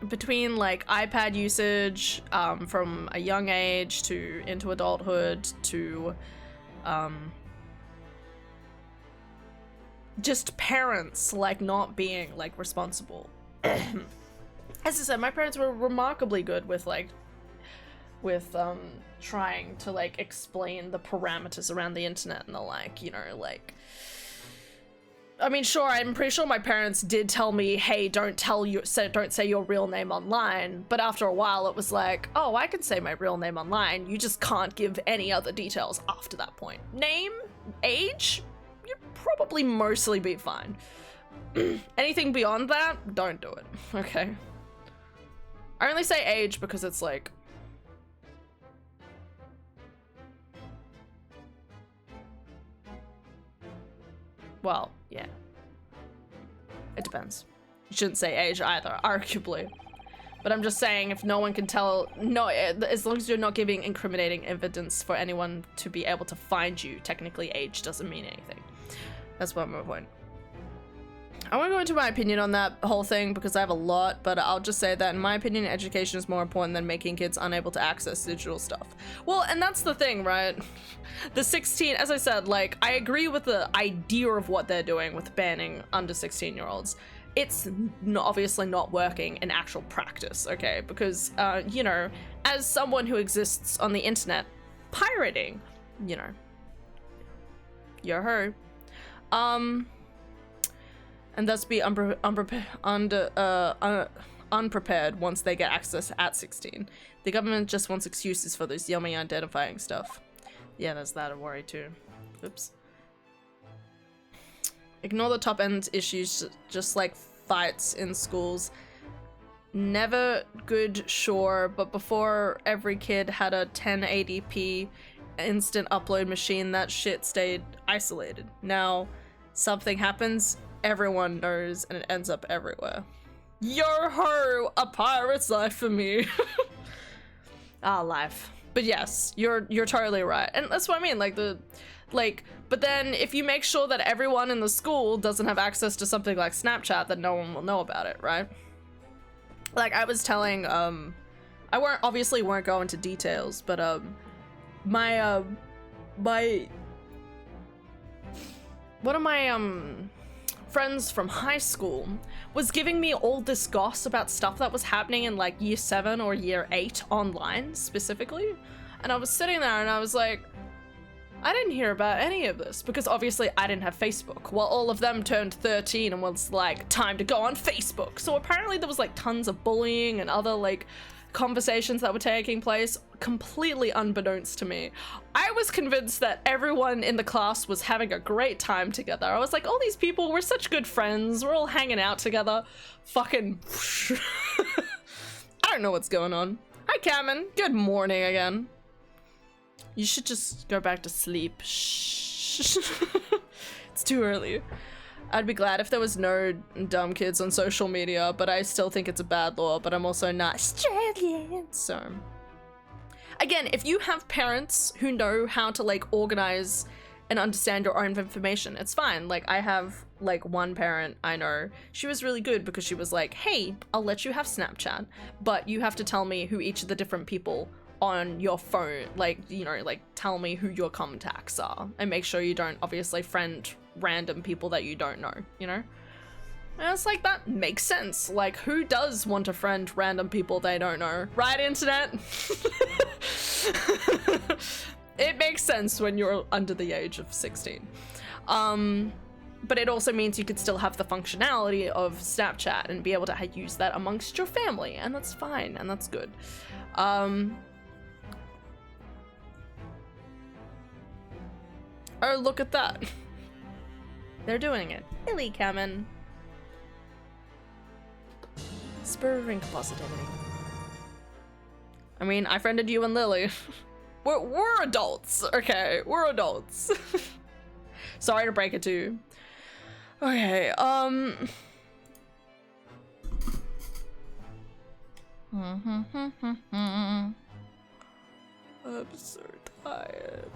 Between like iPad usage from a young age to into adulthood to just parents like not being like responsible. As I said, my parents were remarkably good with trying to like explain the parameters around the internet and the like, you know, like, I mean, sure, I'm pretty sure my parents did tell me, hey, don't say your real name online, but after a while it was like, oh, I can say my real name online, you just can't give any other details after that point. Name, age, you'd probably mostly be fine. Anything beyond that, don't do it, okay? I only say age because it's like... Well, yeah. It depends. You shouldn't say age either, arguably. But I'm just saying, if no one can tell, no, as long as you're not giving incriminating evidence for anyone to be able to find you, technically age doesn't mean anything. That's my point. I won't go into my opinion on that whole thing because I have a lot, but I'll just say that in my opinion, education is more important than making kids unable to access digital stuff. Well, and that's the thing, right? The 16, as I said, like, I agree with the idea of what they're doing with banning under 16-year-olds. It's obviously not working in actual practice, okay? Because, you know, as someone who exists on the internet, pirating, you know, you're her. And thus be unprepared once they get access at 16. The government just wants excuses for this yummy identifying stuff. Yeah, there's that a worry too. Oops. Ignore the top end issues, just like fights in schools. Never good, sure, but before every kid had a 1080p instant upload machine, that shit stayed isolated. Now, something happens, everyone knows, and it ends up everywhere. Yo-ho! A pirate's life for me. Life. But yes, you're totally right. And that's what I mean, but then if you make sure that everyone in the school doesn't have access to something like Snapchat, then no one will know about it, right? Like I was telling, I won't go into details, but one of my friends from high school was giving me all this goss about stuff that was happening in like year 7 or year 8 online specifically, and I was sitting there and I was like, I didn't hear about any of this because obviously I didn't have Facebook. Well, all of them turned 13 and was like, time to go on Facebook. So apparently there was like tons of bullying and other like conversations that were taking place completely unbeknownst to me. I was convinced that everyone in the class was having a great time together. I was like, all these people, we're such good friends. We're all hanging out together. Fucking I don't know what's going on. Hi, Cameron. Good morning again. You should just go back to sleep. Shh. It's too early. I'd be glad if there was no dumb kids on social media, but I still think it's a bad law, but I'm also not Australian, so. Again, if you have parents who know how to like organize and understand your own information, it's fine. Like I have like one parent I know, she was really good because she was like, hey, I'll let you have Snapchat, but you have to tell me who each of the different people on your phone, like, you know, like tell me who your contacts are and make sure you don't obviously friend random people that you don't know, you know? And it's like, that makes sense. Like, who does want to friend random people they don't know? Right, internet? It makes sense when you're under the age of 16. But it also means you could still have the functionality of Snapchat and be able to use that amongst your family, and that's fine, and that's good. Oh, look at that. They're doing it. Lily Kamen. Spurring positivity. I mean, I friended you and Lily. We're adults, okay? We're adults. Sorry to break it to you. Okay, I'm so tired.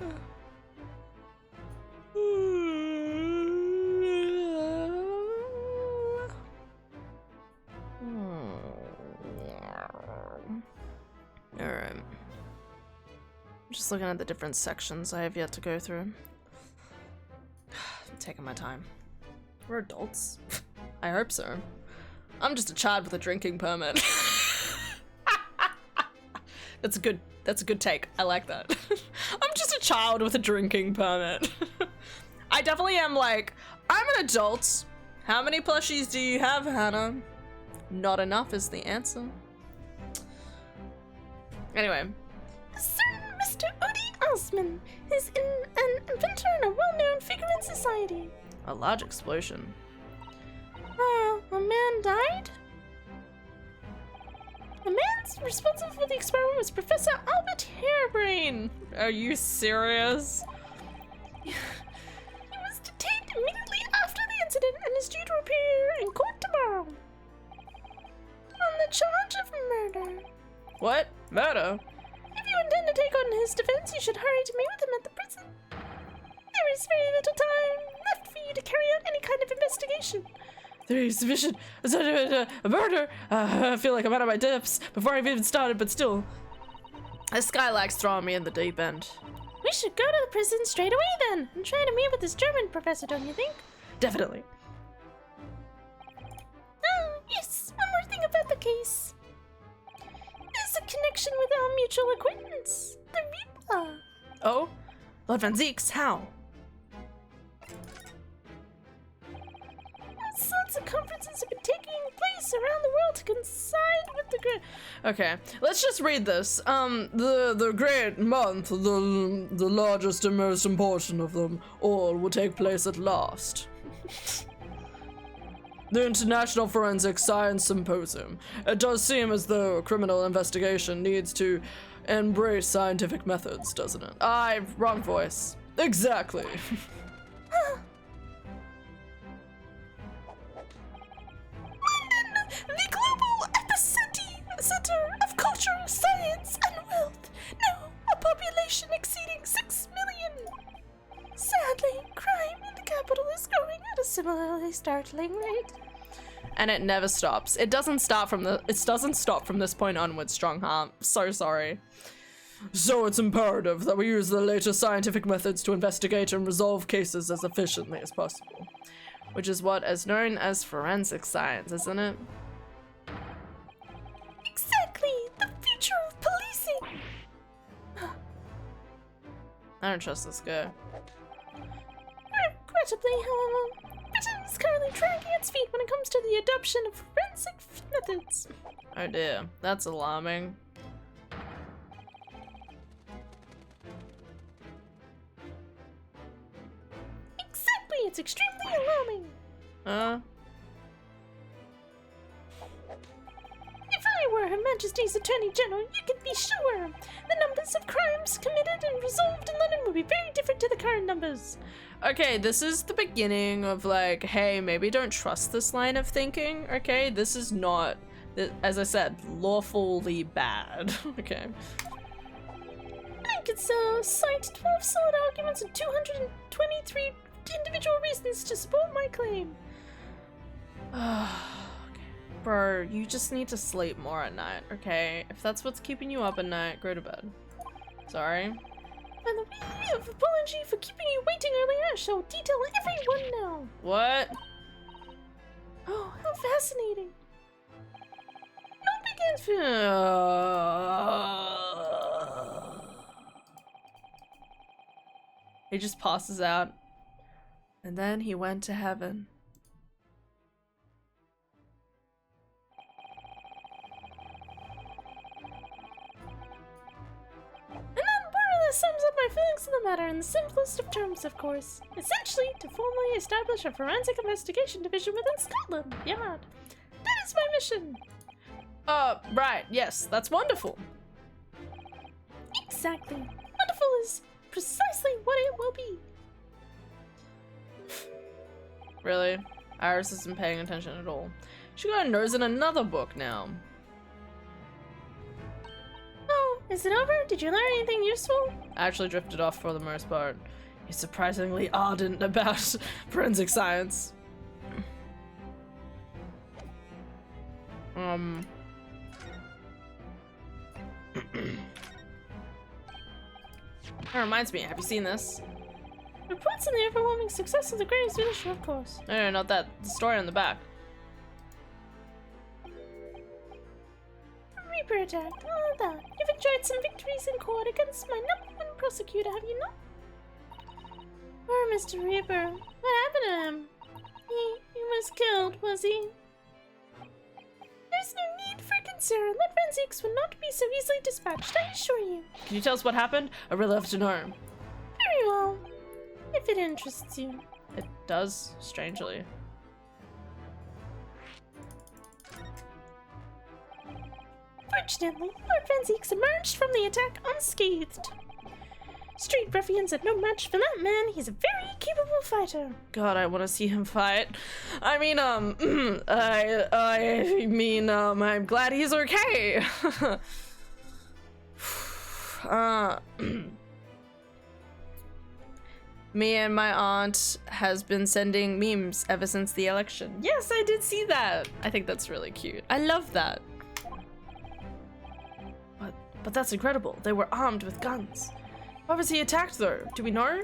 Alright. Just looking at the different sections I have yet to go through. I'm taking my time. We're adults. I hope so. I'm just a child with a drinking permit. That's a good take. I like that. I'm just a child with a drinking permit. I definitely am like, I'm an adult. How many plushies do you have, Hannah? Not enough is the answer. Anyway. Sir, Mr. Odie, Osman. He's an inventor and a well-known figure in society. A large explosion. A man died? The man responsible for the experiment was Professor Albert Hairbrain! Are you serious? He was detained immediately after the incident and is due to appear in court tomorrow. On the charge of murder. What? Murder? If you intend to take on his defense, you should hurry to meet with him at the prison. There is very little time left for you to carry out any kind of investigation. There is sufficient. A murder! I feel like I'm out of my depths before I've even started, but still. This guy likes throwing me in the deep end. We should go to the prison straight away then, and try to meet with this German professor, don't you think? Definitely. Oh, yes, one more thing about the case. There's a connection with our mutual acquaintance, the Reaper. Oh? Lord Van Zeeks, how? Sorts of conferences have been taking place around the world to coincide with the great. Okay, let's just read this. The great month, the largest and most important of them all will take place at last. The International Forensic Science Symposium. It does seem as though criminal investigation needs to embrace scientific methods, doesn't it? Wrong voice. Exactly. The global epicenter of culture, science, and wealth. Now, a population exceeding 6 million. Sadly, crime in the capital is growing at a similarly startling rate. And it never stops. It doesn't stop from this point onwards, Strongheart. So sorry. So it's imperative that we use the latest scientific methods to investigate and resolve cases as efficiently as possible. Which is what is known as forensic science, isn't it? Exactly, the future of policing. I don't trust this guy. Regrettably, however, Britain is currently dragging its feet when it comes to the adoption of forensic methods. Oh dear, that's alarming. Exactly, it's extremely alarming. If I were Her Majesty's Attorney General, you could be sure the numbers of crimes committed and resolved in London would be very different to the current numbers. Okay, this is the beginning of like, hey, maybe don't trust this line of thinking, okay? This is not, as I said, lawfully bad, okay? I could cite 12 solid arguments and 223 individual reasons to support my claim. Okay. Bro, you just need to sleep more at night, okay? If that's what's keeping you up at night, go to bed. Sorry. By the way of apology for keeping you waiting earlier, I shall detail everyone now. What? Oh, how fascinating. No begins. He just passes out. And then he went to heaven. And that more or less sums up my feelings on the matter in the simplest of terms, of course. Essentially, to formally establish a forensic investigation division within Scotland Yard. That is my mission. Right, yes, that's wonderful. Exactly. Wonderful is precisely what it will be. Really? Iris isn't paying attention at all. She got a nose in another book now. Oh, is it over? Did you learn anything useful? I actually drifted off for the most part. He's surprisingly ardent about forensic science. That reminds me, have you seen this? Reports on the overwhelming success of the Great Expedition, of course. No, not that. The story on the back. Reaper attack, all of that. You've enjoyed some victories in court against my #1 prosecutor, have you not? Poor Mr. Reaper. What happened to him? He was killed, was he? There's no need for concern. sir. Lord Van Zieks will not be so easily dispatched, I assure you. Can you tell us what happened? I really love to know. Very well. If it interests you. It does, strangely. Fortunately, Lord Van Zieks emerged from the attack unscathed. Street ruffians are no match for that man. He's a very capable fighter. God, I want to see him fight. I mean, I'm glad he's okay. Me and my aunt has been sending memes ever since the election. Yes, I did see that. I think that's really cute. I love that. But that's incredible. They were armed with guns. Why was he attacked though? Do we know?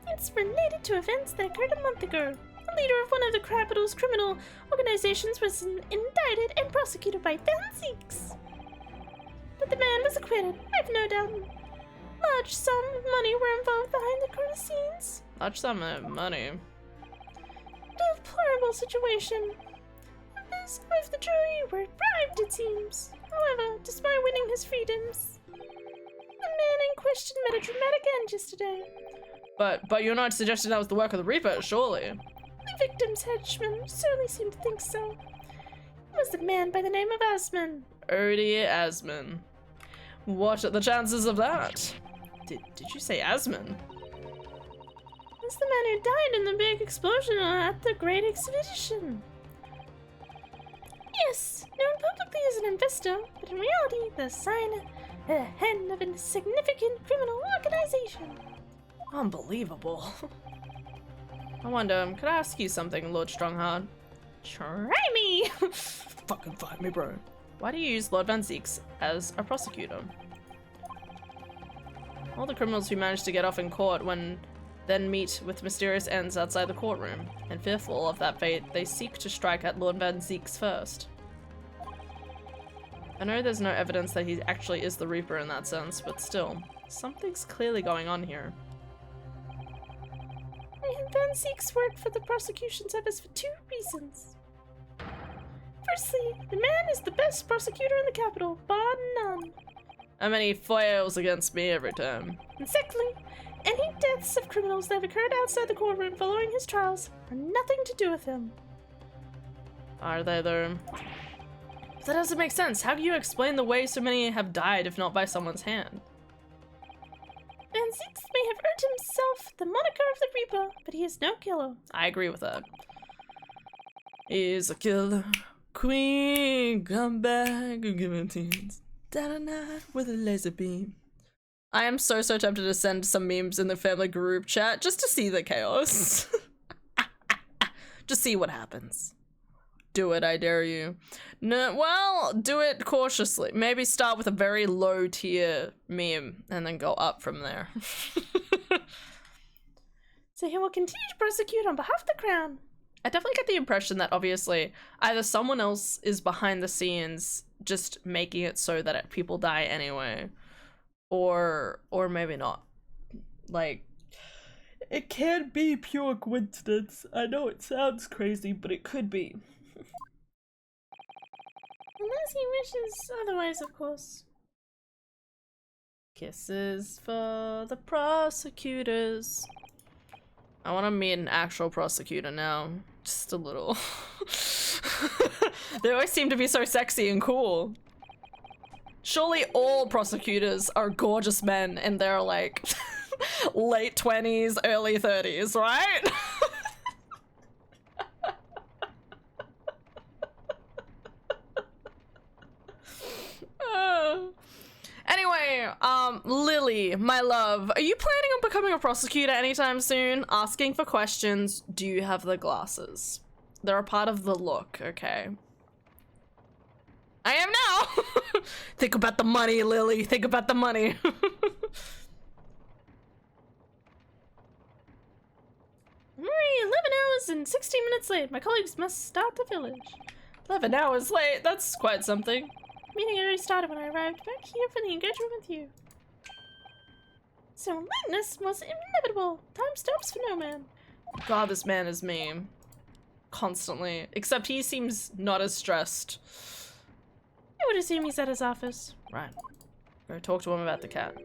It's related to events that occurred a month ago. The leader of one of the capital's criminal organizations was indicted and prosecuted by Van Zieks. But the man was acquitted. I've no doubt. Large sum of money were involved behind the crime scenes. Large sum of money. A deplorable situation. Members of the jury were bribed, it seems. However, despite winning his freedoms, the man in question met a dramatic end yesterday. But you're not suggesting that was the work of the Reaper, surely? The victim's henchmen certainly seemed to think so. It was a man by the name of Asman. Odie Asman. What are the chances of that? Did you say Asman? It's the man who died in the big explosion at the Great Expedition. Yes, known publicly as an investor, but in reality, the head of a significant criminal organization. Unbelievable. I wonder, could I ask you something, Lord Strongheart? Try me! Fucking fight me, bro. Why do you use Lord Van Zieks as a prosecutor? All the criminals who manage to get off in court then meet with mysterious ends outside the courtroom, and fearful of that fate, they seek to strike at Lord Van Zieks first. I know there's no evidence that he actually is the Reaper in that sense, but still, something's clearly going on here. Van Zieks worked for the prosecution service for two reasons. Firstly, the man is the best prosecutor in the capital, bar none. How many foils against me every time? And secondly, any deaths of criminals that have occurred outside the courtroom following his trials are nothing to do with him. Are they though? That doesn't make sense. How do you explain the way so many have died if not by someone's hand? Van Zieks may have earned himself the moniker of the Reaper, but he is no killer. I agree with that. He's a killer. Queen, come back and give him teens. Down a night with a laser beam. I am so tempted to send some memes in the family group chat just to see the chaos. Just see what happens. Do it, I dare you. No, well, do it cautiously. Maybe start with a very low tier meme and then go up from there. So he will continue to prosecute on behalf of the crown. I definitely get the impression that obviously either someone else is behind the scenes just making it so that people die anyway, or maybe not. Like, it can't be pure coincidence. I know it sounds crazy, but it could be. Unless he wishes otherwise, of course. Kisses for the prosecutors. I want to meet an actual prosecutor now. Just a little. They always seem to be so sexy and cool. Surely all prosecutors are gorgeous men and they're like late 20s, early 30s, right? Anyway, Lily, my love, are you planning on becoming a prosecutor anytime soon? Asking for questions, do you have the glasses? They're a part of the look, okay? I am now! Think about the money, Lily, think about the money. Marie, 11 hours and 16 minutes late. My colleagues must start the village. 11 hours late, that's quite something. Meeting already started when I arrived back here for the engagement with you. So lateness was inevitable. Time stops for no man. God, this man is mean. constantly. Except he seems not as stressed. I would assume he's at his office. Right. Go talk to him about the cat.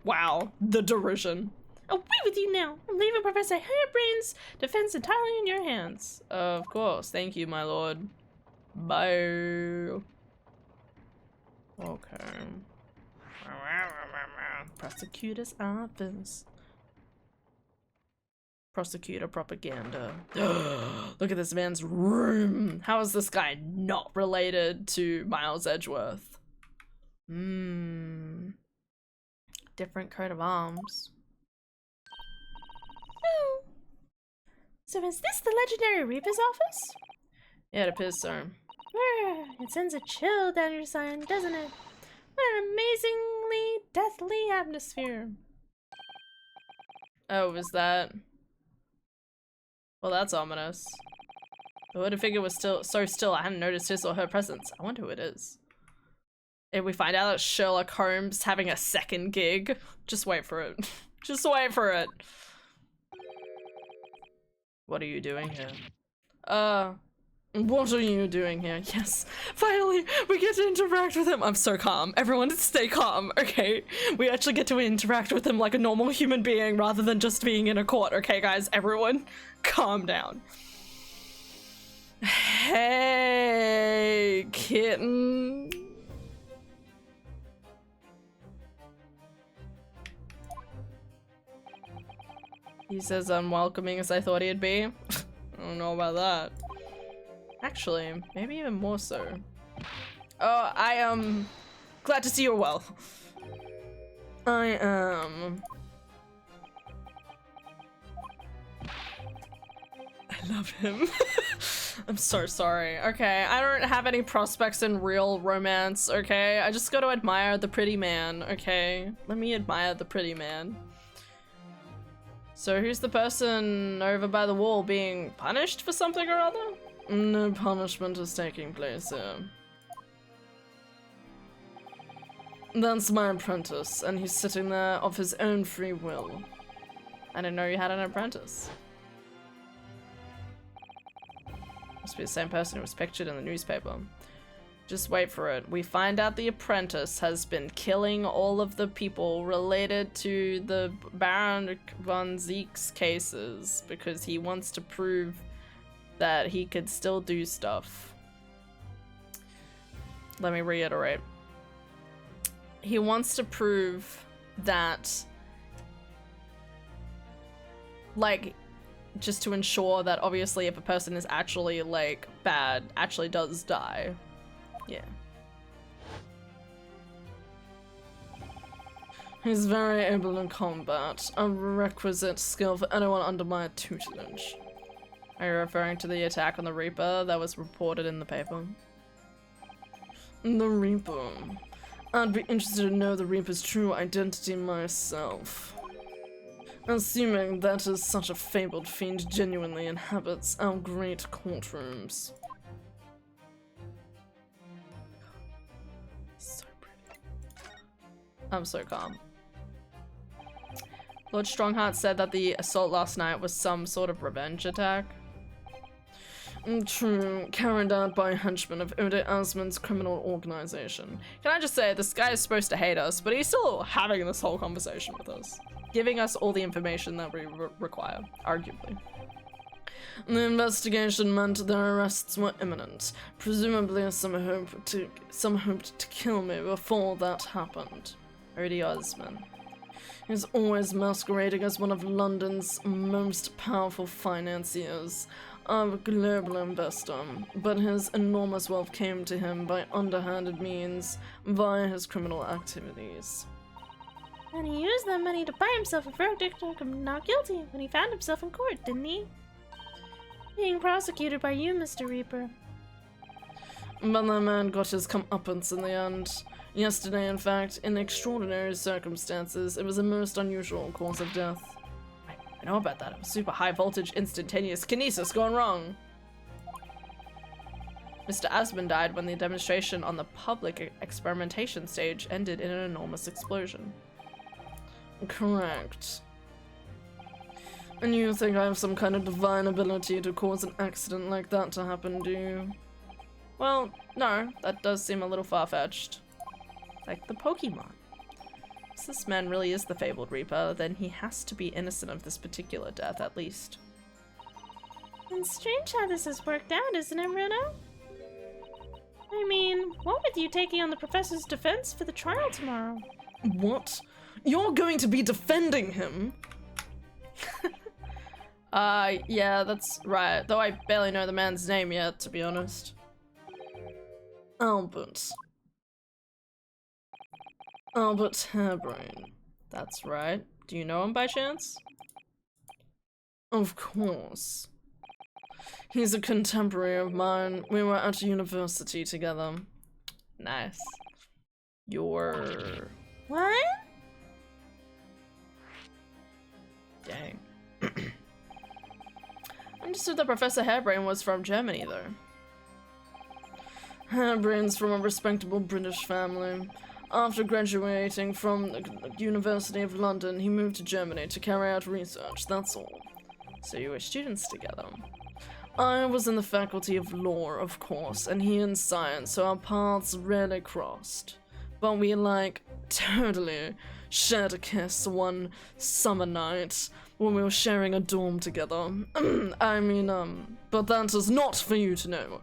Wow, the derision. Away with you now. I'm leaving Professor Hairbrain's defense entirely in your hands. Of course. Thank you, my lord. Bye. Okay. Prosecutor's office. Prosecutor propaganda. Look at this man's room. How is this guy not related to Miles Edgeworth? Different coat of arms. Oh. So is this the legendary Reaper's office? Yeah, it appears so. It sends a chill down your spine, doesn't it? What an amazingly deathly atmosphere. Oh, was that? Well, that's ominous. The hooded figure was so still I hadn't noticed his or her presence. I wonder who it is. If we find out that Sherlock Holmes having a second gig, just wait for it. Just wait for it. What are you doing here? What are you doing here? Yes, finally, we get to interact with him. I'm so calm. Everyone stay calm, okay? We actually get to interact with him like a normal human being rather than just being in a court, okay, guys? Everyone, calm down. Hey, kitten. He's as unwelcoming as I thought he'd be. I don't know about that. Actually, maybe even more so. Oh, I am glad to see you're well. I am. I love him. I'm so sorry. Okay, I don't have any prospects in real romance, okay? I just got to admire the pretty man, okay? Let me admire the pretty man. So who's the person over by the wall being punished for something or other? No punishment is taking place here. That's my apprentice, and he's sitting there of his own free will. I didn't know you had an apprentice. Must be the same person who was pictured in the newspaper. Just wait for it. We find out the apprentice has been killing all of the people related to the Baron von Zeke's cases because he wants to prove that he could still do stuff. Let me reiterate. He wants to prove that, like, just to ensure that obviously if a person is actually, like, bad, actually does die. Yeah. He's very able in combat, a requisite skill for anyone under my tutelage. Are you referring to the attack on the Reaper that was reported in the paper? The Reaper. I'd be interested to know the Reaper's true identity myself. Assuming that is such a fabled fiend genuinely inhabits our great courtrooms. So pretty. I'm so calm. Lord Strongheart said that the assault last night was some sort of revenge attack. True, carried out by henchmen of Ode Asmund's criminal organization. Can I just say, this guy is supposed to hate us, but he's still having this whole conversation with us. Giving us all the information that we require, arguably. The investigation meant their arrests were imminent. Presumably some hoped to kill me before that happened. Ode Asmund. He's always masquerading as one of London's most powerful financiers, a global investor, but his enormous wealth came to him by underhanded means via his criminal activities. And he used that money to buy himself a verdict of not guilty when he found himself in court, didn't he? Being prosecuted by you, Mr. Reaper. But that man got his comeuppance in the end. Yesterday, in fact, in extraordinary circumstances, it was a most unusual cause of death. I know about that. It was super high voltage instantaneous kinesis gone wrong. Mr. Asmund died when the demonstration on the public experimentation stage ended in an enormous explosion. Correct. And you think I have some kind of divine ability to cause an accident like that to happen, do you? Well, no, that does seem a little far-fetched. Like the Pokemon. If this man really is the fabled Reaper, then he has to be innocent of this particular death, at least. It's strange how this has worked out, isn't it, Runo? I mean, what with you taking on the professor's defense for the trial tomorrow? What? You're going to be defending him? Yeah, that's right. Though I barely know the man's name yet, to be honest. Albert. Albert Harebrain. That's right. Do you know him by chance? Of course. He's a contemporary of mine. We were at university together. Nice. You're... What? Dang. I understood that Professor Harebrain was from Germany, though. Harebrain's from a respectable British family. After graduating from the University of London, he moved to Germany to carry out research, that's all. So you were students together. I was in the faculty of law, of course, and he in science, so our paths rarely crossed. But we, like, totally shared a kiss one summer night when we were sharing a dorm together. But that is not for you to know.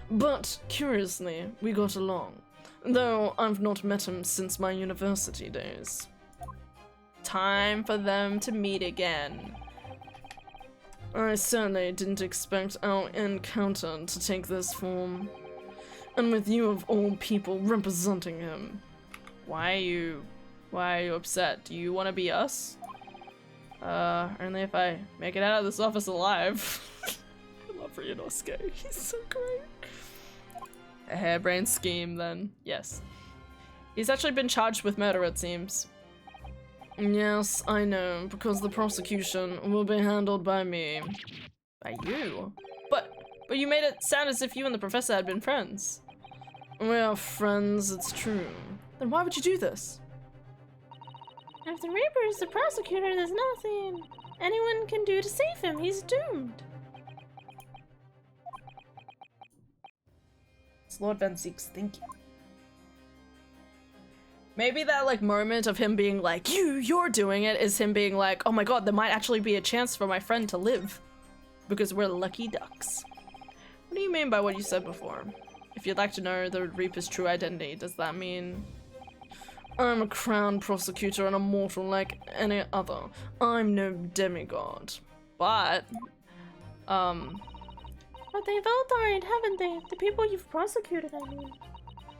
But, curiously, we got along. Though I've not met him since my university days. Time for them to meet again. I certainly didn't expect our encounter to take this form. And with you of all people representing him. Why are you upset? Do you want to be us? Only if I make it out of this office alive. I love Ryunosuke, he's so great. A harebrained scheme, then. Yes. He's actually been charged with murder, it seems. Yes, I know, because the prosecution will be handled by me. By you? But you made it sound as if you and the professor had been friends. We are friends, it's true. Then why would you do this? If the Reaper is the prosecutor, there's nothing anyone can do to save him. He's doomed. It's Lord Van Zeek's thinking. Maybe that like moment of him being like, you're doing it, is him being like, oh my god, there might actually be a chance for my friend to live. Because we're lucky ducks. What do you mean by what you said before? If you'd like to know the Reaper's true identity, does that mean... I'm a crown prosecutor and a mortal like any other. I'm no demigod. But they've all died, haven't they? The people you've prosecuted, I mean.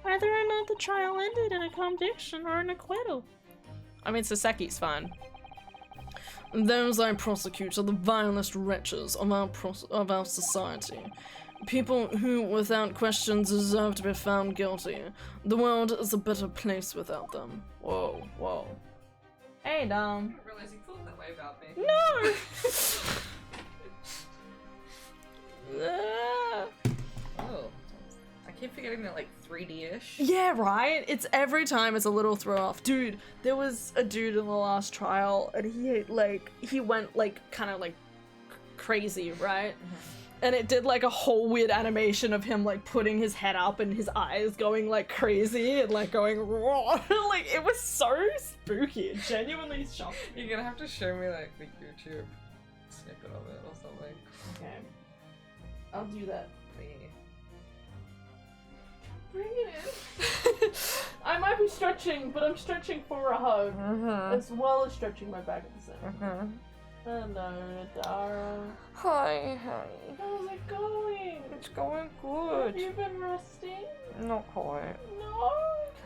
Whether or not the trial ended in a conviction or an acquittal. I mean, Saseki's fine. Those I prosecute are the vilest wretches of our society. People who, without question, deserve to be found guilty. The world is a better place without them. Whoa, whoa. Hey, Dom. I didn't realize you thought that way about me. No! Oh. I keep forgetting that, like, 3D-ish. Yeah, right? It's every time it's a little throw off. Dude, there was a dude in the last trial, and he went, like, kind of, like, crazy, right? Mm-hmm. And it did, like, a whole weird animation of him, like, putting his head up and his eyes going, like, crazy and, like, going raw. Like, it was so spooky. It genuinely shocked me. You're gonna have to show me, like, the YouTube snippet of it or something. Okay. I'll do that. Bring it in. I might be stretching, but I'm stretching for a hug. As well as stretching my back at the same time. Hello, Dara. Hi, honey. How's it going? It's going good. Have you been resting? Not quite. No?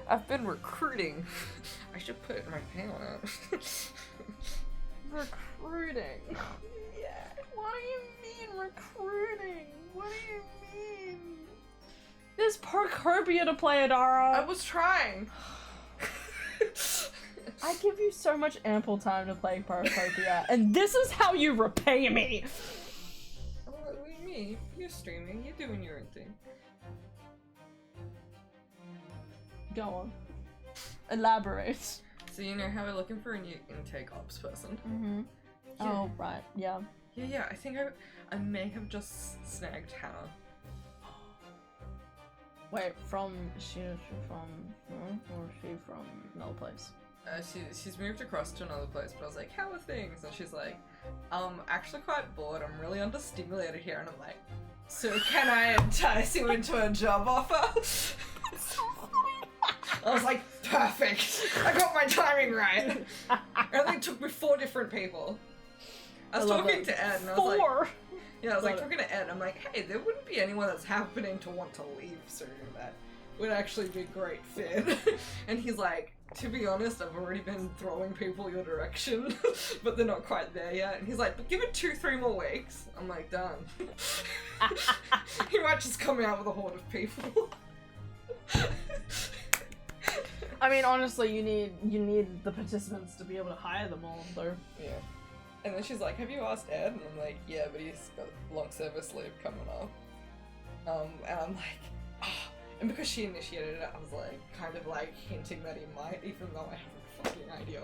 I've been recruiting. I should put it in my pants. Recruiting? Yeah. What do you mean recruiting? What do you mean? There's Parkherbia to play, Adara. I was trying. I give you so much ample time to play Parkherbia, and this is how you repay me! What do you mean? You're streaming, you're doing your own thing. Go on. Elaborate. So you know how we're looking for a new intake ops person? Mm-hmm. Oh, right, yeah. Yeah, I think I may have just snagged Hannah. Wait, is she from North or is she from another place? She's moved across to another place, but I was like, how are things? And she's like, actually quite bored. I'm really understimulated here. And I'm like, so can I entice you into a job offer? I was like, perfect. I got my timing right. It only took me 4 different people. I was talking to Ed and I was like, yeah, I was like talking to Ed. I'm like, hey, there wouldn't be anyone that's happening to want to leave soon that would actually be a great fit. And he's like, to be honest, I've already been throwing people your direction, but they're not quite there yet. And he's like, but give it 2-3 more weeks. I'm like, done. He might just come out with a horde of people. I mean, honestly, you need the participants to be able to hire them all, though. Yeah. And then she's like, have you asked Ed? And I'm like, yeah, but he's got long service leave coming up. And I'm like, oh. And because she initiated it, I was like, kind of like hinting that he might, even though I have a fucking idea.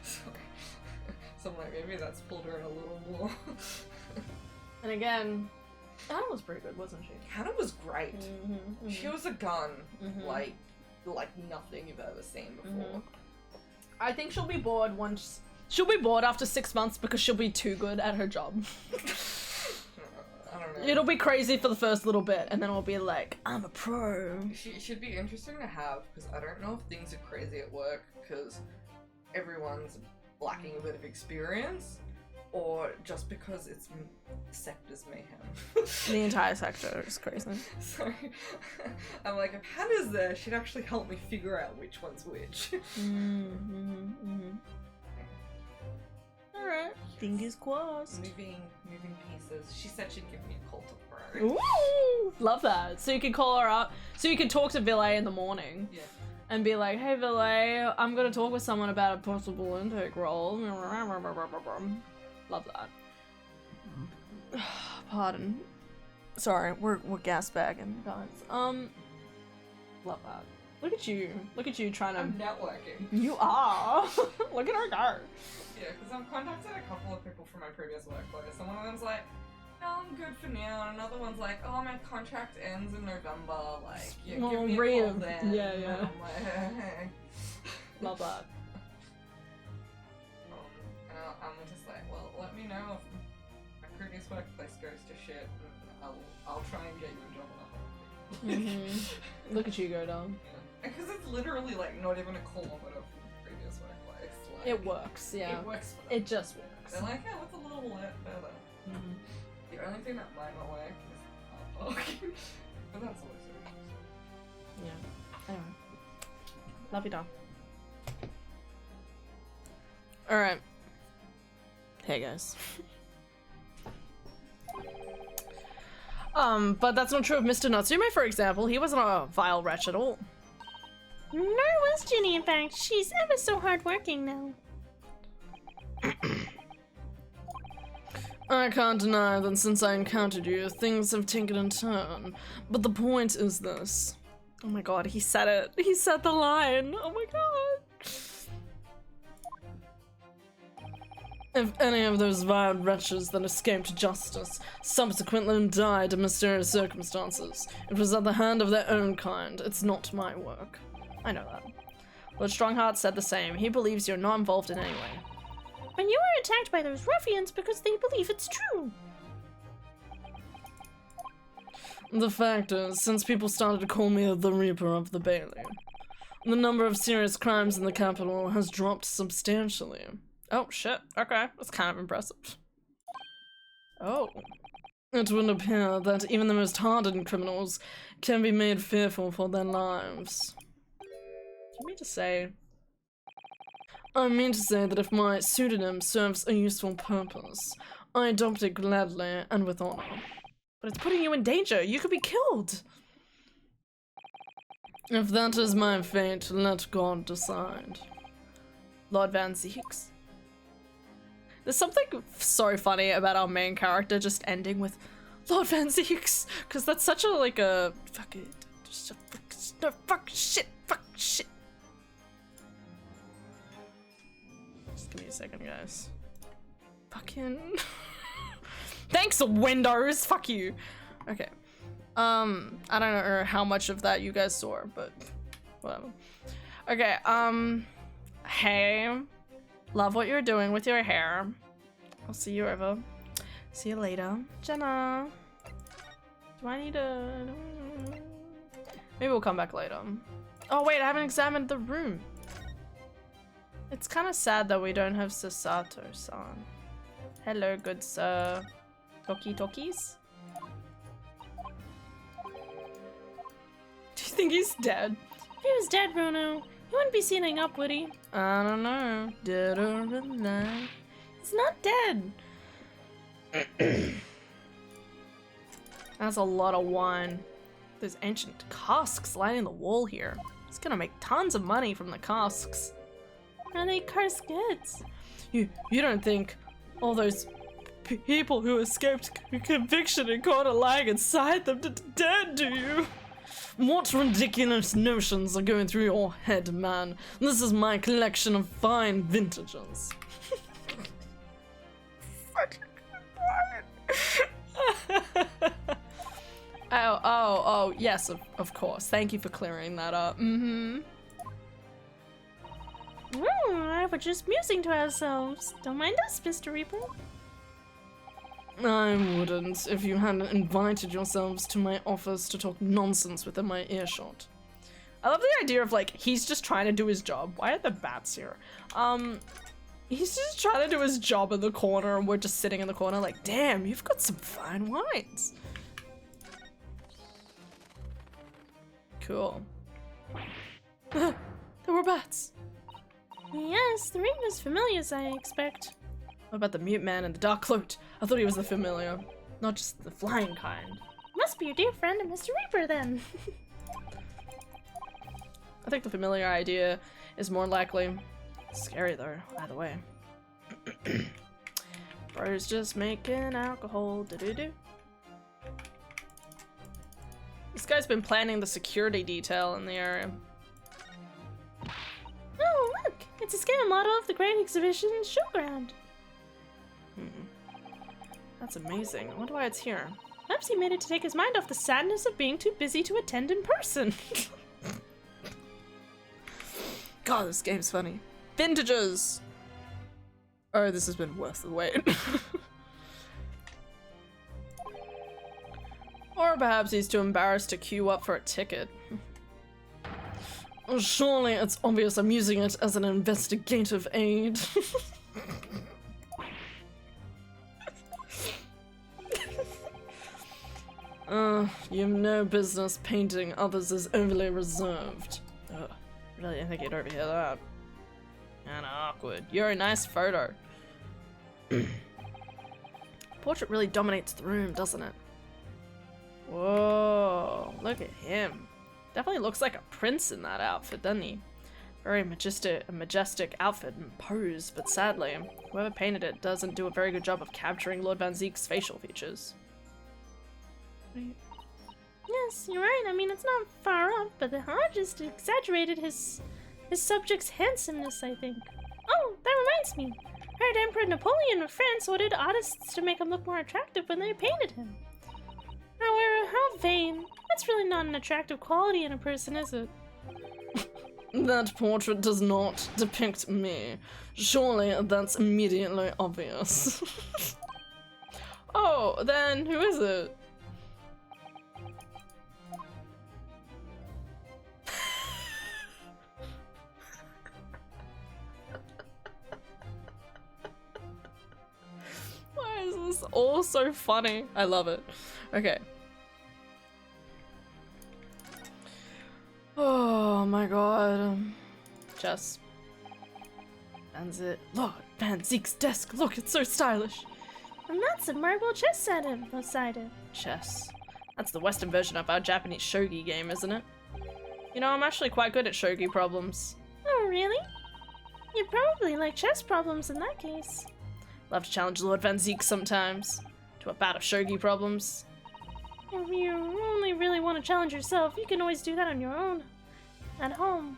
So I'm like, maybe that's pulled her in a little more. And again, Hannah was pretty good, wasn't she? Hannah was great. She was a gun, like nothing you've ever seen before. I think she'll be bored once. She'll be bored after 6 months because she'll be too good at her job. I don't know. It'll be crazy for the first little bit, and then it'll be like, I'm a pro. She should be interesting to have, because I don't know if things are crazy at work, because everyone's lacking a bit of experience, or just because it's sector's mayhem. The entire sector is crazy. So, I'm like, if Hannah's there, she'd actually help me figure out which one's which. Alright. Fingers crossed. Moving pieces. She said she'd give me a call tomorrow. Ooh! Love that. So you could call her up. So you could talk to Ville in the morning. Yeah. And be like, hey Ville, I'm gonna talk with someone about a possible intake role. Love that. Pardon. Sorry, we're gas bagging, guys. Love that. Look at you trying to. I'm networking. You are. Look at her go. Yeah, because I've contacted a couple of people from my previous workplace, and one of them's like, no, I'm good for now, and another one's like, oh, my contract ends in November, like, yeah, give me a call then. Yeah. And I'm like, hey. Love that. And I'm just like, well, let me know if my previous workplace goes to shit, and I'll try and get you a job enough. Look at you go, dog. Yeah. Because it's literally, like, not even a kilometer from the previous workplace. Like, It works, yeah. It works for them. It just works. They're like, yeah, what's a little bit better? The only thing that might not work is hard work. But that's always good. Yeah. Anyway. Love you, dog. Alright. Hey, guys. But that's not true of Mr. Natsume, for example. He wasn't a vile wretch at all. Nor was Ginny, in fact. She's ever so hardworking now. I can't deny that since I encountered you, things have taken a turn. But the point is this. Oh my god, he said it. He said the line. Oh my god. If any of those vile wretches that escaped justice subsequently died in mysterious circumstances, it was at the hand of their own kind. It's not my work. I know that. Lord Strongheart said the same. He believes you're not involved in any way. But you were attacked by those ruffians because they believe it's true. The fact is, since people started to call me the Reaper of the Bailey, the number of serious crimes in the capital has dropped substantially. Oh, shit. Okay. That's kind of impressive. Oh. It would appear that even the most hardened criminals can be made fearful for their lives. Do you mean to say... I mean to say that if my pseudonym serves a useful purpose, I adopt it gladly and with honor. But it's putting you in danger. You could be killed. If that is my fate, let God decide. Lord Van Zeeks. There's something so funny about our main character just ending with Lord Van Zeeks, because that's such a like a fuck it, just a fuck shit. Just give me a second, guys. Fucking. Thanks, Windows. Fuck you. Okay. I don't know how much of that you guys saw, but whatever. Okay. Hey, love what you're doing with your hair. I'll see you over. See you later, Jenna. Do I need to? Maybe we'll come back later. Oh wait, I haven't examined the room. It's kind of sad that we don't have Sasato-san. Hello, good sir. Talkies? Do you think he's dead? If he was dead, Bruno, he wouldn't be sitting up, would he? I don't know. Dead or alive? He's not dead. That's a lot of wine. There's ancient casks lining the wall here. It's gonna make tons of money from the casks. Are they caskets? You don't think all those people who escaped conviction and caught a lying inside them dead, do you? What ridiculous notions are going through your head, man? This is my collection of fine vintages. Oh, yes, of course. Thank you for clearing that up. I were just musing to ourselves. Don't mind us, Mr. Reaper. I wouldn't if you hadn't invited yourselves to my office to talk nonsense within my earshot. I love the idea of, like, he's just trying to do his job. Why are the bats here? He's just trying to do his job in the corner and we're just sitting in the corner like, damn, you've got some fine wines. Cool. There were bats. Yes, the ring was familiar, I expect. What about the mute man and the dark cloaked? I thought he was the familiar, not just the flying kind. Must be your dear friend, Mr. Reaper, then. I think the familiar idea is more likely. Scary though, either way. Bro's just making alcohol. Do-do-do. This guy's been planning the security detail in the area. Oh, look! It's a scale model of the Great Exhibition Showground. That's amazing. I wonder why it's here. Perhaps he made it to take his mind off the sadness of being too busy to attend in person. God, this game's funny. Vintages! Oh, this has been worth the wait. Or perhaps he's too embarrassed to queue up for a ticket. Surely it's obvious I'm using it as an investigative aid. You have no business painting others as overly reserved. Ugh, really didn't think you'd overhear that. Kinda awkward. You're a nice photo. Portrait really dominates the room, doesn't it? Whoa, look at him. Definitely looks like a prince in that outfit, doesn't he? Very majestic outfit and pose, but sadly, whoever painted it doesn't do a very good job of capturing Lord Van Zeek's facial features. Yes, you're right. I mean, it's not far off, but the artist exaggerated his subject's handsomeness, I think. Oh, that reminds me. I heard Emperor Napoleon of France ordered artists to make him look more attractive when they painted him. However, how vain. That's really not an attractive quality in a person, is it? That portrait does not depict me. Surely that's immediately obvious. Oh, then who is it? Why is this all so funny? I love it. Okay. Oh my god. Chess. Look, Van Zeek's desk. Look, it's so stylish. And that's a marble chess set beside it. Chess. That's the Western version of our Japanese shogi game, isn't it? You know, I'm actually quite good at shogi problems. Oh, really? You'd probably like chess problems in that case. Love to challenge Lord Van Zeek sometimes. To a bout of shogi problems. If you only really want to challenge yourself, you can always do that on your own. At home.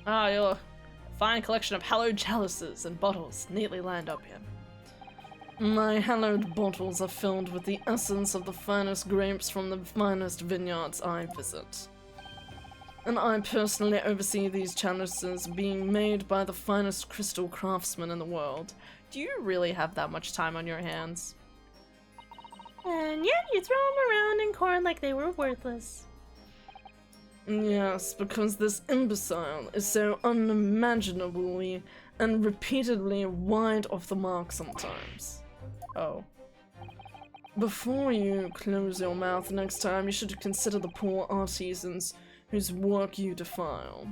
Oh, Fine collection of hallowed chalices and bottles neatly lined up here. My hallowed bottles are filled with the essence of the finest grapes from the finest vineyards I visit. And I personally oversee these chalices being made by the finest crystal craftsmen in the world. Do you really have that much time on your hands? And yet you throw them around in court like they were worthless. Yes, because this imbecile is so unimaginably and repeatedly wide off the mark sometimes. Oh. Before you close your mouth next time, you should consider the poor artisans whose work you defile.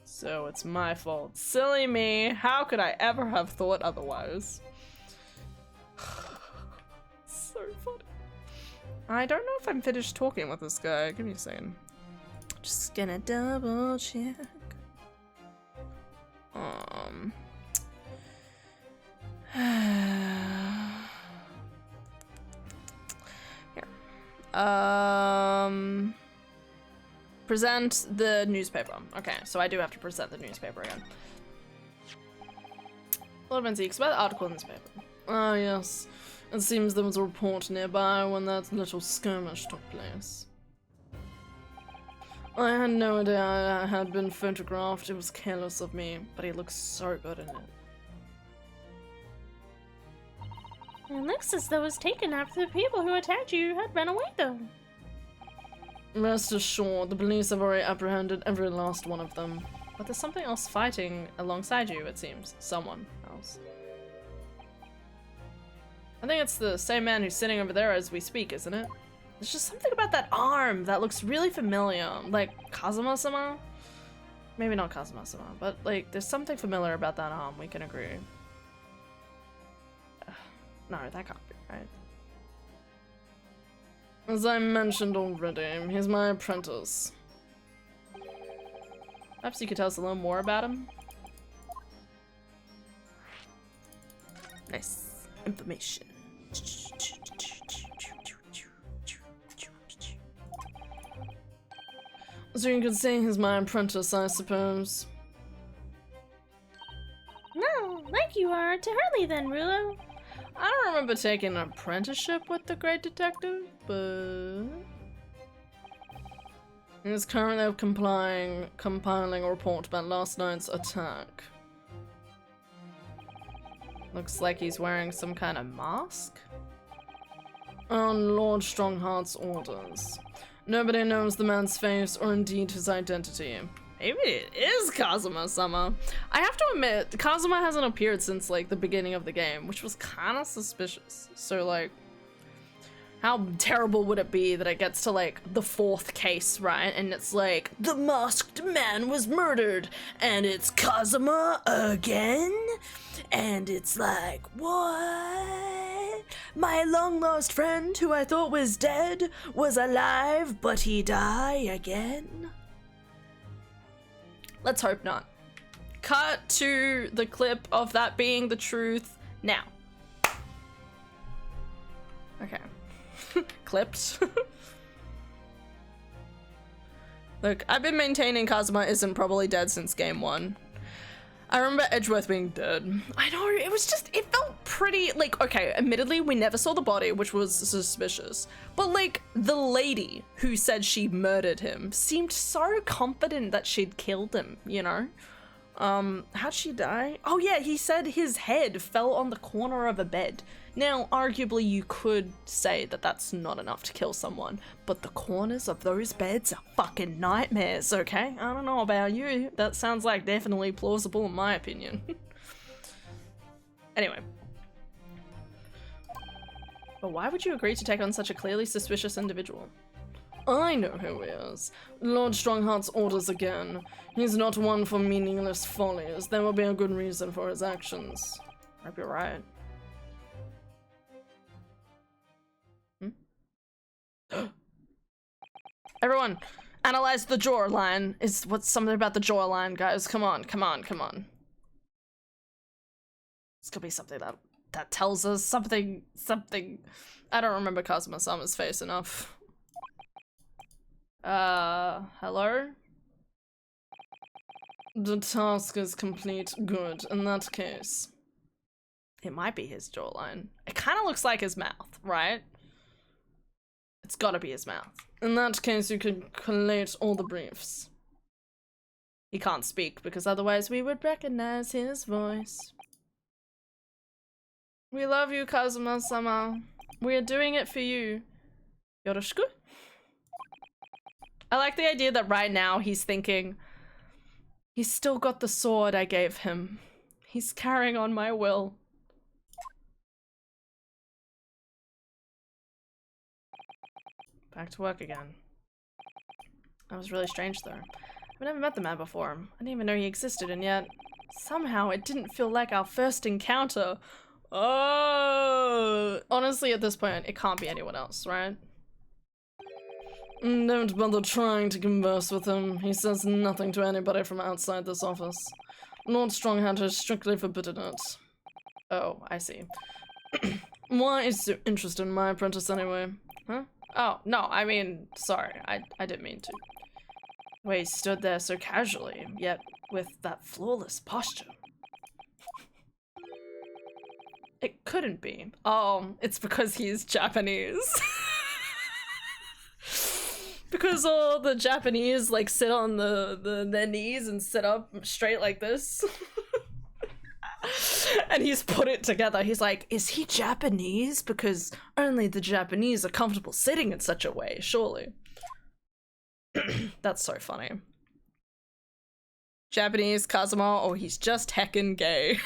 So it's my fault. Silly me! How could I ever have thought otherwise? So funny. I don't know if I'm finished talking with this guy. Give me a second. Just gonna double check. Here. Present the newspaper. Okay, so I do have to present the newspaper again. Lord Vinci, about the article in this paper. Ah, yes. It seems there was a report nearby when that little skirmish took place. I had no idea I had been photographed. It was careless of me, but he looks so good in it. It looks as though it was taken after the people who attacked you had run away, though. Rest assured, the police have already apprehended every last one of them. But there's something else fighting alongside you, it seems. Someone else. I think it's the same man who's sitting over there as we speak, isn't it? There's just something about that arm that looks really familiar. Like, Kazuma-sama? Maybe not Kazuma-sama, but like, there's something familiar about that arm, we can agree. No, that can't be right. As I mentioned already, he's my apprentice. Perhaps you could tell us a little more about him? Nice information. So you could say he's my apprentice, I suppose. No, like you are to Hurley then, Rulo. I don't remember taking an apprenticeship with the great detective, but he's currently compiling a report about last night's attack. Looks like he's wearing some kind of mask? On Lord Strongheart's orders. Nobody knows the man's face or indeed his identity. Maybe it is Kazuma-sama. I have to admit, Kazuma hasn't appeared since like the beginning of the game, which was kind of suspicious. So like, how terrible would it be that it gets to like the 4th case, right? And it's like, the masked man was murdered, and it's Kazuma again? And it's like, what? My long lost friend who I thought was dead was alive, but he died again? Let's hope not. Cut to the clip of that being the truth now. Okay. Clipped. Look, I've been maintaining Kazuma isn't probably dead since game 1. I remember Edgeworth being dead. I know, it was just, it felt pretty, like, okay, admittedly, we never saw the body, which was suspicious. But, like, the lady who said she murdered him seemed so confident that she'd killed him, you know? How'd she die? Oh yeah, he said his head fell on the corner of a bed. Now, arguably you could say that that's not enough to kill someone, but the corners of those beds are fucking nightmares, okay? I don't know about you, that sounds like definitely plausible in my opinion. Anyway. But why would you agree to take on such a clearly suspicious individual? I know who he is. Lord Strongheart's orders again. He's not one for meaningless follies. There will be a good reason for his actions. Hope you're right. Everyone, analyze the jawline. Is what's something about the jawline, guys? Come on, come on, come on. This could be something that tells us something. I don't remember Kazuma-sama's face enough. Hello? The task is complete. Good. In that case, it might be his jawline. It kind of looks like his mouth, right? It's gotta be his mouth. In that case, you can collate all the briefs. He can't speak because otherwise we would recognize his voice. We love you, Kazuma-sama. We are doing it for you. Yoroshiku? I like the idea that right now he's thinking, he's still got the sword I gave him. He's carrying on my will. Back to work again. That was really strange though. I've never met the man before. I didn't even know he existed, and yet somehow it didn't feel like our first encounter. Oh! Honestly, at this point, it can't be anyone else, right? Don't bother trying to converse with him. He says nothing to anybody from outside this office. Lord Stronghand has strictly forbidden it. Oh, I see. Why is you interested in my apprentice anyway? Huh? Oh, no, I mean, sorry, I didn't mean to. The way he stood there so casually, yet with that flawless posture. It couldn't be. Oh, it's because he's Japanese. Because all the Japanese like sit on their knees and sit up straight like this. And he's put it together. He's like, is he Japanese? Because only the Japanese are comfortable sitting in such a way, surely. That's so funny. Japanese Kazuma, or he's just heckin' gay.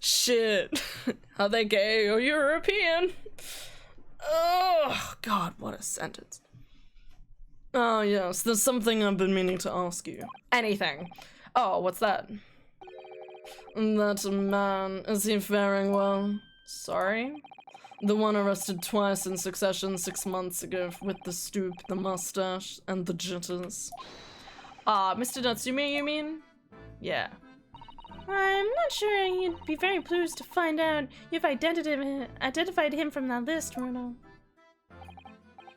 Shit. Are they gay or European? Oh, God, what a sentence. Oh, yes, there's something I've been meaning to ask you. Anything. Oh, what's that? That man, is he faring well? Sorry? The one arrested twice in succession 6 months ago with the stoop, the mustache, and the jitters. Mr. Natsume, you mean? Yeah. I'm not sure he'd be very pleased to find out you've identified him from that list, Runo.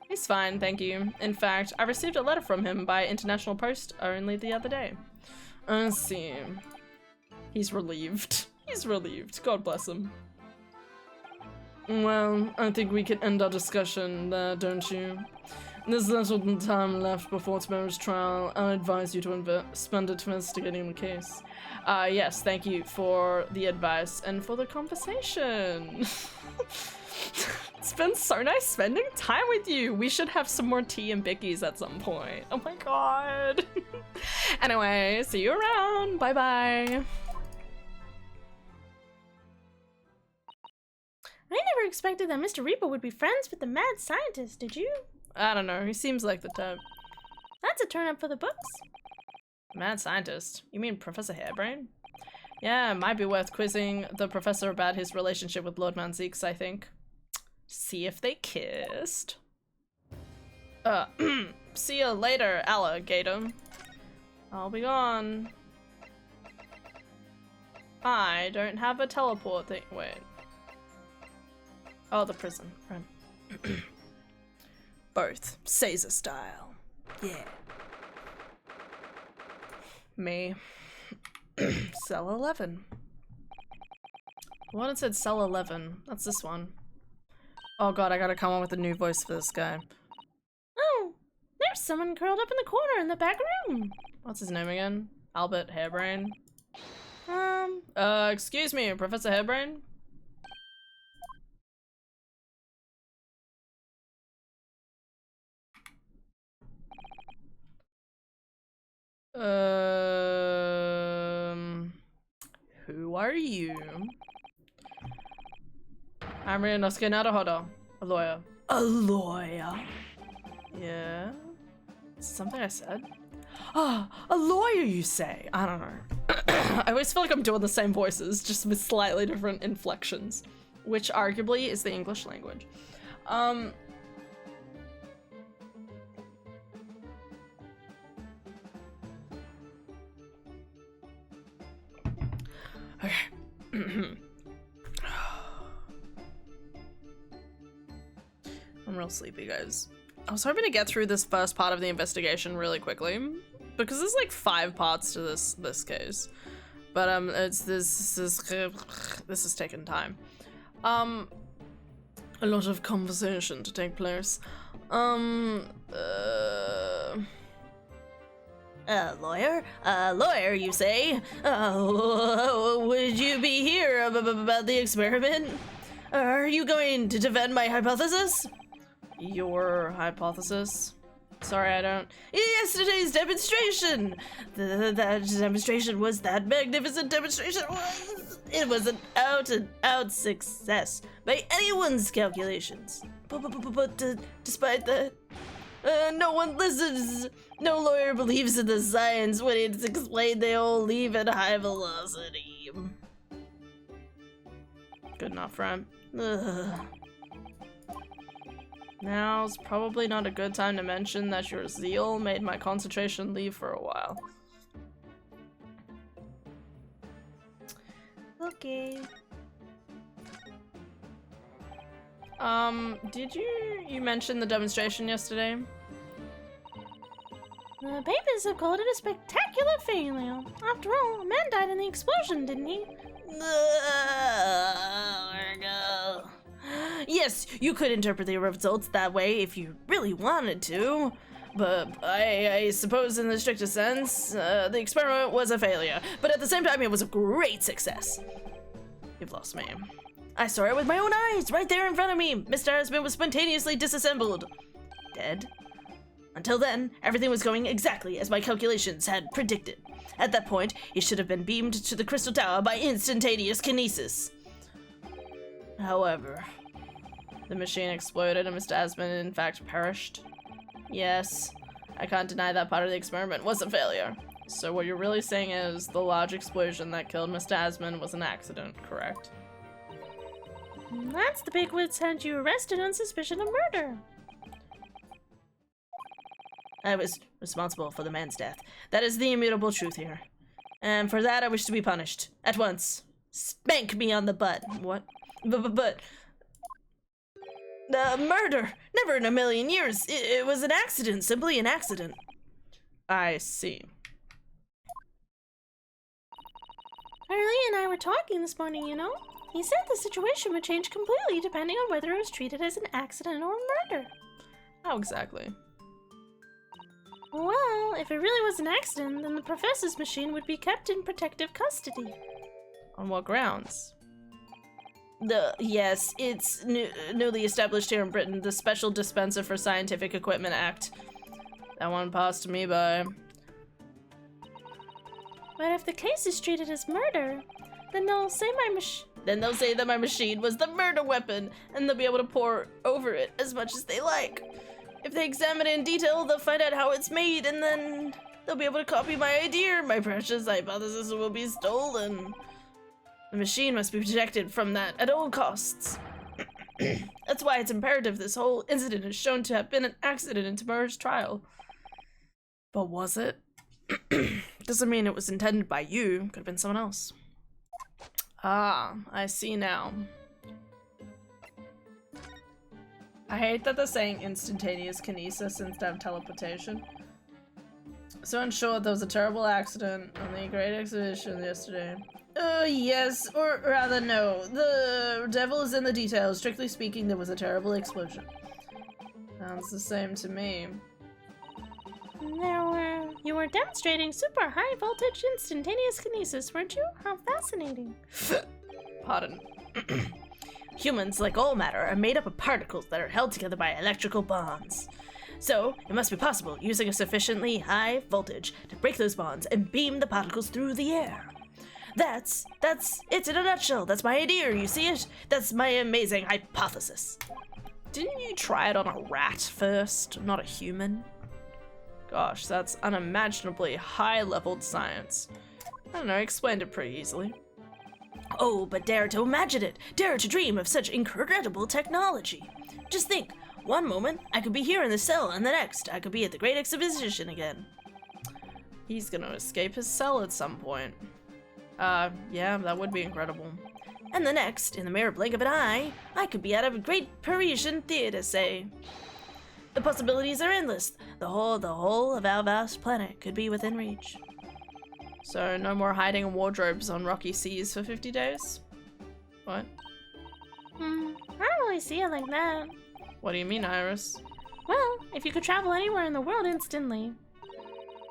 He's fine, thank you. In fact, I received a letter from him by international post only the other day. I see. He's relieved. He's relieved. God bless him. Well, I think we can end our discussion there, don't you? There's little time left before tomorrow's trial. I advise you to spend it investigating the case. Yes, thank you for the advice and for the conversation. It's been so nice spending time with you. We should have some more tea and bickies at some point. Oh my god. Anyway, see you around. Bye bye. I never expected that Mr. Reaper would be friends with the mad scientist, did you? I don't know, he seems like the type. That's a turn up for the books. Mad scientist? You mean Professor Hairbrain? Yeah, it might be worth quizzing the professor about his relationship with Lord Manzeeks, I think. See if they kissed. See you later, alligator. I'll be gone. I don't have a teleport thing. Wait. Oh, the prison. Right. Both. Caesar style. Yeah. Me. Cell 11. What it said cell 11. That's this one. Oh god, I gotta come up with a new voice for this guy. Oh, there's someone curled up in the corner in the back room. What's his name again? Albert Hairbrain? Excuse me, Professor Hairbrain? Who are you? I'm Ryunosuke Naruhodo, a lawyer. A lawyer? Yeah? Something I said? Ah, a lawyer you say? I don't know. I always feel like I'm doing the same voices, just with slightly different inflections, which arguably is the English language. Okay. I'm real sleepy, guys. I was hoping to get through this first part of the investigation really quickly, because there's like 5 parts to this case. But this is taking time. A lot of conversation to take place. Lawyer? Lawyer, you say? Would you be here about the experiment? Are you going to defend my hypothesis? Your hypothesis? Sorry, I don't. Yesterday's demonstration! That demonstration was that magnificent demonstration it was an out-and-out success by anyone's calculations. But despite that, no one listens. No lawyer believes in the science when it's explained. They all leave at high velocity. Good enough, right? Now's probably not a good time to mention that your zeal made my concentration leave for a while. Okay. Did you mention the demonstration yesterday? The papers have called it a spectacular failure. After all, a man died in the explosion, didn't he? Yes, you could interpret the results that way if you really wanted to. But I suppose in the strictest sense, the experiment was a failure. But at the same time, it was a great success. You've lost me. I saw it with my own eyes, right there in front of me. Mr. Aspen was spontaneously disassembled. Dead. Until then, everything was going exactly as my calculations had predicted. At that point, he should have been beamed to the Crystal Tower by instantaneous kinesis. However, the machine exploded and Mr. Aspen in fact perished. Yes, I can't deny that part of the experiment was a failure. So what you're really saying is the large explosion that killed Mr. Aspen was an accident, correct? That's the big woods had you arrested on suspicion of murder. I was responsible for the man's death. That is the immutable truth here. And for that I wish to be punished. At once. Spank me on the butt. What? But... murder! Never in a million years! It was an accident, simply an accident. I see. Harley and I were talking this morning, you know? He said the situation would change completely depending on whether it was treated as an accident or a murder. How exactly? Well, if it really was an accident, then the professor's machine would be kept in protective custody. On what grounds? Yes, it's newly established here in Britain, the Special Dispenser for Scientific Equipment Act. That one passed me by. But if the case is treated as murder, then they'll say that my machine was the murder weapon, and they'll be able to pour over it as much as they like. If they examine it in detail, they'll find out how it's made, and then they'll be able to copy my idea. My precious hypothesis will be stolen. The machine must be protected from that at all costs. That's why it's imperative this whole incident is shown to have been an accident in tomorrow's trial. But was it? Doesn't mean it was intended by you. Could have been someone else. Ah, I see now. I hate that they're saying instantaneous kinesis instead of teleportation. So in short, there was a terrible accident on the Great Exhibition yesterday. Yes, or rather no. The devil is in the details. Strictly speaking, there was a terrible explosion. Sounds the same to me. You were demonstrating super high voltage instantaneous kinesis, weren't you? How fascinating. Pardon. Humans, like all matter, are made up of particles that are held together by electrical bonds. So, it must be possible, using a sufficiently high voltage, to break those bonds and beam the particles through the air. That's it in a nutshell. That's my idea, you see it? That's my amazing hypothesis. Didn't you try it on a rat first, not a human? Gosh, that's unimaginably high-leveled science. I don't know, I explained it pretty easily. Oh, but dare to imagine it! Dare to dream of such incredible technology! Just think, one moment I could be here in the cell, and the next I could be at the Great Exhibition again. He's gonna escape his cell at some point. Yeah, that would be incredible. And the next, in the mere blink of an eye, I could be at a great Parisian theater, say. The possibilities are endless. The whole of our vast planet could be within reach. So no more hiding in wardrobes on rocky seas for 50 days? What? I don't really see it like that. What do you mean, Iris? Well, if you could travel anywhere in the world instantly,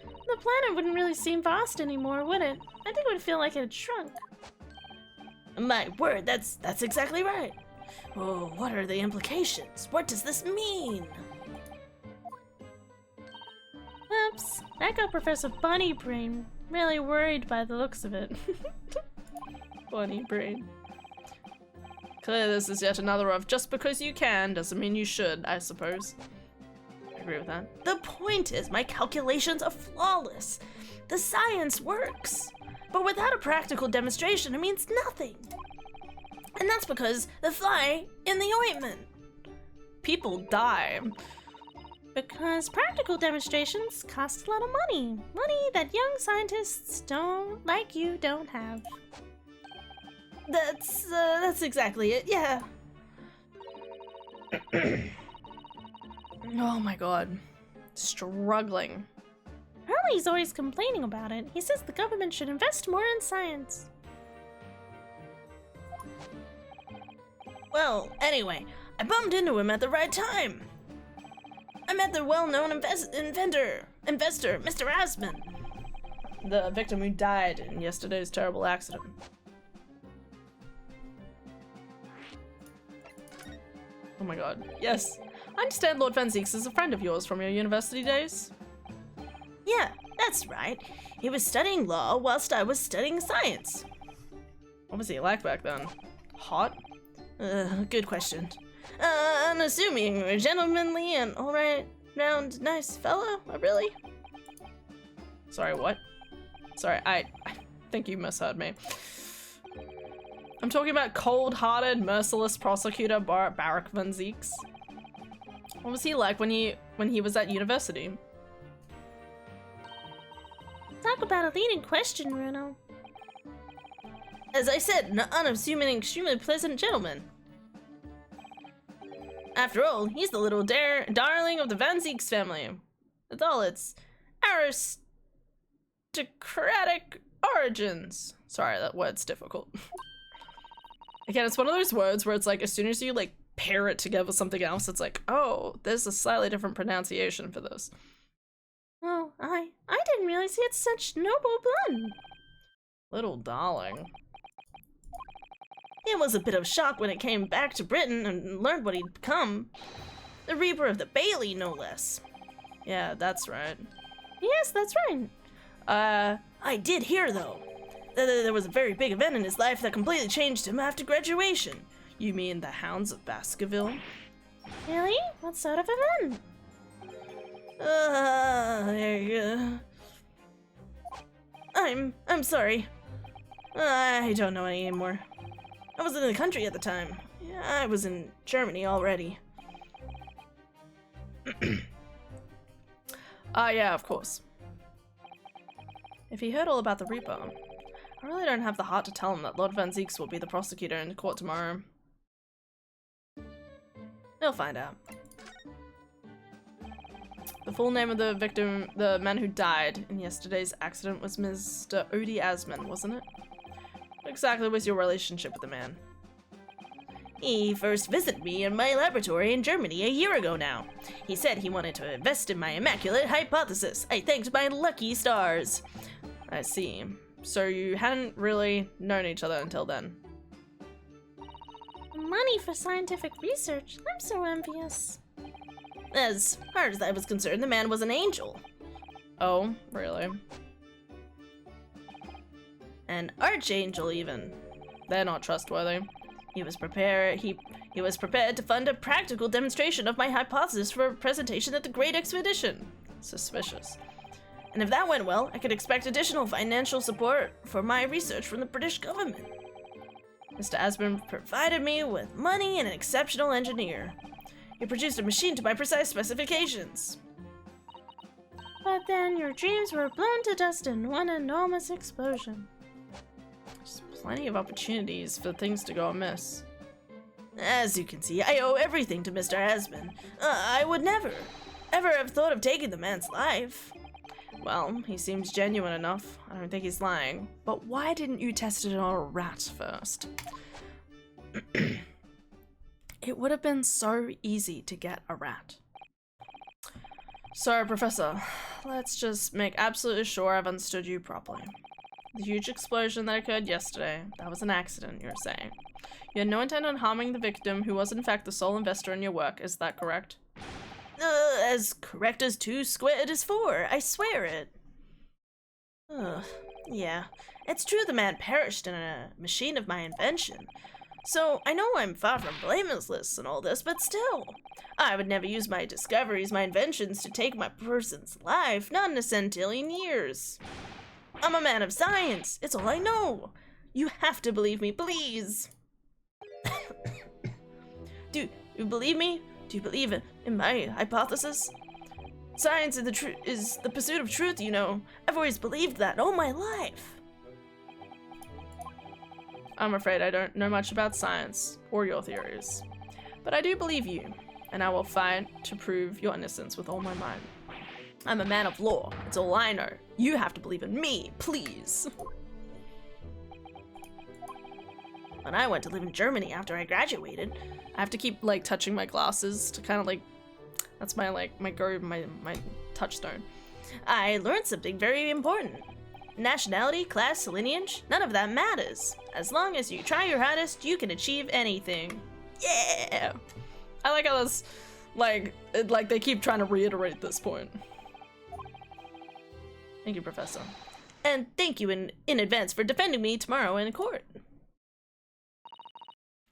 the planet wouldn't really seem vast anymore, would it? I think it would feel like it had shrunk. My word, that's exactly right. Oh, what are the implications? What does this mean? Oops, that got Professor Bunny Brain really worried by the looks of it. Bunny brain. Clearly this is yet another of just because you can doesn't mean you should, I suppose. I agree with that. The point is, my calculations are flawless. The science works. But without a practical demonstration, it means nothing. And that's because the fly in the ointment. People die. Because practical demonstrations cost a lot of money. Money that young scientists like you don't have. That's exactly it, yeah. Oh my god. Struggling. Hurley's always complaining about it. He says the government should invest more in science. Well, anyway, I bumped into him at the right time. I met the well-known investor, Mr. Asman. The victim who died in yesterday's terrible accident. Oh my god. Yes. I understand Lord Fenzeeks is a friend of yours from your university days. Yeah, that's right. He was studying law whilst I was studying science. What was he like back then? Hot? Good question. Unassuming, gentlemanly, and all-round nice fellow, really? Sorry, what? Sorry, I think you misheard me. I'm talking about cold-hearted, merciless prosecutor Barak Fenzeeks. What was he like when he was at university? Talk about a leading question, Bruno. As I said, an unassuming, extremely pleasant gentleman. After all, he's the little darling of the Fenzeeks family, with all its aristocratic origins. Sorry, that word's difficult. Again, it's one of those words where it's like, as soon as you like pair it together with something else, it's like, oh, there's a slightly different pronunciation for this. Oh, I didn't realize he had such noble blood. Little darling. It was a bit of a shock when it came back to Britain and learned what he'd become. The Reaper of the Bailey, no less. Yeah, that's right. Yes, that's right. I did hear, though, that there was a very big event in his life that completely changed him after graduation. You mean the Hounds of Baskerville? Really? What sort of event? I'm sorry. I don't know anymore. I wasn't in the country at the time. I was in Germany already. Yeah, of course. If he heard all about the Reaper, I really don't have the heart to tell him that Lord Fenzeeks will be the prosecutor in court tomorrow. He'll find out. The full name of the victim, the man who died in yesterday's accident, was Mr. Odie Asman, wasn't it? What exactly was your relationship with the man? He first visited me in my laboratory in Germany a year ago now. He said he wanted to invest in my immaculate hypothesis. I thanked my lucky stars. I see. So you hadn't really known each other until then? Money for scientific research. I'm so envious. As far as I was concerned, the man was an angel. Oh, really? An archangel, even. They're not trustworthy. He was prepared to fund a practical demonstration of my hypothesis for a presentation at the Great Expedition. Suspicious. And if that went well, I could expect additional financial support for my research from the British government. Mr. Asman provided me with money and an exceptional engineer. He produced a machine to my precise specifications. But then your dreams were blown to dust in one enormous explosion. There's plenty of opportunities for things to go amiss. As you can see, I owe everything to Mr. Asman. I would never, ever have thought of taking the man's life. Well, he seems genuine enough. I don't think he's lying. But why didn't you test it on a rat first? It would have been so easy to get a rat. So, Professor, let's just make absolutely sure I've understood you properly. The huge explosion that occurred yesterday, that was an accident, you're saying. You had no intent on harming the victim, who was in fact the sole investor in your work, is that correct? As correct as 2 squared is 4, I swear it. Yeah, it's true the man perished in a machine of my invention. So, I know I'm far from blameless and all this, but still. I would never use my discoveries, my inventions, to take my person's life, not in a centillion years. I'm a man of science, it's all I know. You have to believe me, please. Do you believe me? Do you believe in my hypothesis? Science is the pursuit of truth, you know. I've always believed that all my life. I'm afraid I don't know much about science or your theories. But I do believe you, and I will fight to prove your innocence with all my might. I'm a man of law, it's all I know. You have to believe in me, please. When I went to live in Germany after I graduated, I have to keep like touching my glasses to kind of like, that's my like my touchstone. I learned something very important. Nationality, class, lineage, none of that matters. As long as you try your hardest, you can achieve anything. Yeah! I like how this, like they keep trying to reiterate this point. Thank you, Professor. And thank you in advance for defending me tomorrow in court.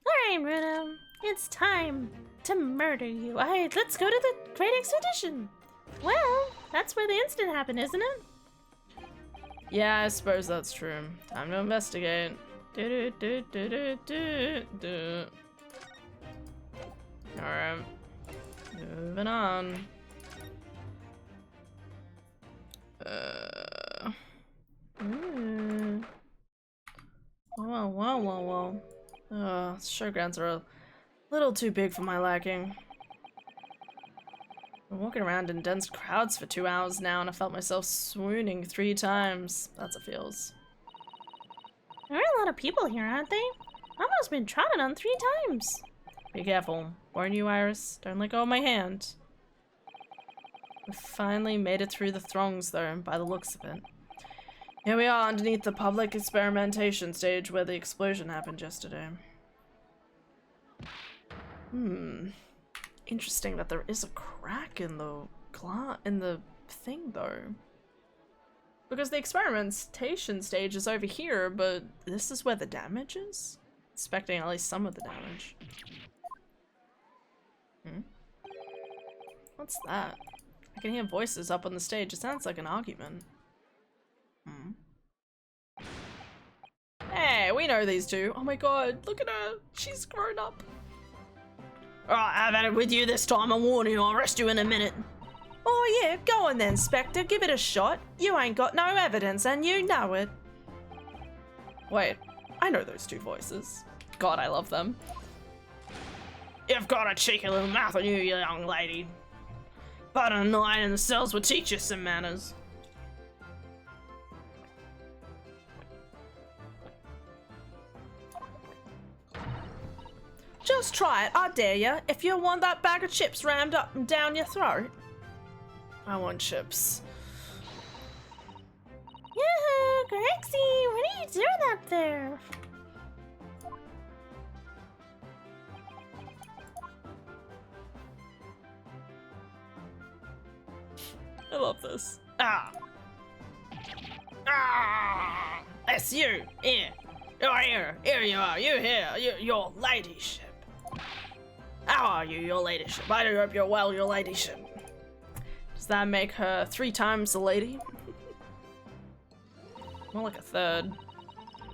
Alright, Bruno. It's time to murder you. Let's go to the Great Expedition. Well, that's where the incident happened, isn't it? Yeah, I suppose that's true. Time to investigate. Alright. Moving on. Whoa. Showgrounds are a little too big for my liking. I'm walking around in dense crowds for 2 hours now, and I felt myself swooning 3 times. That's a feels. There are a lot of people here, aren't they? I've almost been trodden on 3 times. Be careful. Warn you, Iris. Don't let go of my hand. We finally made it through the throngs, though, by the looks of it. Here we are underneath the public experimentation stage where the explosion happened yesterday. Interesting that there is a crack in the thing, though. Because the experimentation stage is over here, but this is where the damage is? Expecting at least some of the damage. What's that? I can hear voices up on the stage. It sounds like an argument. Hey, we know these two. Oh my god, look at her. She's grown up. Alright, I've had it with you this time. I warn you, I'll arrest you in a minute. Oh yeah, go on then, Spectre. Give it a shot. You ain't got no evidence and you know it. Wait, I know those two voices. God, I love them. You've got a cheeky little mouth on you, young lady. But a night in the cells will teach you some manners. Just try it, I dare ya, if you want that bag of chips rammed up and down your throat. I want chips. Yoo-hoo, Grexy, what are you doing up there? I love this. Ah! That's you! Here! You're here! Here you are! You here! Your ladyship! How are you, your ladyship? I do hope you're well, your ladyship. Does that make her 3 times the lady? More like a third.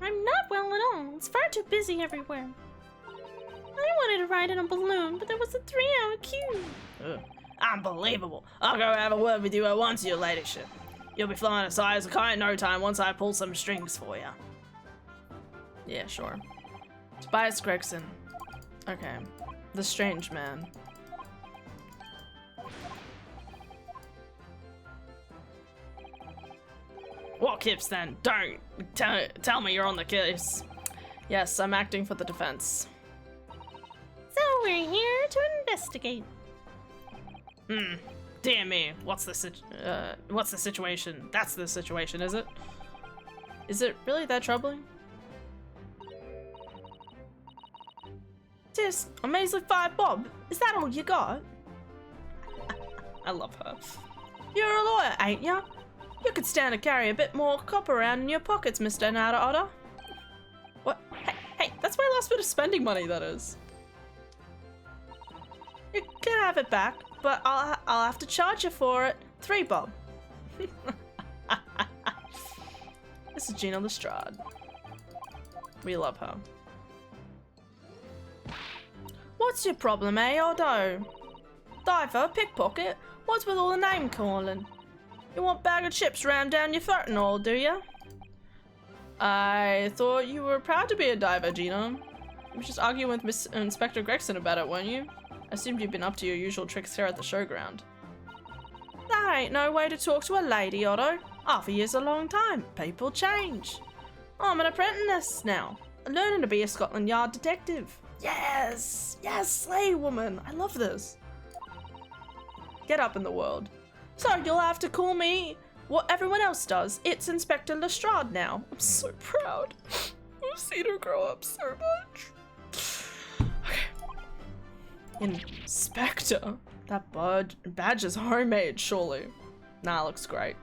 I'm not well at all. It's far too busy everywhere. I wanted to ride in a balloon, but there was a 3-hour queue. Ugh. Unbelievable. I'll go have a word with you at once, your ladyship. You'll be flying as high as a kite in no time once I pull some strings for you. Yeah, sure. Tobias Gregson. Okay. The strange man. What Kips then? Don't tell me you're on the case. Yes, I'm acting for the defense. So we're here to investigate. Dear me, what's the situation? That's the situation, is it? Is it really that troubling? Tis, a measly 5 bob. Is that all you got? I love her. You're a lawyer, ain't ya? You could stand to carry a bit more copper around in your pockets, Mr. Nada Otter. What? Hey, that's my last bit of spending money, that is. You can have it back, but I'll have to charge you for it. 3 bob. This is Gina Lestrade. We love her. What's your problem, eh, Otto? Diver, pickpocket? What's with all the name calling? You want bag of chips rammed down your throat and all, do ya? I thought you were proud to be a diver, Gina. You were just arguing with Miss Inspector Gregson about it, weren't you? I assumed you'd been up to your usual tricks here at the showground. That ain't no way to talk to a lady, Otto. Half a year's a long time. People change. I'm an apprentice now, learning to be a Scotland Yard detective. Yes! Yes, slay woman! I love this. Get up in the world. So you'll have to call me what everyone else does. It's Inspector Lestrade now. I'm so proud. I've seen her grow up so much. Okay. Inspector? That badge is homemade, surely. Nah, looks great.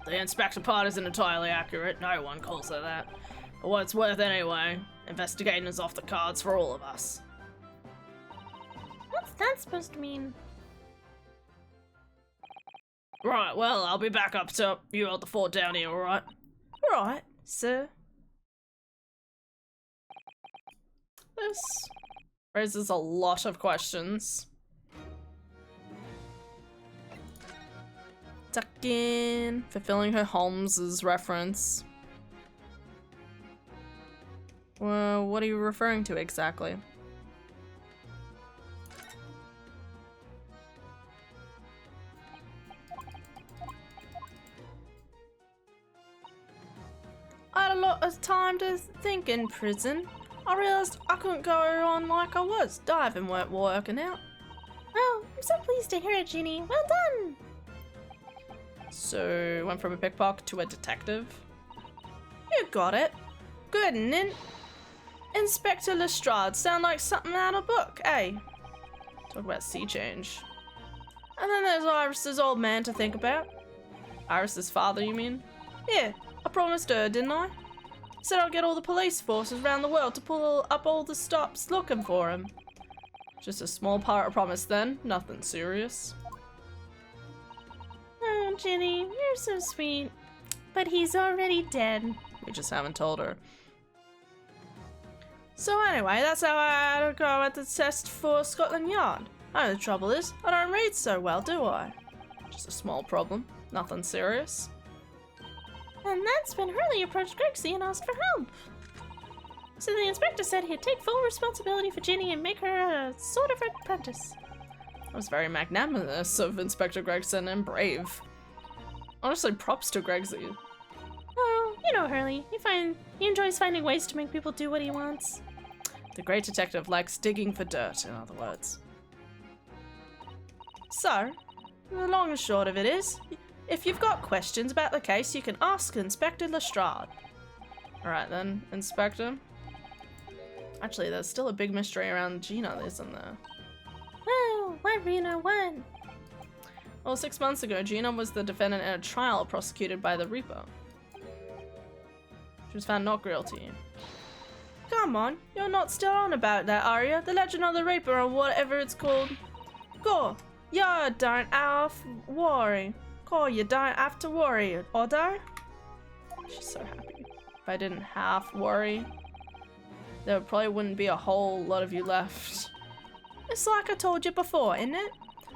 The inspector part isn't entirely accurate. No one calls her that. But what it's worth anyway. Investigating is off the cards for all of us. What's that supposed to mean? Right, well, I'll be back up top. You hold the fort down here, alright? Right, sir. This raises a lot of questions. Tuck in, fulfilling her Holmes's reference. Well, what are you referring to exactly? I had a lot of time to think in prison. I realised I couldn't go on like I was. Diving weren't working out. Oh, I'm so pleased to hear it, Ginny. Well done! So, went from a pickpocket to a detective? You got it. Good, and Inspector Lestrade sound like something out of a book, eh? Talk about sea change. And then there's Iris's old man to think about. Iris's father, you mean? Yeah, I promised her, didn't I? Said I'll get all the police forces around the world to pull up all the stops looking for him. Just a small part of promise then, nothing serious. Oh, Ginny, you're so sweet. But he's already dead. We just haven't told her. So anyway, that's how I had to go at the test for Scotland Yard. Oh, the trouble is, I don't read so well, do I? Just a small problem, nothing serious. And that's when Hurley approached Grexy and asked for help. So the inspector said he'd take full responsibility for Ginny and make her a sort of apprentice. That was very magnanimous of Inspector Gregson and brave. Honestly, props to Gregsy. Oh, you know Hurley. He enjoys finding ways to make people do what he wants. The great detective likes digging for dirt, in other words. So, the long and short of it is, if you've got questions about the case, you can ask Inspector Lestrade. Alright then, Inspector. Actually, there's still a big mystery around Gina, isn't there? Oh, what Rena won? Well, 6 months ago, Gina was the defendant in a trial prosecuted by the Reaper. She was found not guilty. Come on, you're not still on about that, are you? The Legend of the Reaper or whatever it's called. Go, you don't have worry. Go, you don't have to worry, Otto. She's so happy. If I didn't half worry, there probably wouldn't be a whole lot of you left. It's like I told you before, isn't it?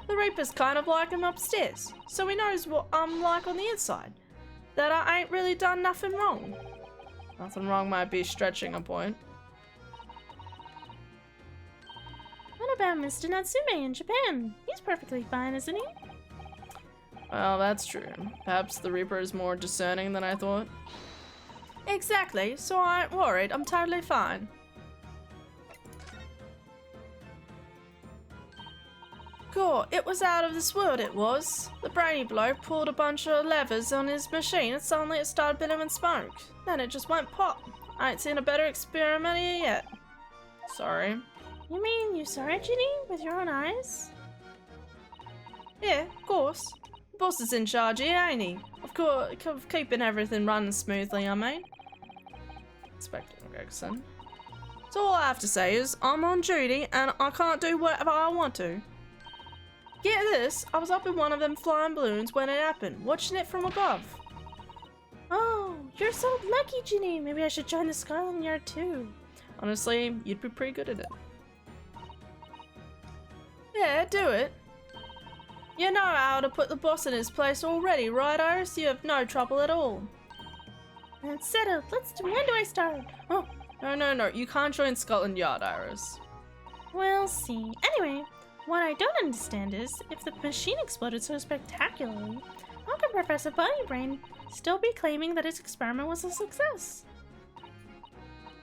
The Reaper's kind of like him upstairs, so he knows what I'm like on the inside. That I ain't really done nothing wrong. Nothing wrong might be stretching a point. about Mr. Natsume in Japan. He's perfectly fine, isn't he? Well, that's true. Perhaps the Reaper is more discerning than I thought. Exactly, so I ain't worried. I'm totally fine. Cool, it was out of this world, it was. The brainy bloke pulled a bunch of levers on his machine and suddenly it started billowing smoke. Then it just went pop. I ain't seen a better experiment here yet. Sorry. You mean you saw it, Ginny, with your own eyes? Yeah, of course. The boss is in charge here, ain't he? Of course, of keeping everything running smoothly, I mean. Inspector Gregson. So all I have to say is, I'm on duty and I can't do whatever I want to. Get this, I was up in one of them flying balloons when it happened, watching it from above. Oh, you're so lucky, Ginny. Maybe I should join the Scotland Yard too. Honestly, you'd be pretty good at it. Yeah, do it. You know how to put the boss in his place already, right, Iris? You have no trouble at all. That's settled. When do I start? Oh, no, you can't join Scotland Yard, Iris. We'll see. Anyway, what I don't understand is, if the machine exploded so spectacularly, how can Professor Bunnybrain still be claiming that his experiment was a success?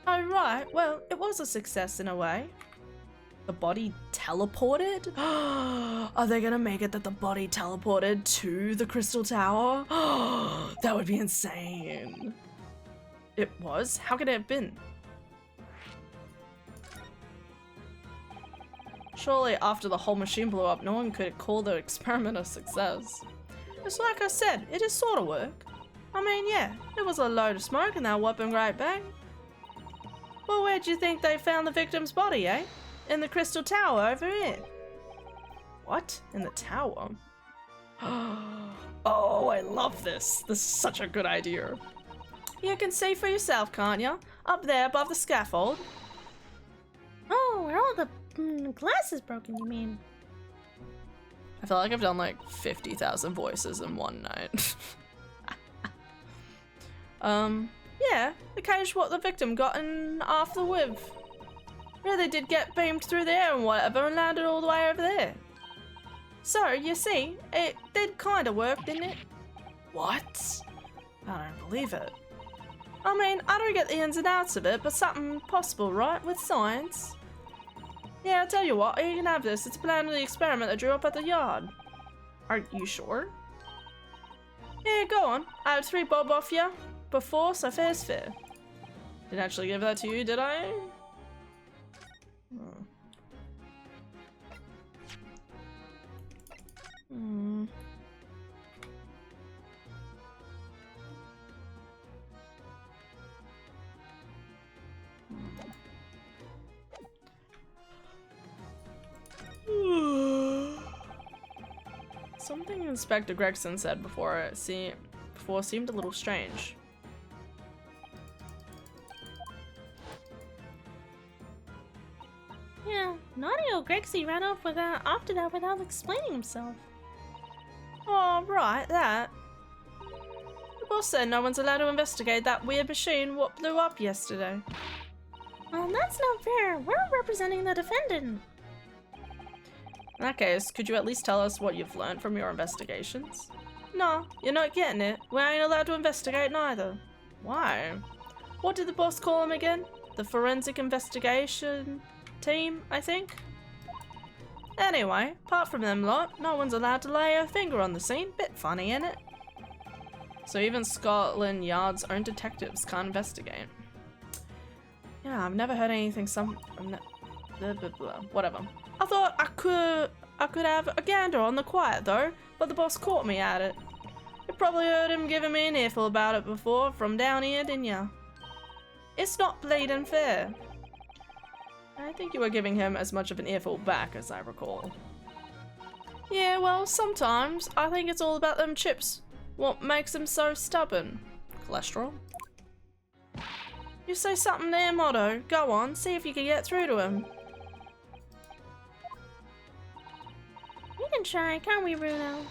Oh, right. Well, it was a success in a way. The body teleported? Are they gonna make it that the body teleported to the Crystal Tower? That would be insane. It was? How could it have been? Surely after the whole machine blew up, no one could call the experiment a success. It's like I said, it is sort of work. I mean, yeah, there was a load of smoke in that whopping great bang. Well, where do you think they found the victim's body, eh? In the Crystal Tower over here. What? In the tower? Oh, I love this. This is such a good idea. You can see for yourself, can't you? Up there above the scaffold. Oh, where all the glass is broken, you mean? I feel like I've done like 50,000 voices in one night. Yeah, the cage what the victim got in after the whiff. Really did get beamed through the air and whatever and landed all the way over there. So, you see, it did kind of work, didn't it? What? I don't believe it. I mean, I don't get the ins and outs of it, but something possible, right, with science? Yeah, I'll tell you what, you can have this. It's a plan of the experiment I drew up at the yard. Are you sure? Yeah, go on. I had 3 bob off you before, so fair's fair. Didn't actually give that to you, did I? Oh. Something Inspector Gregson said before seemed a little strange. Yeah, naughty old Grexy ran off after that without explaining himself. Oh, right, that. The boss said no one's allowed to investigate that weird machine what blew up yesterday. Well, that's not fair. We're representing the defendant. In that case, could you at least tell us what you've learned from your investigations? No, you're not getting it. We ain't allowed to investigate neither. Why? What did the boss call him again? The forensic investigation team, I think? Anyway, apart from them lot, no one's allowed to lay a finger on the scene. Bit funny, ain't it? So even Scotland Yard's own detectives can't investigate. Yeah, I've never heard anything blah, blah, blah. Whatever. I thought I could have a gander on the quiet though, but the boss caught me at it. You probably heard him giving me an earful about it before from down here, didn't ya? It's not bleeding fair. I think you were giving him as much of an earful back as I recall. Yeah, well, sometimes I think it's all about them chips. What makes him so stubborn? Cholesterol? You say something there, Motto. Go on, see if you can get through to him. We can try, can't we, Bruno?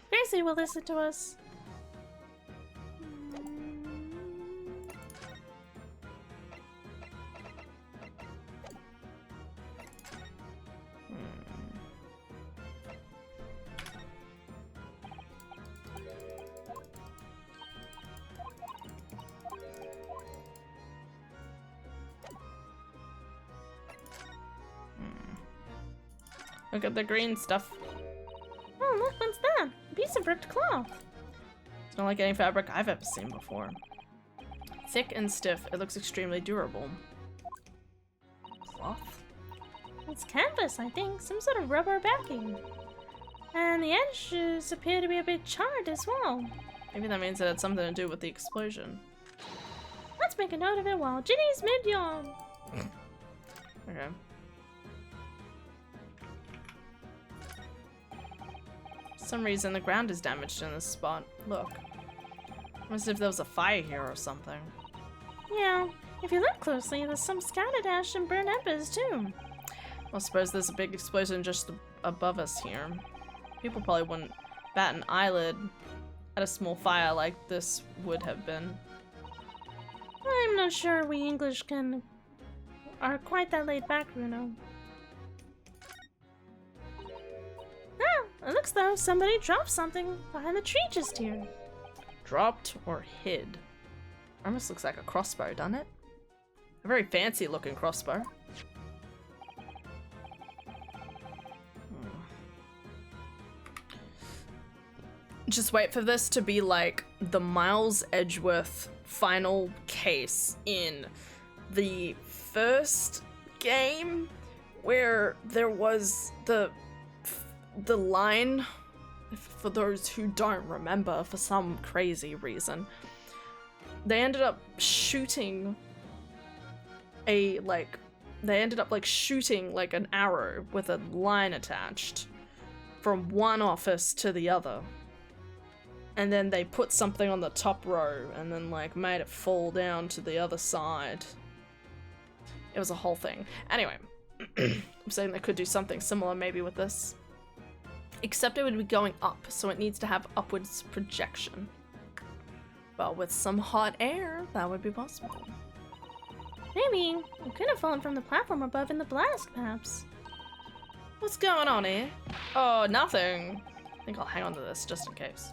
Gracie will listen to us. Look at the green stuff. Oh, look, what's that? A piece of ripped cloth. It's not like any fabric I've ever seen before. Thick and stiff, it looks extremely durable. Cloth? It's canvas, I think. Some sort of rubber backing. And the edges appear to be a bit charred as well. Maybe that means it had something to do with the explosion. Let's make a note of it while Ginny's mid-yawn. Okay. For some reason, the ground is damaged in this spot. Look. Almost as if there was a fire here or something. Yeah, if you look closely, there's some scattered ash and burnt embers too. I suppose there's a big explosion just above us here. People probably wouldn't bat an eyelid at a small fire like this would have been. I'm not sure we English are quite that laid back, Bruno. Ah, it looks though somebody dropped something behind the tree just here. Dropped or hid? Almost looks like a crossbow, doesn't it? A very fancy looking crossbow. Just wait for this to be like the Miles Edgeworth final case in the first game where there was the line, for those who don't remember for some crazy reason, they ended up shooting shooting like an arrow with a line attached from one office to the other. And then they put something on the top row and then like made it fall down to the other side. It was a whole thing. Anyway, I'm saying they could do something similar maybe with this. Except it would be going up, so it needs to have upwards projection. But with some hot air, that would be possible. Maybe it could have fallen from the platform above in the blast, perhaps. What's going on here? Oh, nothing. I think I'll hang on to this just in case.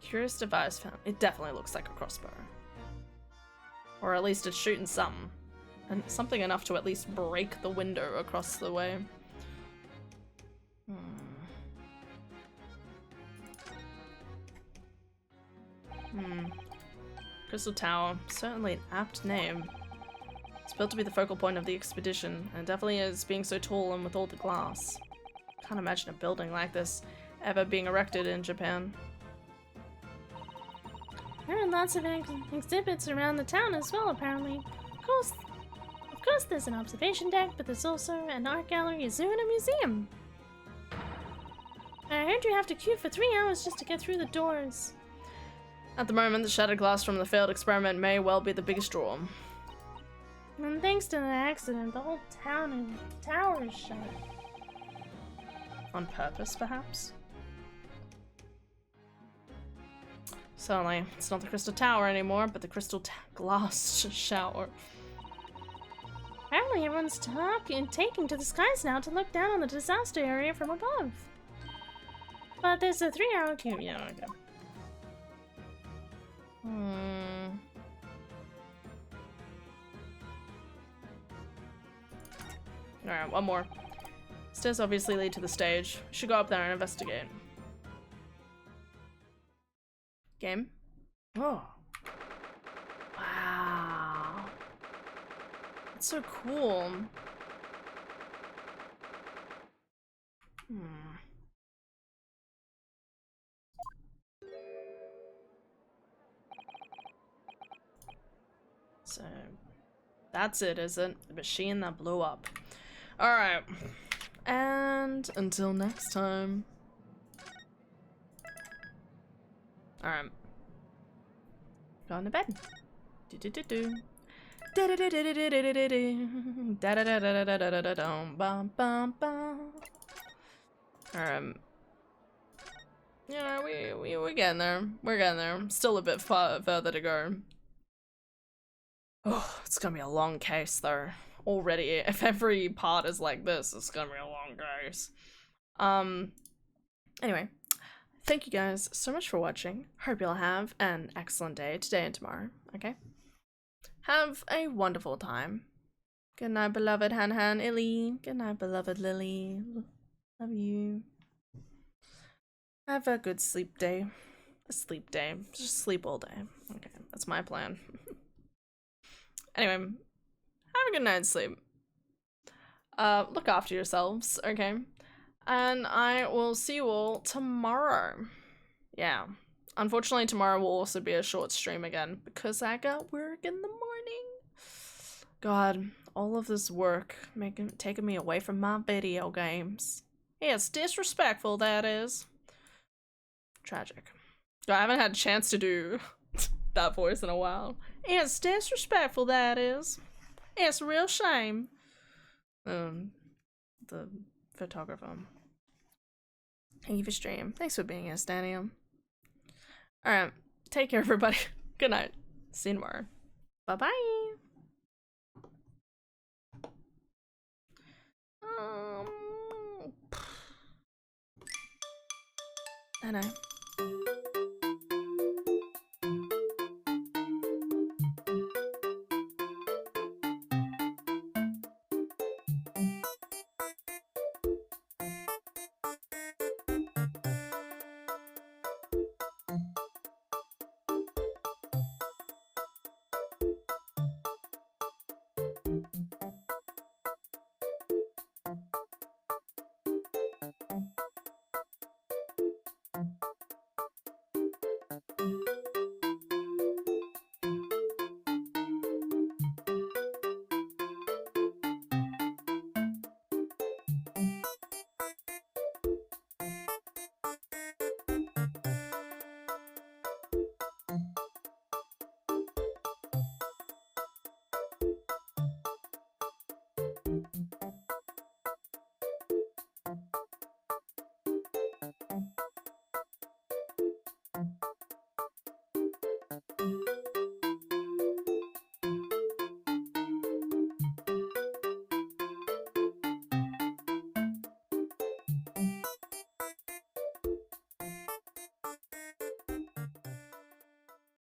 Curious device found. It definitely looks like a crossbow. Or at least it's shooting something. And something enough to at least break the window across the way. Crystal Tower. Certainly an apt name. It's built to be the focal point of the expedition, and it definitely is, being so tall and with all the glass. Can't imagine a building like this ever being erected in Japan. There are lots of exhibits around the town as well, apparently. Of course, there's an observation deck, but there's also an art gallery, a zoo, and a museum. I heard you have to queue for 3 hours just to get through the doors. At the moment, the shattered glass from the failed experiment may well be the biggest draw. And thanks to the accident, the whole tower is shut. On purpose, perhaps? Certainly, it's not the Crystal Tower anymore, but the Crystal Glass Shower. Apparently everyone's taking to the skies now to look down on the disaster area from above. But there's a 3-hour queue. Yeah, okay. Alright, one more. Stairs obviously lead to the stage. Should go up there and investigate. Game? Oh. Wow. That's so cool. So, that's it, is it? The machine that blew up. Alright. And until next time. Alright. Going to bed. Do-do-do-do. Yeah, we're getting there. We're getting there. Still a bit further to go. Oh, it's gonna be a long case though. Already, if every part is like this, it's gonna be a long case. Anyway, thank you guys so much for watching. Hope you'll have an excellent day today and tomorrow, okay? Have a wonderful time. Good night, beloved Han Illy. Good night, beloved Lily. Love you. Have a good sleep day. A sleep day. Just sleep all day. Okay, that's my plan. Anyway, have a good night's sleep. Look after yourselves, okay? And I will see you all tomorrow. Yeah. Unfortunately, tomorrow will also be a short stream again because I got work in the morning. God, all of this work taking me away from my video games. Yeah, it's disrespectful, that is. Tragic. I haven't had a chance to do that voice in a while. It's disrespectful, that is. It's a real shame. The photographer. Thank you for stream. Thanks for being here, Stanium. Alright, take care, everybody. Good night. See you tomorrow. Bye-bye. I know.